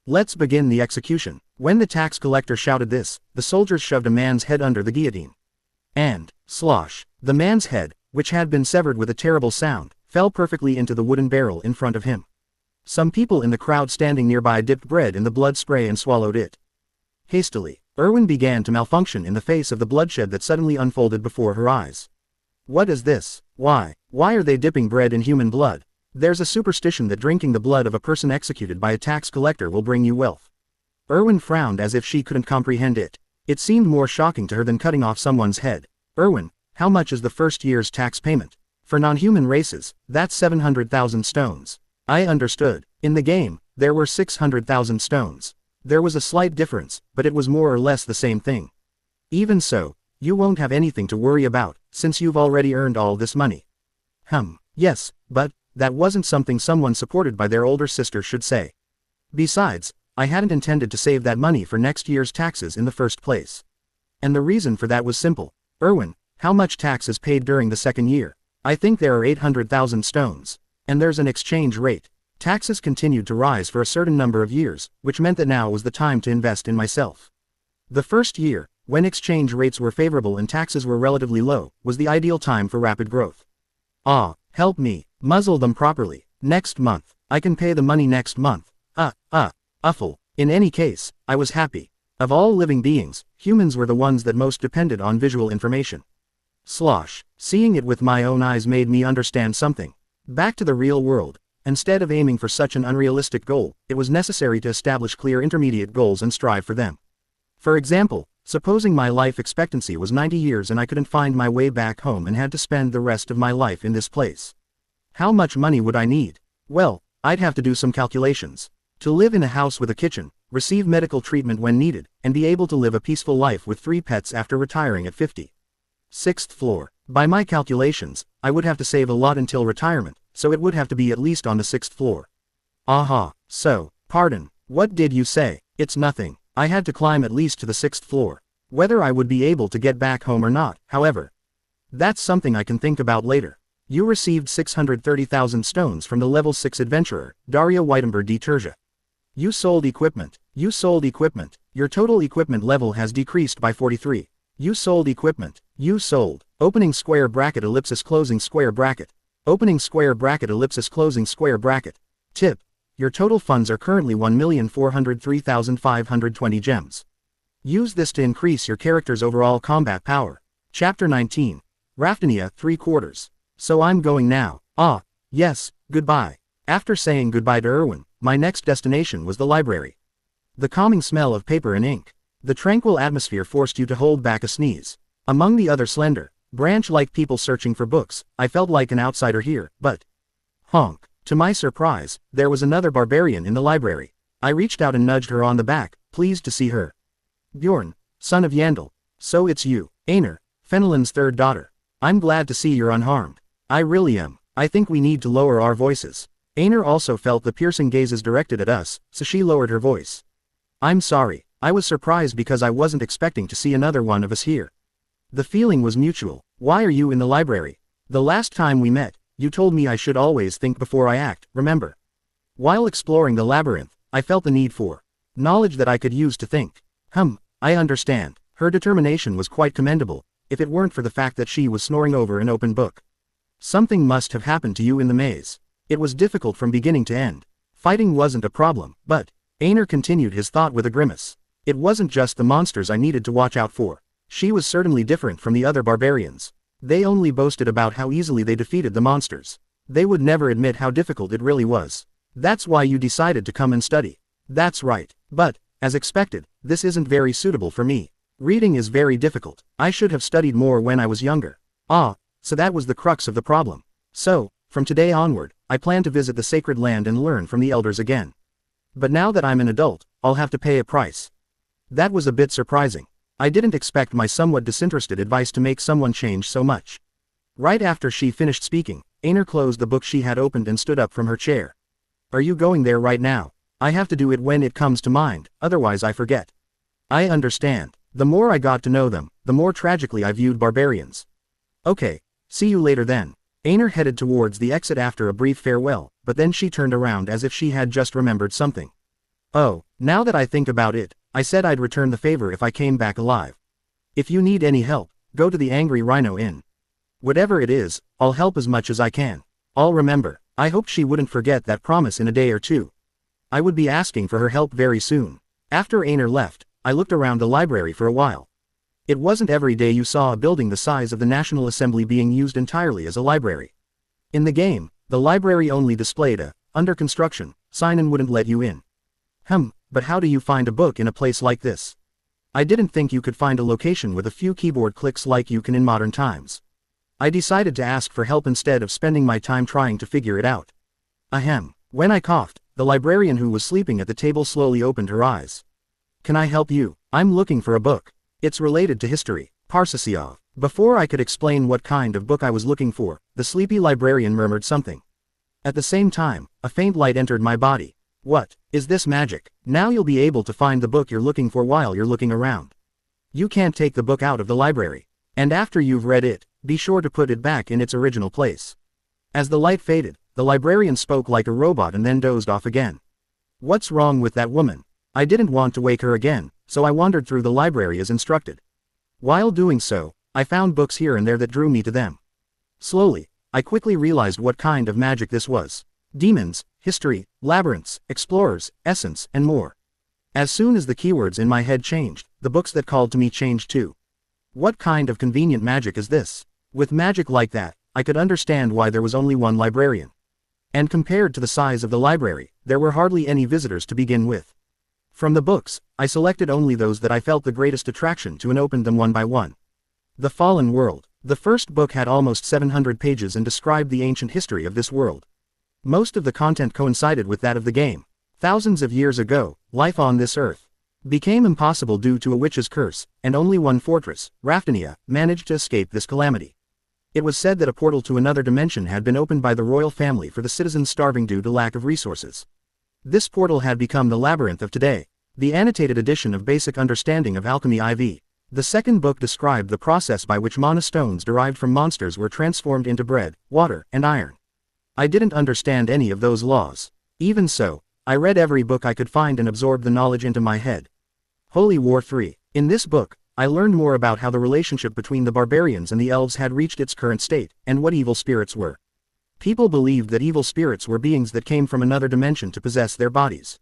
Let's begin the execution. When the tax collector shouted this, the soldiers shoved a man's head under the guillotine. And, slosh, the man's head, which had been severed with a terrible sound, fell perfectly into the wooden barrel in front of him. Some people in the crowd standing nearby dipped bread in the blood spray and swallowed it. Hastily, Erwin began to malfunction in the face of the bloodshed that suddenly unfolded before her eyes. What is this? Why are they dipping bread in human blood? There's a superstition that drinking the blood of a person executed by a tax collector will bring you wealth. Erwin frowned as if she couldn't comprehend it. It seemed more shocking to her than cutting off someone's head. Erwin, how much is the first year's tax payment? For non-human races, that's 700,000 stones. I understood. In the game, there were 600,000 stones. There was a slight difference, but it was more or less the same thing. Even so, you won't have anything to worry about, since you've already earned all this money. Yes, but that wasn't something someone supported by their older sister should say. Besides, I hadn't intended to save that money for next year's taxes in the first place. And the reason for that was simple. Erwin, how much tax is paid during the second year? I think there are 800,000 stones. And there's an exchange rate. Taxes continued to rise for a certain number of years, which meant that now was the time to invest in myself. The first year, when exchange rates were favorable and taxes were relatively low, was the ideal time for rapid growth. Help me, muzzle them properly. Next month, I can pay the money next month. In any case, I was happy. Of all living beings, humans were the ones that most depended on visual information. Slosh, seeing it with my own eyes made me understand something. Back to the real world. Instead of aiming for such an unrealistic goal, it was necessary to establish clear intermediate goals and strive for them. For example, supposing my life expectancy was 90 years and I couldn't find my way back home and had to spend the rest of my life in this place. How much money would I need? Well, I'd have to do some calculations. To live in a house with a kitchen, receive medical treatment when needed, and be able to live a peaceful life with 3 pets after retiring at 50. 6th floor. By my calculations, I would have to save a lot until retirement, so it would have to be at least on the 6th floor. So, Pardon, what did you say? It's nothing. I had to climb at least to the 6th floor. Whether I would be able to get back home or not, however. That's something I can think about later. You received 630,000 stones from the level 6 adventurer, Daria Whitember de Terja. You sold equipment. You sold equipment. Your total equipment level has decreased by 43. You sold equipment. You sold. Opening square bracket ellipsis closing square bracket. Opening square bracket ellipsis closing square bracket. Tip. Your total funds are currently 1,403,520 gems. Use this to increase your character's overall combat power. Chapter 19. Raftinia, 3/4. So I'm going now. Ah, yes, goodbye. After saying goodbye to Erwin, my next destination was the library. The calming smell of paper and ink. The tranquil atmosphere forced you to hold back a sneeze. Among the other slender, branch-like people searching for books, I felt like an outsider here, but... Honk. To my surprise, there was another barbarian in the library. I reached out and nudged her on the back, pleased to see her. Bjorn, son of Yandel. So it's you, Einar, Fenelon's third daughter. I'm glad to see you're unharmed. I really am. I think we need to lower our voices. Einar also felt the piercing gazes directed at us, so she lowered her voice. I'm sorry, I was surprised because I wasn't expecting to see another one of us here. The feeling was mutual. Why are you in the library? The last time we met, you told me I should always think before I act, remember? While exploring the labyrinth, I felt the need for knowledge that I could use to think. I understand. Her determination was quite commendable, if it weren't for the fact that she was snoring over an open book. Something must have happened to you in the maze. It was difficult from beginning to end. Fighting wasn't a problem, but... Einar continued his thought with a grimace. It wasn't just the monsters I needed to watch out for. She was certainly different from the other barbarians. They only boasted about how easily they defeated the monsters. They would never admit how difficult it really was. That's why you decided to come and study. That's right. But, as expected, this isn't very suitable for me. Reading is very difficult. I should have studied more when I was younger. Ah, so that was the crux of the problem. So, from today onward, I plan to visit the sacred land and learn from the elders again. But now that I'm an adult, I'll have to pay a price. That was a bit surprising. I didn't expect my somewhat disinterested advice to make someone change so much. Right after she finished speaking, Einar closed the book she had opened and stood up from her chair. Are you going there right now? I have to do it when it comes to mind, otherwise I forget. I understand. The more I got to know them, the more tragically I viewed barbarians. Okay, see you later then. Einar headed towards the exit after a brief farewell, but then she turned around as if she had just remembered something. Oh, now that I think about it, I said I'd return the favor if I came back alive. If you need any help, go to the Angry Rhino Inn. Whatever it is, I'll help as much as I can. I'll remember. I hoped she wouldn't forget that promise in a day or two. I would be asking for her help very soon. After Einar left, I looked around the library for a while. It wasn't every day you saw a building the size of the National Assembly being used entirely as a library. In the game, the library only displayed a under construction sign and wouldn't let you in. But how do you find a book in a place like this? I didn't think you could find a location with a few keyboard clicks like you can in modern times. I decided to ask for help instead of spending my time trying to figure it out. Ahem. When I coughed, the librarian who was sleeping at the table slowly opened her eyes. Can I help you? I'm looking for a book. It's related to history. Parsasiov. Before I could explain what kind of book I was looking for, the sleepy librarian murmured something. At the same time, a faint light entered my body. What? Is this magic? Now you'll be able to find the book you're looking for while you're looking around. You can't take the book out of the library. And after you've read it, be sure to put it back in its original place. As the light faded, the librarian spoke like a robot and then dozed off again. What's wrong with that woman? I didn't want to wake her again, so I wandered through the library as instructed. While doing so, I found books here and there that drew me to them. Slowly, I quickly realized what kind of magic this was. Demons, history, labyrinths, explorers, essence, and more. As soon as the keywords in my head changed, the books that called to me changed too. What kind of convenient magic is this? With magic like that, I could understand why there was only one librarian. And compared to the size of the library, there were hardly any visitors to begin with. From the books, I selected only those that I felt the greatest attraction to and opened them one by one. The Fallen World. The first book had almost 700 pages and described the ancient history of this world. Most of the content coincided with that of the game. Thousands of years ago, life on this earth became impossible due to a witch's curse, and only one fortress, Raftinia, managed to escape this calamity. It was said that a portal to another dimension had been opened by the royal family for the citizens starving due to lack of resources. This portal had become the labyrinth of today. The annotated edition of Basic Understanding of Alchemy IV. The second book described the process by which mana stones derived from monsters were transformed into bread, water, and iron. I didn't understand any of those laws. Even so, I read every book I could find and absorbed the knowledge into my head. Holy War 3. In this book, I learned more about how the relationship between the barbarians and the elves had reached its current state, and what evil spirits were. People believed that evil spirits were beings that came from another dimension to possess their bodies.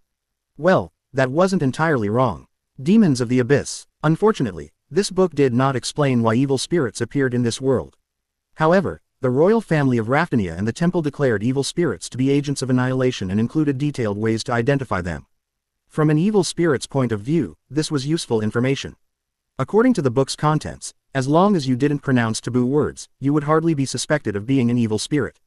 Well, that wasn't entirely wrong. Demons of the Abyss. Unfortunately, this book did not explain why evil spirits appeared in this world. However, the royal family of Raffinia and the temple declared evil spirits to be agents of annihilation and included detailed ways to identify them. From an evil spirit's point of view, this was useful information. According to the book's contents, as long as you didn't pronounce taboo words, you would hardly be suspected of being an evil spirit.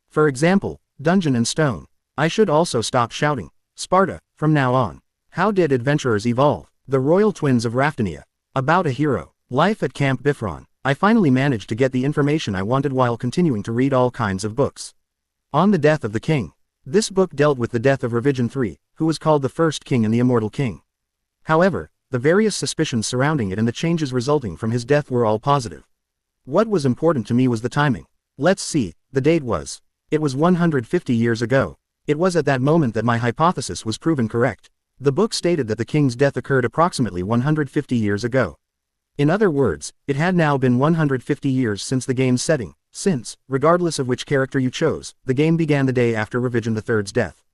For example, Dungeon and Stone. I should also stop shouting Sparta from now on. How did adventurers evolve? The royal twins of Raffinia. About a hero. Life at Camp Bifron. I finally managed to get the information I wanted while continuing to read all kinds of books. On the Death of the King. This book dealt with the death of Revision III, who was called the First King and the Immortal King. However, the various suspicions surrounding it and the changes resulting from his death were all positive. What was important to me was the timing. Let's see, the date was. It was 150 years ago. It was at that moment that my hypothesis was proven correct. The book stated that the king's death occurred approximately 150 years ago. In other words, it had now been 150 years since the game's setting, since, regardless of which character you chose, the game began the day after Revision III's death.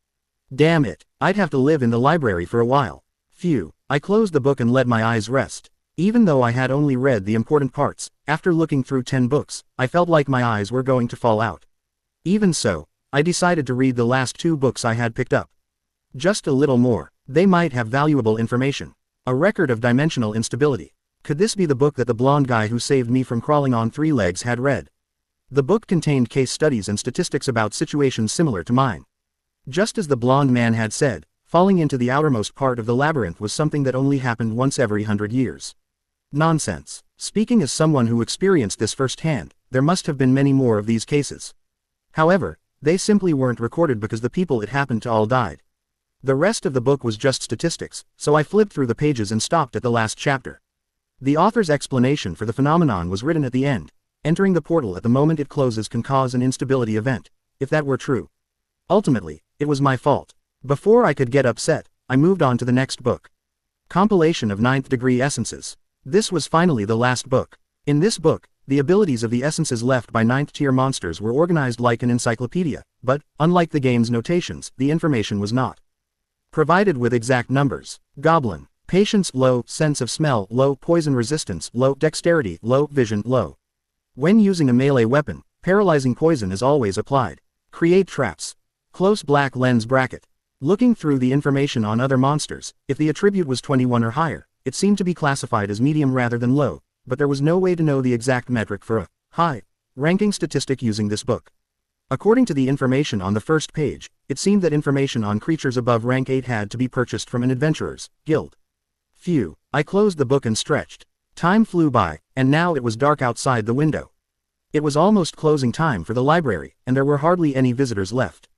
Damn it, I'd have to live in the library for a while. Phew, I closed the book and let my eyes rest. Even though I had only read the important parts, after looking through 10 books, I felt like my eyes were going to fall out. Even so, I decided to read the last 2 books I had picked up. Just a little more. They might have valuable information. A record of dimensional instability. Could this be the book that the blonde guy who saved me from crawling on 3 legs had read? The book contained case studies and statistics about situations similar to mine. Just as the blonde man had said, falling into the outermost part of the labyrinth was something that only happened once every 100 years. Nonsense. Speaking as someone who experienced this firsthand, there must have been many more of these cases. However, they simply weren't recorded because the people it happened to all died. The rest of the book was just statistics, so I flipped through the pages and stopped at the last chapter. The author's explanation for the phenomenon was written at the end. Entering the portal at the moment it closes can cause an instability event, if that were true. Ultimately, it was my fault. Before I could get upset, I moved on to the next book. Compilation of 9th Degree Essences. This was finally the last book. In this book, the abilities of the essences left by 9th tier monsters were organized like an encyclopedia, but, unlike the game's notations, the information was not provided with exact numbers. Goblin. Patience low, sense of smell low, poison resistance low, dexterity low, vision low. When using a melee weapon, paralyzing poison is always applied. Create traps. Close black lens bracket. Looking through the information on other monsters, if the attribute was 21 or higher, it seemed to be classified as medium rather than low, but there was no way to know the exact metric for a high ranking statistic using this book. According to the information on the first page, it seemed that information on creatures above rank 8 had to be purchased from an adventurer's guild. Phew, I closed the book and stretched. Time flew by, and now it was dark outside the window. It was almost closing time for the library, and there were hardly any visitors left.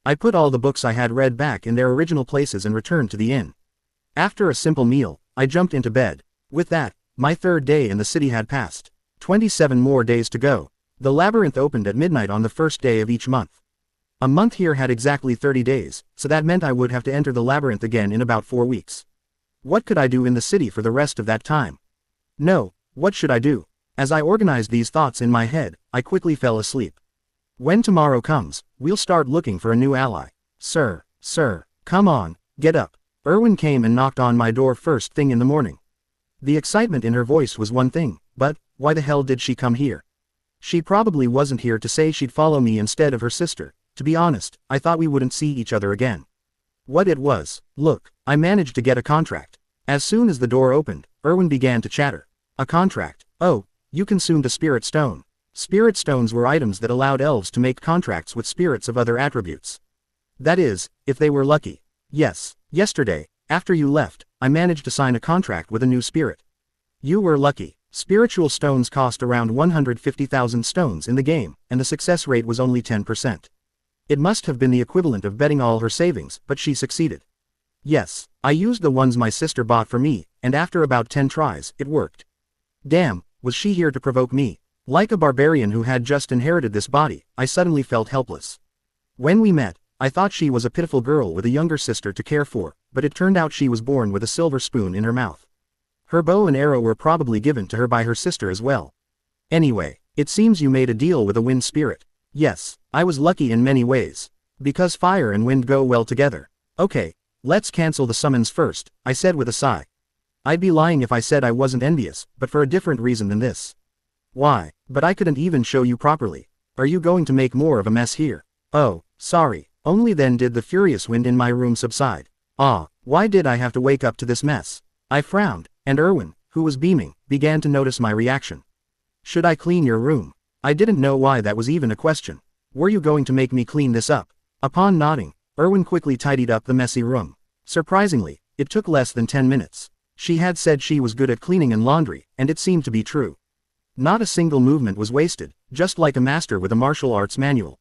I put all the books I had read back in their original places and returned to the inn. After a simple meal, I jumped into bed. With that, my 3rd day in the city had passed. 27 more days to go. The labyrinth opened at midnight on the 1st day of each month. A month here had exactly 30 days, so that meant I would have to enter the labyrinth again in about 4 weeks. What could I do in the city for the rest of that time? No, what should I do? As I organized these thoughts in my head, I quickly fell asleep. When tomorrow comes, we'll start looking for a new ally. Sir, come on, get up. Erwin came and knocked on my door first thing in the morning. The excitement in her voice was one thing, but why the hell did she come here? She probably wasn't here to say she'd follow me instead of her sister. To be honest, I thought we wouldn't see each other again. What it was, look, I managed to get a contract. As soon as the door opened, Erwin began to chatter. A contract? Oh, you consumed a spirit stone. Spirit stones were items that allowed elves to make contracts with spirits of other attributes. That is, if they were lucky. Yes, yesterday, after you left, I managed to sign a contract with a new spirit. You were lucky. Spiritual stones cost around 150,000 stones in the game, and the success rate was only 10%. It must have been the equivalent of betting all her savings, but she succeeded. Yes, I used the ones my sister bought for me, and after about 10 tries, it worked. Damn, was she here to provoke me? Like a barbarian who had just inherited this body, I suddenly felt helpless. When we met, I thought she was a pitiful girl with a younger sister to care for, but it turned out she was born with a silver spoon in her mouth. Her bow and arrow were probably given to her by her sister as well. Anyway, it seems you made a deal with a wind spirit. Yes, I was lucky in many ways. Because fire and wind go well together. Okay, let's cancel the summons first, I said with a sigh. I'd be lying if I said I wasn't envious, but for a different reason than this. Why, but I couldn't even show you properly. Are you going to make more of a mess here? Oh, sorry. Only then did the furious wind in my room subside. Ah, why did I have to wake up to this mess? I frowned, and Erwin, who was beaming, began to notice my reaction. Should I clean your room? I didn't know why that was even a question. Were you going to make me clean this up? Upon nodding, Erwin quickly tidied up the messy room. Surprisingly, it took less than 10 minutes. She had said she was good at cleaning and laundry, and it seemed to be true. Not a single movement was wasted, just like a master with a martial arts manual.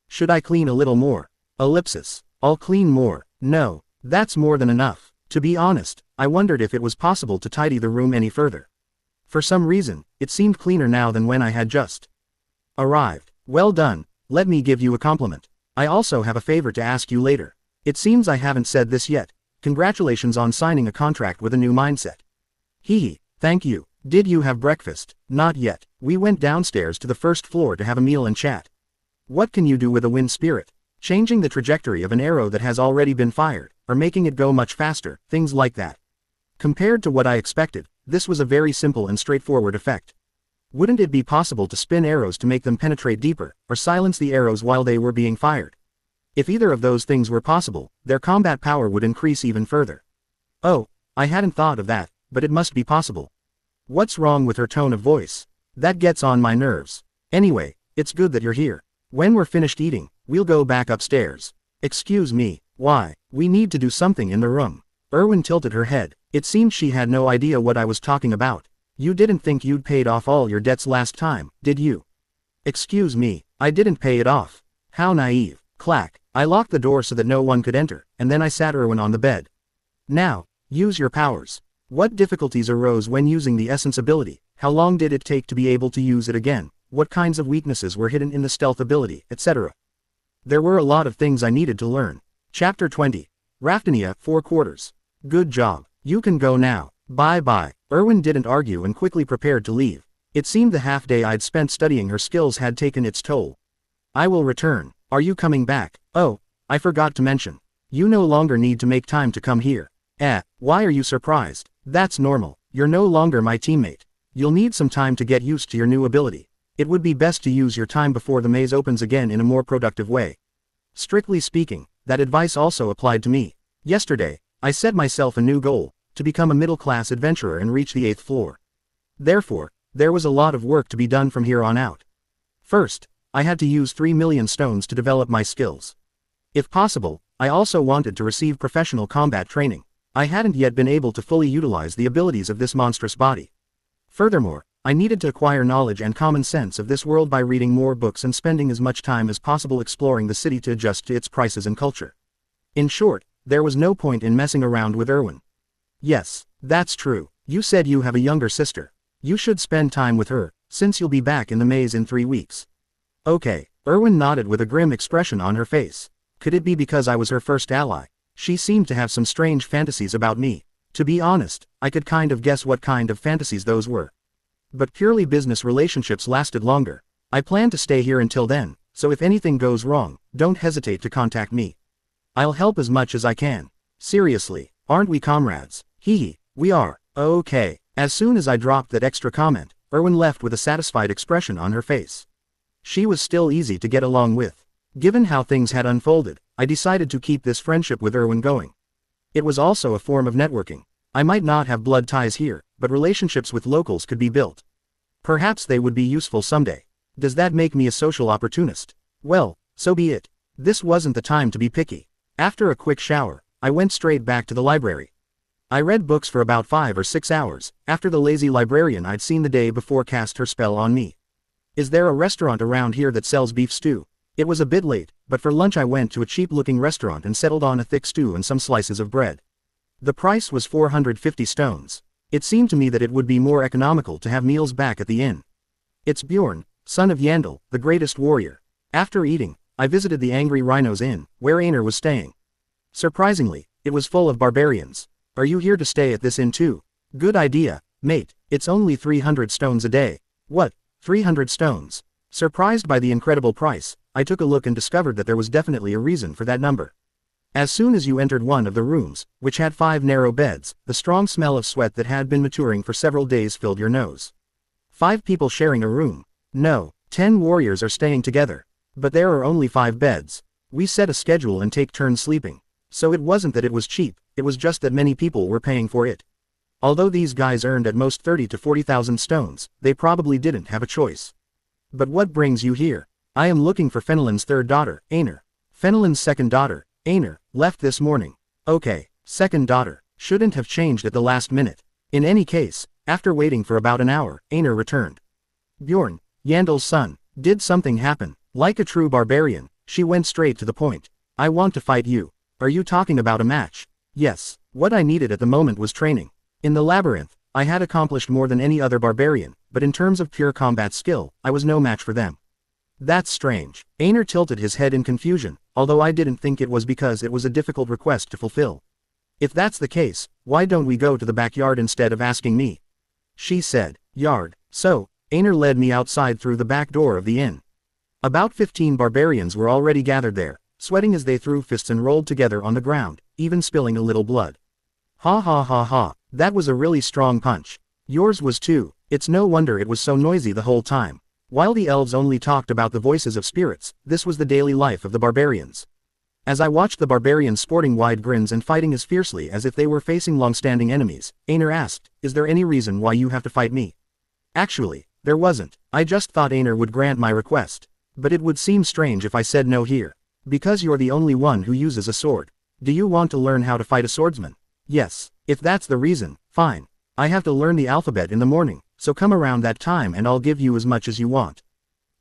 Should I clean a little more? Ellipsis. I'll clean more. No, that's more than enough. To be honest, I wondered if it was possible to tidy the room any further. For some reason, it seemed cleaner now than when I had just arrived. Well done, let me give you a compliment. I also have a favor to ask you later. It seems I haven't said this yet. Congratulations on signing a contract with a new mindset. Hee, thank you. Did you have breakfast? Not yet. We went downstairs to the first floor to have a meal and chat. What can you do with a wind spirit? Changing the trajectory of an arrow that has already been fired, or making it go much faster, things like that. Compared to what I expected, this was a very simple and straightforward effect. Wouldn't it be possible to spin arrows to make them penetrate deeper, or silence the arrows while they were being fired? If either of those things were possible, their combat power would increase even further. Oh, I hadn't thought of that, but it must be possible. What's wrong with her tone of voice? That gets on my nerves. Anyway, it's good that you're here. When we're finished eating, we'll go back upstairs. Excuse me, why? We need to do something in the room. Erwin tilted her head. It seemed she had no idea what I was talking about. You didn't think you'd paid off all your debts last time, did you? Excuse me, I didn't pay it off. How naive. Clack. I locked the door so that no one could enter, and then I sat Erwin on the bed. Now, use your powers. What difficulties arose when using the essence ability? How long did it take to be able to use it again? What kinds of weaknesses were hidden in the stealth ability, etc. There were a lot of things I needed to learn. Chapter 20. Raftinia, 4 quarters. Good job. You can go now. Bye-bye. Erwin didn't argue and quickly prepared to leave. It seemed the half day I'd spent studying her skills had taken its toll. I will return. Are you coming back? Oh, I forgot to mention. You no longer need to make time to come here. Why are you surprised? That's normal. You're no longer my teammate. You'll need some time to get used to your new ability. It would be best to use your time before the maze opens again in a more productive way. Strictly speaking, that advice also applied to me. Yesterday, I set myself a new goal, to become a middle-class adventurer and reach the 8th floor. Therefore, there was a lot of work to be done from here on out. First, I had to use 3 million stones to develop my skills. If possible, I also wanted to receive professional combat training. I hadn't yet been able to fully utilize the abilities of this monstrous body. Furthermore, I needed to acquire knowledge and common sense of this world by reading more books and spending as much time as possible exploring the city to adjust to its prices and culture. In short, there was no point in messing around with Erwin. Yes, that's true. You said you have a younger sister. You should spend time with her, since you'll be back in the maze in 3 weeks. Okay, Erwin nodded with a grim expression on her face. Could it be because I was her first ally? She seemed to have some strange fantasies about me. To be honest, I could kind of guess what kind of fantasies those were. But purely business relationships lasted longer. I plan to stay here until then, so if anything goes wrong, don't hesitate to contact me. I'll help as much as I can. Seriously, aren't we comrades? Hee, we are. Okay. As soon as I dropped that extra comment, Erwin left with a satisfied expression on her face. She was still easy to get along with. Given how things had unfolded, I decided to keep this friendship with Erwin going. It was also a form of networking. I might not have blood ties here, but relationships with locals could be built. Perhaps they would be useful someday. Does that make me a social opportunist? Well, so be it. This wasn't the time to be picky. After a quick shower, I went straight back to the library. I read books for about 5 or 6 hours, after the lazy librarian I'd seen the day before cast her spell on me. Is there a restaurant around here that sells beef stew? It was a bit late, but for lunch I went to a cheap-looking restaurant and settled on a thick stew and some slices of bread. The price was 450 stones. It seemed to me that it would be more economical to have meals back at the inn. It's Bjorn, son of Yandel, the greatest warrior. After eating, I visited the Angry Rhino's inn, where Einar was staying. Surprisingly, it was full of barbarians. Are you here to stay at this inn too? Good idea, mate, it's only 300 stones a day. What, 300 stones? Surprised by the incredible price, I took a look and discovered that there was definitely a reason for that number. As soon as you entered one of the rooms, which had 5 narrow beds, the strong smell of sweat that had been maturing for several days filled your nose. 5 people sharing a room. No, 10 warriors are staying together. But there are only 5 beds. We set a schedule and take turns sleeping. So it wasn't that it was cheap, it was just that many people were paying for it. Although these guys earned at most 30 to 40,000 stones, they probably didn't have a choice. But what brings you here? I am looking for Fenelon's third daughter, Einar. Fenelon's second daughter, Einar, left this morning. Okay, second daughter, shouldn't have changed at the last minute. In any case, after waiting for about an hour, Einar returned. Bjorn, Yandel's son, did something happen? Like a true barbarian, she went straight to the point. I want to fight you. Are you talking about a match? Yes, what I needed at the moment was training. In the labyrinth, I had accomplished more than any other barbarian, but in terms of pure combat skill, I was no match for them. That's strange. Einar tilted his head in confusion, although I didn't think it was because it was a difficult request to fulfill. If that's the case, why don't we go to the backyard instead of asking me? She said, yard. So, Einar led me outside through the back door of the inn. About 15 barbarians were already gathered there, sweating as they threw fists and rolled together on the ground, even spilling a little blood. Ha ha ha ha, that was a really strong punch. Yours was too. It's no wonder it was so noisy the whole time. While the elves only talked about the voices of spirits, this was the daily life of the barbarians. As I watched the barbarians sporting wide grins and fighting as fiercely as if they were facing long-standing enemies, Einar asked, is there any reason why you have to fight me? Actually, there wasn't. I just thought Einar would grant my request. But it would seem strange if I said no here. Because you're the only one who uses a sword. Do you want to learn how to fight a swordsman? Yes, if that's the reason, fine. I have to learn the alphabet in the morning, so come around that time and I'll give you as much as you want.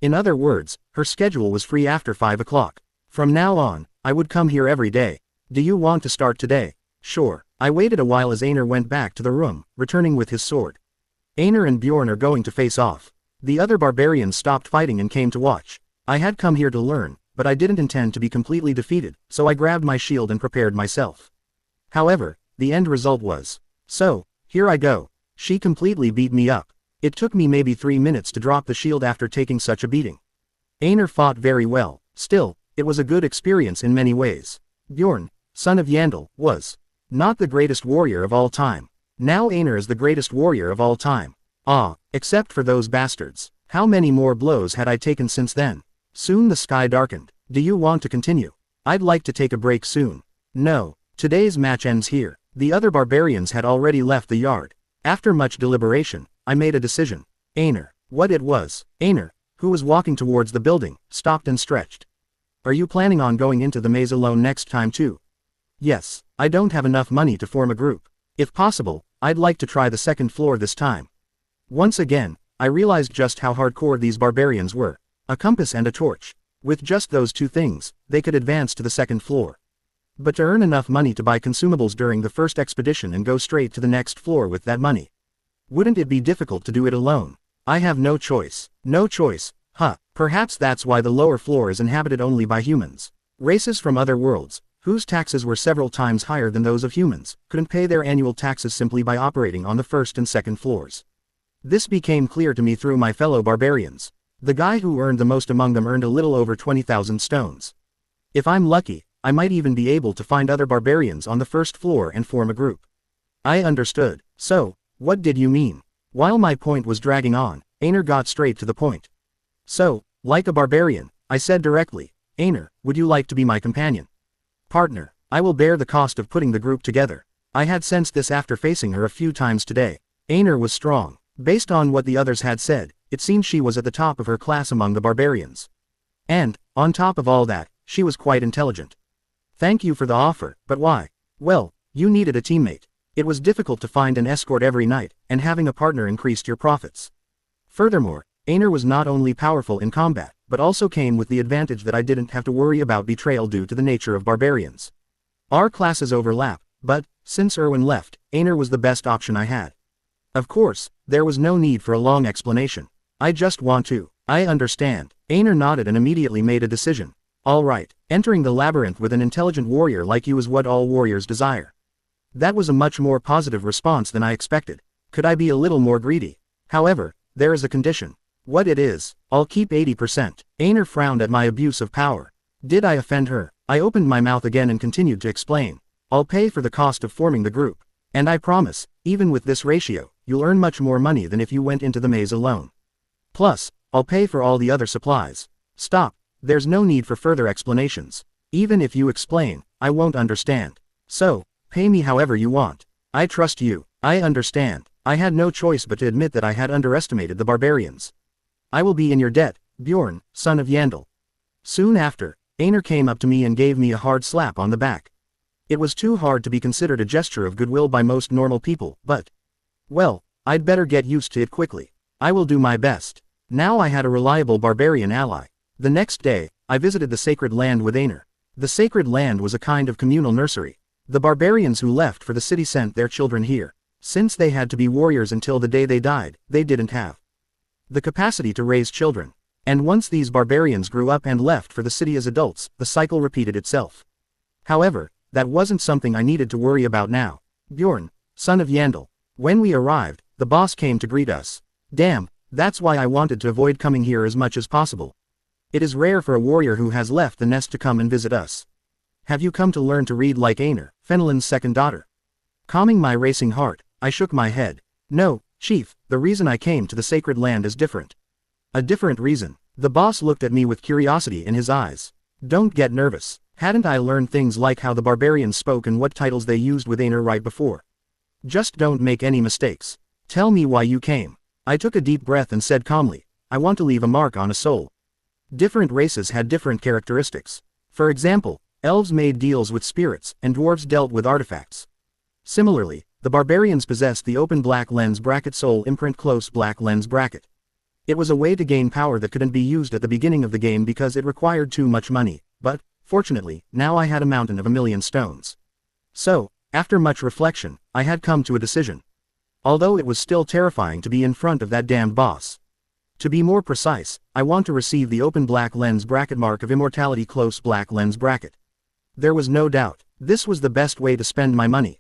In other words, her schedule was free after 5 o'clock. From now on, I would come here every day. Do you want to start today? Sure. I waited a while as Einar went back to the room, returning with his sword. Einar and Bjorn are going to face off. The other barbarians stopped fighting and came to watch. I had come here to learn, but I didn't intend to be completely defeated, so I grabbed my shield and prepared myself. However, the end result was. So, here I go. She completely beat me up. It took me maybe 3 minutes to drop the shield after taking such a beating. Einar fought very well. Still, it was a good experience in many ways. Bjorn, son of Yandel, was not the greatest warrior of all time. Now Einar is the greatest warrior of all time. Ah, except for those bastards. How many more blows had I taken since then? Soon the sky darkened. Do you want to continue? I'd like to take a break soon. No, today's match ends here. The other barbarians had already left the yard. After much deliberation, I made a decision. Einar, what it was. Einar, who was walking towards the building, stopped and stretched. Are you planning on going into the maze alone next time too? Yes, I don't have enough money to form a group. If possible, I'd like to try the second floor this time. Once again, I realized just how hardcore these barbarians were. A compass and a torch. With just those 2 things, they could advance to the second floor. But to earn enough money to buy consumables during the first expedition and go straight to the next floor with that money. Wouldn't it be difficult to do it alone? I have no choice. No choice, huh? Perhaps that's why the lower floor is inhabited only by humans. Races from other worlds, whose taxes were several times higher than those of humans, couldn't pay their annual taxes simply by operating on the first and second floors. This became clear to me through my fellow barbarians. The guy who earned the most among them earned a little over 20,000 stones. If I'm lucky, I might even be able to find other barbarians on the first floor and form a group. I understood. So, what did you mean? While my point was dragging on, Einar got straight to the point. So, like a barbarian, I said directly, Einar, would you like to be my companion? Partner, I will bear the cost of putting the group together. I had sensed this after facing her a few times today. Einar was strong. Based on what the others had said, it seemed she was at the top of her class among the barbarians. And, on top of all that, she was quite intelligent. Thank you for the offer, but why? Well, you needed a teammate. It was difficult to find an escort every night, and having a partner increased your profits. Furthermore, Einar was not only powerful in combat, but also came with the advantage that I didn't have to worry about betrayal due to the nature of barbarians. Our classes overlap, but, since Erwin left, Aner was the best option I had. Of course, there was no need for a long explanation. I just want to. I understand. Aner nodded and immediately made a decision. All right, entering the labyrinth with an intelligent warrior like you is what all warriors desire. That was a much more positive response than I expected. Could I be a little more greedy? However, there is a condition. What it is, I'll keep 80%. Aner frowned at my abuse of power. Did I offend her? I opened my mouth again and continued to explain. I'll pay for the cost of forming the group. And I promise, even with this ratio, you'll earn much more money than if you went into the maze alone. Plus, I'll pay for all the other supplies. Stop, there's no need for further explanations. Even if you explain, I won't understand. So, pay me however you want. I trust you. I understand. I had no choice but to admit that I had underestimated the barbarians. I will be in your debt, Bjorn, son of Yandel. Soon after, Aner came up to me and gave me a hard slap on the back. It was too hard to be considered a gesture of goodwill by most normal people, but... well, I'd better get used to it quickly. I will do my best. Now I had a reliable barbarian ally. The next day, I visited the sacred land with Aner. The sacred land was a kind of communal nursery. The barbarians who left for the city sent their children here. Since they had to be warriors until the day they died, they didn't have the capacity to raise children. And once these barbarians grew up and left for the city as adults, the cycle repeated itself. However, that wasn't something I needed to worry about now. Bjorn, son of Yandel. When we arrived, the boss came to greet us. Damn, that's why I wanted to avoid coming here as much as possible. It is rare for a warrior who has left the nest to come and visit us. Have you come to learn to read like Aner, Fenelon's second daughter? Calming my racing heart, I shook my head. No, Chief, the reason I came to the sacred land is different. A different reason. The boss looked at me with curiosity in his eyes. Don't get nervous. Hadn't I learned things like how the barbarians spoke and what titles they used with Aner right before? Just don't make any mistakes. Tell me why you came. I took a deep breath and said calmly, I want to leave a mark on a soul. Different races had different characteristics. For example, elves made deals with spirits, and dwarves dealt with artifacts. Similarly, the barbarians possessed the open black lens bracket soul imprint close black lens bracket. It was a way to gain power that couldn't be used at the beginning of the game because it required too much money, but, fortunately, now I had a mountain of 1,000,000 stones. So, after much reflection, I had come to a decision. Although it was still terrifying to be in front of that damned boss. To be more precise, I want to receive the open black lens bracket mark of immortality close black lens bracket. There was no doubt, this was the best way to spend my money.